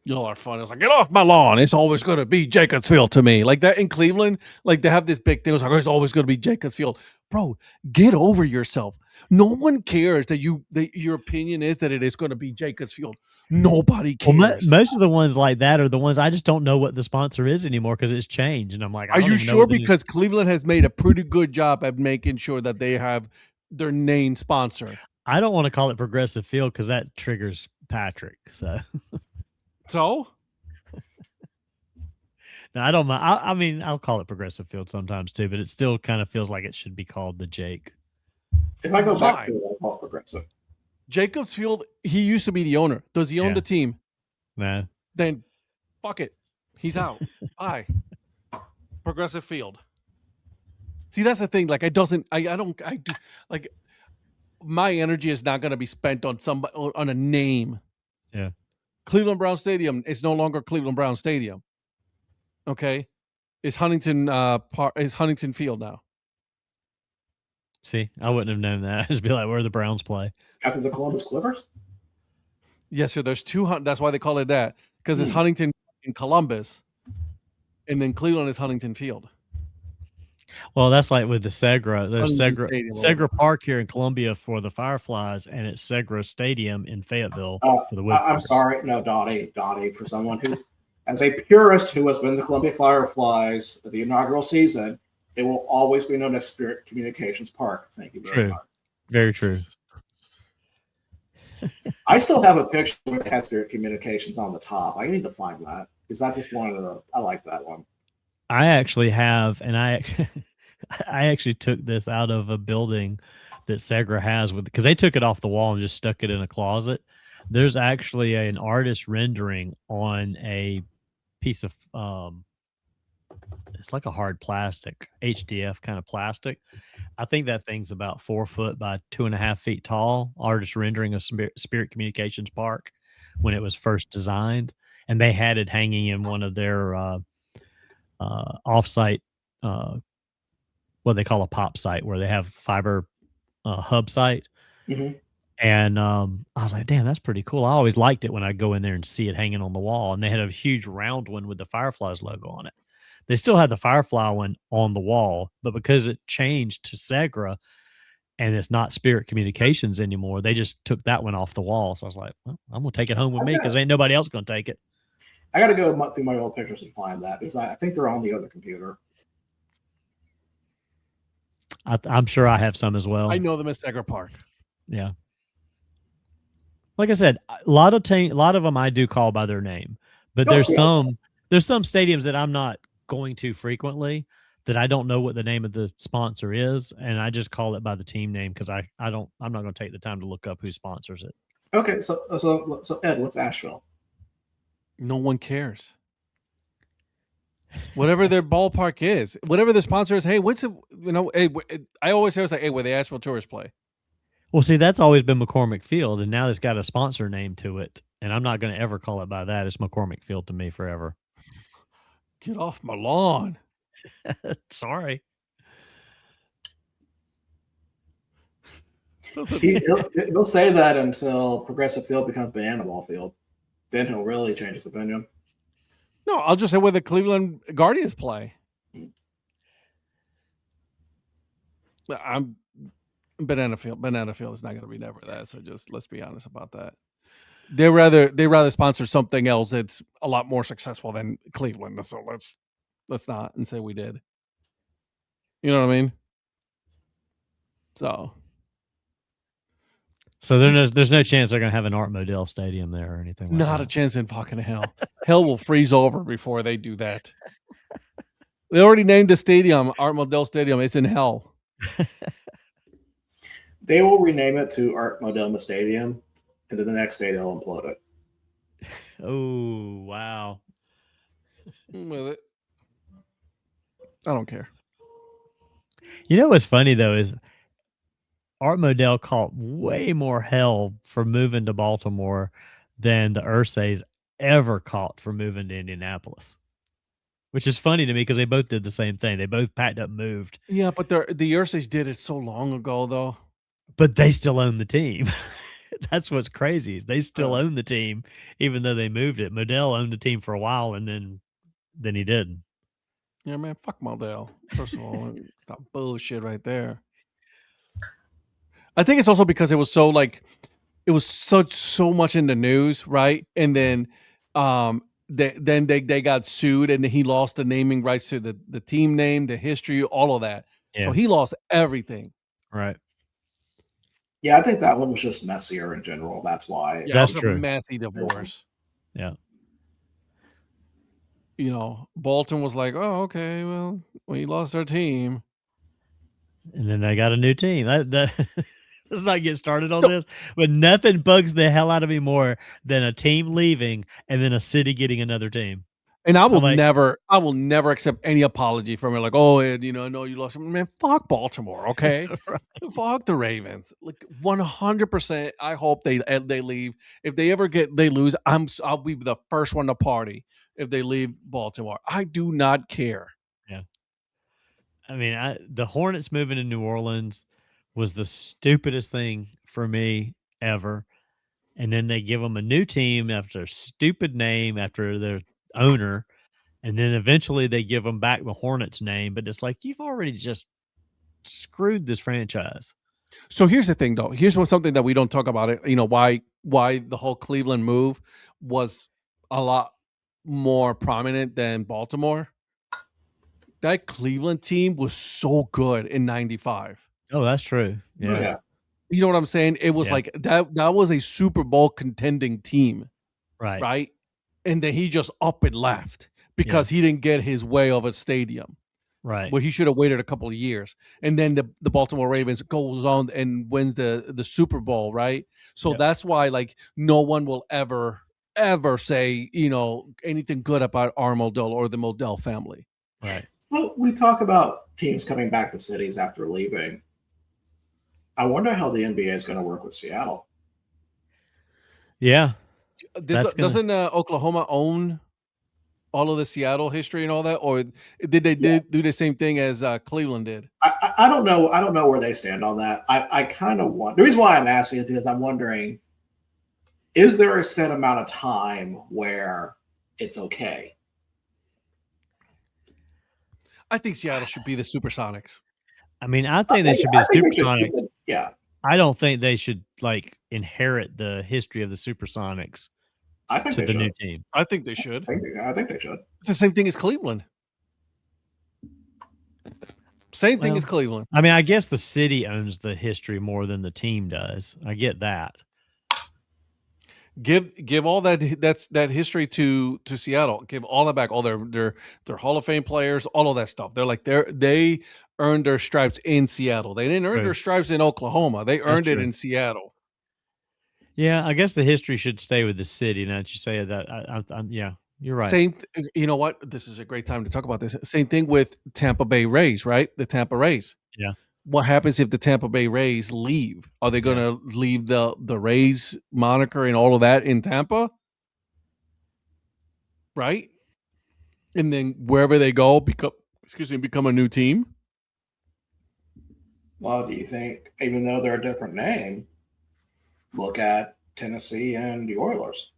Y'all are funny. It's like, get off my lawn. It's always going to be Jacobs Field to me. Like that in Cleveland, like they have this big thing. It's like, it's always going to be Jacobs Field. Bro, get over yourself. No one cares that your opinion is that it is going to be Jacobs Field. Nobody cares. Well, most of the ones like that are the ones I just don't know what the sponsor is anymore because it's changed. And I'm like, are you sure? Because Cleveland has made a pretty good job at making sure that they have their name sponsor. I don't want to call it Progressive Field because that triggers Patrick. So no, I don't mind. I mean, I'll call it Progressive Field sometimes too, but it still kind of feels like it should be called the Jake. If I go back to it, I'll call it Progressive. Jacobs Field, he used to be the owner. Does he own the team? man. then fuck it. He's out. Bye. Progressive Field. See, that's the thing. Like, I do like my energy is not going to be spent on somebody on a name. Yeah. Cleveland Brown Stadium is no longer Cleveland Brown Stadium. Okay. It's Huntington Huntington Field now. See, I wouldn't have known that. I'd just be like, where the Browns play. After the Columbus Clippers? Yes, sir. There's that's why they call it that. Because it's Huntington in Columbus. And then Cleveland is Huntington Field. Well, that's like with the Segra. There's Huntington Stadium. Segra Park here in Columbia for the Fireflies, and it's Segra Stadium in Fayetteville for the Woodpeckers. I'm sorry. No, Donnie, for someone who, as a purist who has been the Columbia Fireflies the inaugural season, it will always be known as Spirit Communications Park. Thank you very much. Very true. I still have a picture where they had Spirit Communications on the top. I need to find that because I just wanted to. I like that one. I actually have, and I actually took this out of a building that Segra has because they took it off the wall and just stuck it in a closet. There's actually an artist rendering on a piece of it's like a hard plastic, HDF kind of plastic. I think that thing's about 4 foot by 2.5 feet tall. Artist rendering of Spirit Communications Park when it was first designed, and they had it hanging in one of their offsite, what they call a pop site, where they have fiber hub site. Mm-hmm. And I was like, damn, that's pretty cool. I always liked it when I go in there and see it hanging on the wall. And they had a huge round one with the Fireflies logo on it. They still had the Firefly one on the wall, but because it changed to Segra and it's not Spirit Communications anymore, they just took that one off the wall. So I was like, well, I'm going to take it home with me because ain't nobody else going to take it. I got to go through my old pictures and find that because I think they're on the other computer. I'm sure I have some as well. I know them as Segra Park. Yeah. Like I said, a lot of them I do call by their name, but there's some stadiums that I'm not going to frequently that I don't know what the name of the sponsor is, and I just call it by the team name because I'm not going to take the time to look up who sponsors it. Okay, so Ed, what's Asheville? No one cares. Whatever their ballpark is, whatever the sponsor is. Hey, what's it? Hey, I always say, hey, where the Asheville Tourists play. Well, see, that's always been McCormick Field, and now it's got a sponsor name to it, and I'm not going to ever call it by that. It's McCormick Field to me forever. Get off my lawn. Sorry. He'll say that until Progressive Field becomes Banana Ball Field. Then he'll really change his opinion. No, I'll just say where the Cleveland Guardians play. Banana Field is not going to be never that. So just let's be honest about that. They rather sponsor something else that's a lot more successful than Cleveland. So let's not and say we did. You know what I mean? So there's no chance they're going to have an Art Modell Stadium there or anything like that. Not a chance in fucking hell. Hell will freeze over before they do that. They already named the stadium Art Modell Stadium. It's in hell. They will rename it to Art Modell Stadium, and then the next day they'll implode it. Oh, wow. With it. I don't care. You know what's funny, though, is Art Modell caught way more hell for moving to Baltimore than the Ursays ever caught for moving to Indianapolis. Which is funny to me because they both did the same thing. They both packed up and moved. Yeah, but the Ursays did it so long ago, though. But they still own the team. That's what's crazy. Is they still own the team, even though they moved it. Modell owned the team for a while, and then he didn't. Yeah, man, fuck Modell. First of all, it's not bullshit right there. I think it's also because it was so so much in the news, right? And then they got sued, and then he lost the naming rights to the team name, the history, all of that. Yeah. So he lost everything. Right. Yeah, I think that one was just messier in general. That's why. Yeah, that's true. A messy divorce. Yeah. Bolton was like, "Oh, okay, well, we lost our team," and then they got a new team. let's not get started on this, but nothing bugs the hell out of me more than a team leaving and then a city getting another team. And I will like- never accept any apology from it. Like, oh, and I know you lost. Man, fuck Baltimore, okay? Right. Fuck the Ravens. Like 100%. I hope they leave. If they ever they lose, I'll be the first one to party if they leave Baltimore. I do not care. Yeah. I mean, the Hornets moving to New Orleans was the stupidest thing for me ever. And then they give them a new team after a stupid name, after their owner. And then eventually they give them back the Hornets name. But it's like, you've already just screwed this franchise. So here's the thing, though. Here's something that we don't talk about it. Why the whole Cleveland move was a lot more prominent than Baltimore. That Cleveland team was so good in '95. Oh, that's true. Yeah. Yeah. You know what I'm saying? It was like that was a Super Bowl contending team, Right. right? And then he just up and left because he didn't get his way of a stadium. Right. But he should have waited a couple of years. And then the Baltimore Ravens goes on and wins the Super Bowl, right? So that's why like no one will ever say, anything good about our Modell or the Modell family. Right. Well, we talk about teams coming back to cities after leaving. I wonder how the NBA is going to work with Seattle. Yeah. Doesn't Oklahoma own all of the Seattle history and all that, or did they do the same thing as Cleveland did? I don't know. I don't know where they stand on that. I kind of want. The reason why I'm asking is because I'm wondering: is there a set amount of time where it's okay? I think Seattle should be the Supersonics. I mean, I think they should be the Supersonics. Yeah. I don't think they should like inherit the history of the Supersonics I think to they the should. new team. I think they should. I think they should. It's the same thing as Cleveland. Same thing Well, as Cleveland. I mean, I guess the city owns the history more than the team does. I get that. Give all that history to Seattle. Give all that back. All their Hall of Fame players, all of that stuff. They're like they earned their stripes in Seattle. They didn't earn their stripes in Oklahoma. They earned it in Seattle. Yeah, I guess the history should stay with the city. Now that you say that, yeah, you're right. Same. You know what? This is a great time to talk about this. Same thing with Tampa Bay Rays, right? The Tampa Rays. Yeah. What happens if the Tampa Bay Rays leave? Are they going to leave the Rays moniker and all of that in Tampa? Right? And then wherever they go, become a new team? Well, do you think, even though they're a different name, look at Tennessee and the Oilers?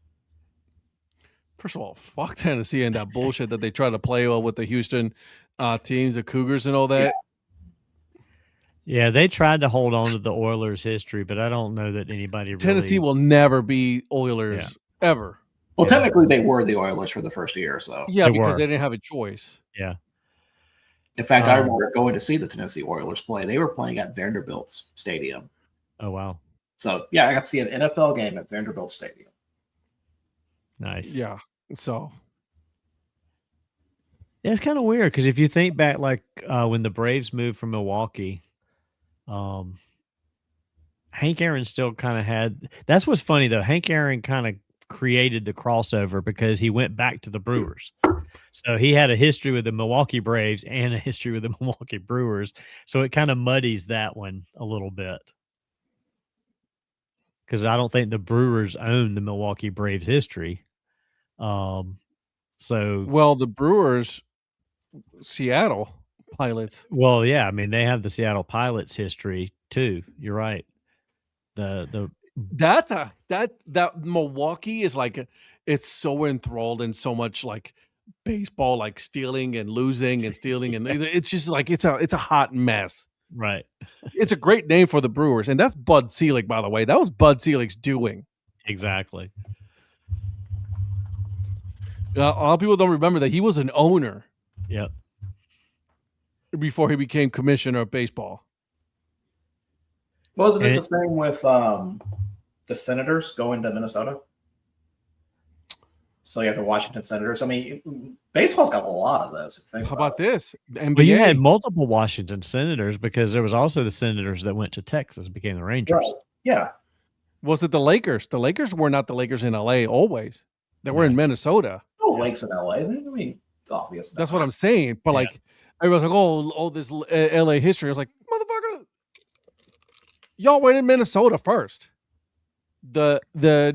First of all, fuck Tennessee and that bullshit that they try to play with the Houston teams, the Cougars and all that. Yeah, they tried to hold on to the Oilers' history, but I don't know that anybody Tennessee will never be Oilers ever. Well, technically, they were the Oilers for the first year, so because they didn't have a choice. Yeah. In fact, I remember going to see the Tennessee Oilers play. They were playing at Vanderbilt's Stadium. Oh wow! So yeah, I got to see an NFL game at Vanderbilt Stadium. Nice. Yeah. So. Yeah, it's kind of weird because if you think back, like when the Braves moved from Milwaukee. Hank Aaron still kind of had. That's what's funny though. Hank Aaron kind of created the crossover because he went back to the Brewers. So he had a history with the Milwaukee Braves and a history with the Milwaukee Brewers. So it kind of muddies that one a little bit. Because I don't think the Brewers own the Milwaukee Braves history. The Brewers, Seattle Pilots. Well, yeah, I mean they have the Seattle Pilots history too. You're right. That Milwaukee is like it's so enthralled in so much like baseball, like stealing and losing and stealing, and it's just like it's a hot mess. Right. It's a great name for the Brewers, and that's Bud Selig, by the way. That was Bud Selig's doing. Exactly. A lot of people don't remember that he was an owner. Yep. Before he became commissioner of baseball. Wasn't it the same with the Senators going to Minnesota? So you have the Washington Senators. I mean, baseball's got a lot of those. How about this? NBA. Well, you had multiple Washington Senators because there was also the Senators that went to Texas and became the Rangers. Right. Yeah. Was it the Lakers? The Lakers were not the Lakers in LA always. They were in Minnesota. No Lakes in LA. I mean, obvious. That's what I'm saying. But like, everyone's like, oh, this LA history. I was like, motherfucker, y'all went in Minnesota first. The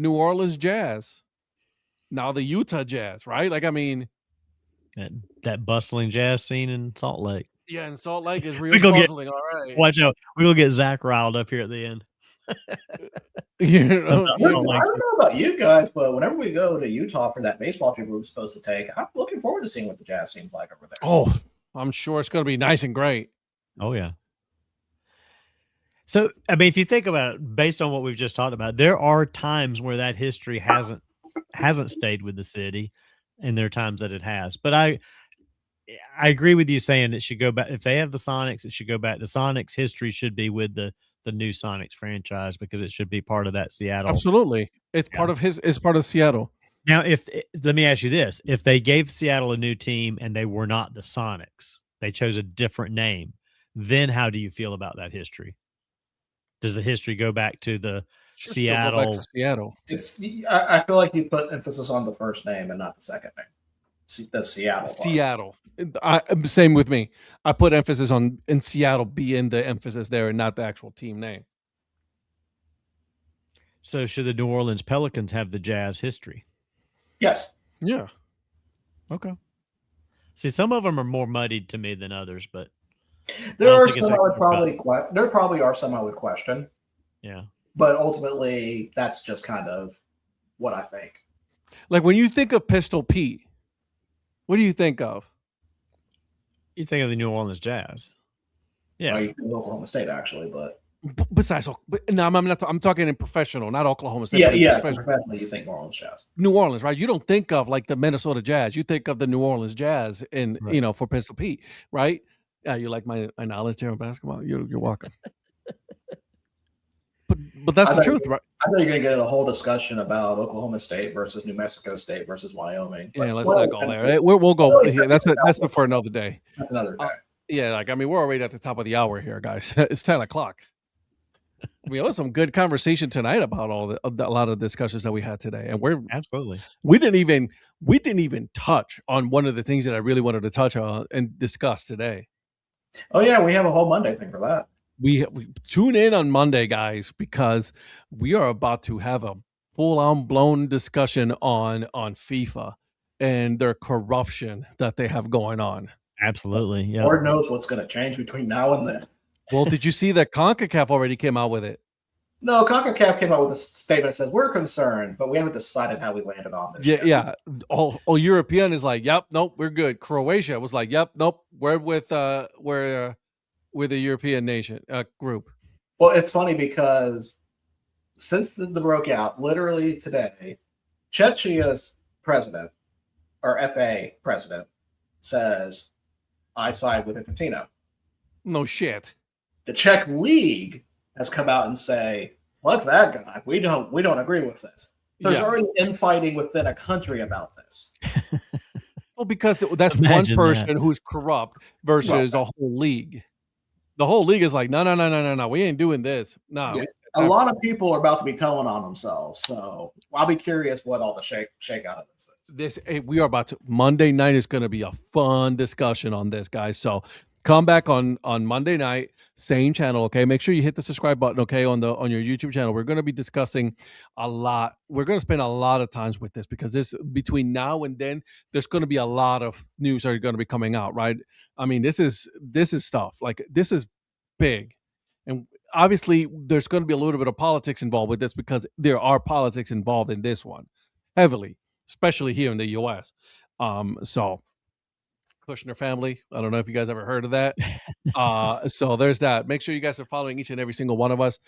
New Orleans Jazz, now the Utah Jazz, right? Like, I mean, that bustling jazz scene in Salt Lake. Yeah, and Salt Lake is real bustling. All right, watch out. We're gonna get Zach riled up here at the end. I don't know about you guys, but whenever we go to Utah for that baseball trip we were supposed to take, I'm looking forward to seeing what the Jazz seems like over there. Oh, I'm sure it's going to be nice and great. Oh, yeah. So, I mean, if you think about it, based on what we've just talked about, there are times where that history hasn't stayed with the city, and there are times that it has. But I agree with you saying it should go back. If they have the Sonics, it should go back. The Sonics history should be with the new Sonics franchise because it should be part of that Seattle. Absolutely. It's part of it's part of Seattle. Now, let me ask you this. If they gave Seattle a new team and they were not the Sonics, they chose a different name, then how do you feel about that history? Does the history go back to the Seattle? Go back to Seattle. I feel like you put emphasis on the first name and not the second name. The Seattle. Seattle. Same with me. I put emphasis on in Seattle being the emphasis there and not the actual team name. So should the New Orleans Pelicans have the Jazz history? Yes. Yeah. Okay. See, some of them are more muddied to me than others, but there are some I would probably there probably are some I would question. Yeah. But ultimately, that's just kind of what I think. Like when you think of Pistol Pete, what do you think of? You think of the New Orleans Jazz. Yeah. Well, you think Oklahoma State, actually, but besides, no, I'm talking in professional, not Oklahoma State. Yeah, professionally, you think New Orleans Jazz. New Orleans, right? You don't think of like the Minnesota Jazz. You think of the New Orleans Jazz in, for Pistol Pete, right? Yeah, you like my knowledge here on basketball? You're welcome. But that's the truth, right? I know you're going to get in a whole discussion about Oklahoma State versus New Mexico State versus Wyoming. Yeah, let's not go there. We'll go. That's it for another day. That's another day. Yeah, like I mean, we're already at the top of the hour here, guys. It's 10 o'clock. We had some good conversation tonight about a lot of discussions that we had today, and we didn't even touch on one of the things that I really wanted to touch on and discuss today. Oh yeah, we have a whole Monday thing for that. We tune in on Monday, guys, because we are about to have a full-on blown discussion on FIFA and their corruption that they have going on. Absolutely. Yeah. Lord knows what's going to change between now and then. Well, did you see that CONCACAF already came out with it? No, CONCACAF came out with a statement that says we're concerned, but we haven't decided how we landed on this. Yeah. All European is like, yep, nope, we're good. Croatia was like, yep, nope, we're with a European nation group. Well, it's funny because since the broke out, literally today, Czechia's president or FA president says, "I side with Infantino." No shit. The Czech league has come out and say, "Fuck that guy. We don't agree with this." There's already infighting within a country about this. Well, because that's one person who's corrupt versus a whole league. The whole league is like, no, we ain't doing this. No. Yeah. A lot of people are about to be telling on themselves. So I'll be curious what all the shakeout of this is. We are about to. Monday night is going to be a fun discussion on this, guys. So come back on Monday night, same channel. Okay, make sure you hit the subscribe button. Okay, on your YouTube channel, we're going to be discussing a lot. We're going to spend a lot of times with this because between now and then, there's going to be a lot of news that are going to be coming out. Right? I mean, this is stuff like this is big, and obviously there's going to be a little bit of politics involved with this because there are politics involved in this one heavily, especially here in the U.S. So. Kushner family. I don't know if you guys ever heard of that. So there's that. Make sure you guys are following each and every single one of us.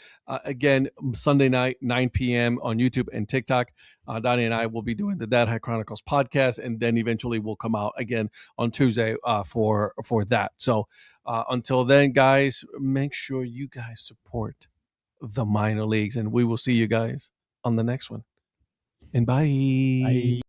Again, Sunday night, 9 p.m. on YouTube and TikTok. Donnie and I will be doing the Dad Hat Chronicles podcast, and then eventually we'll come out again on Tuesday for that. So until then, guys, make sure you guys support the minor leagues, and we will see you guys on the next one. And bye.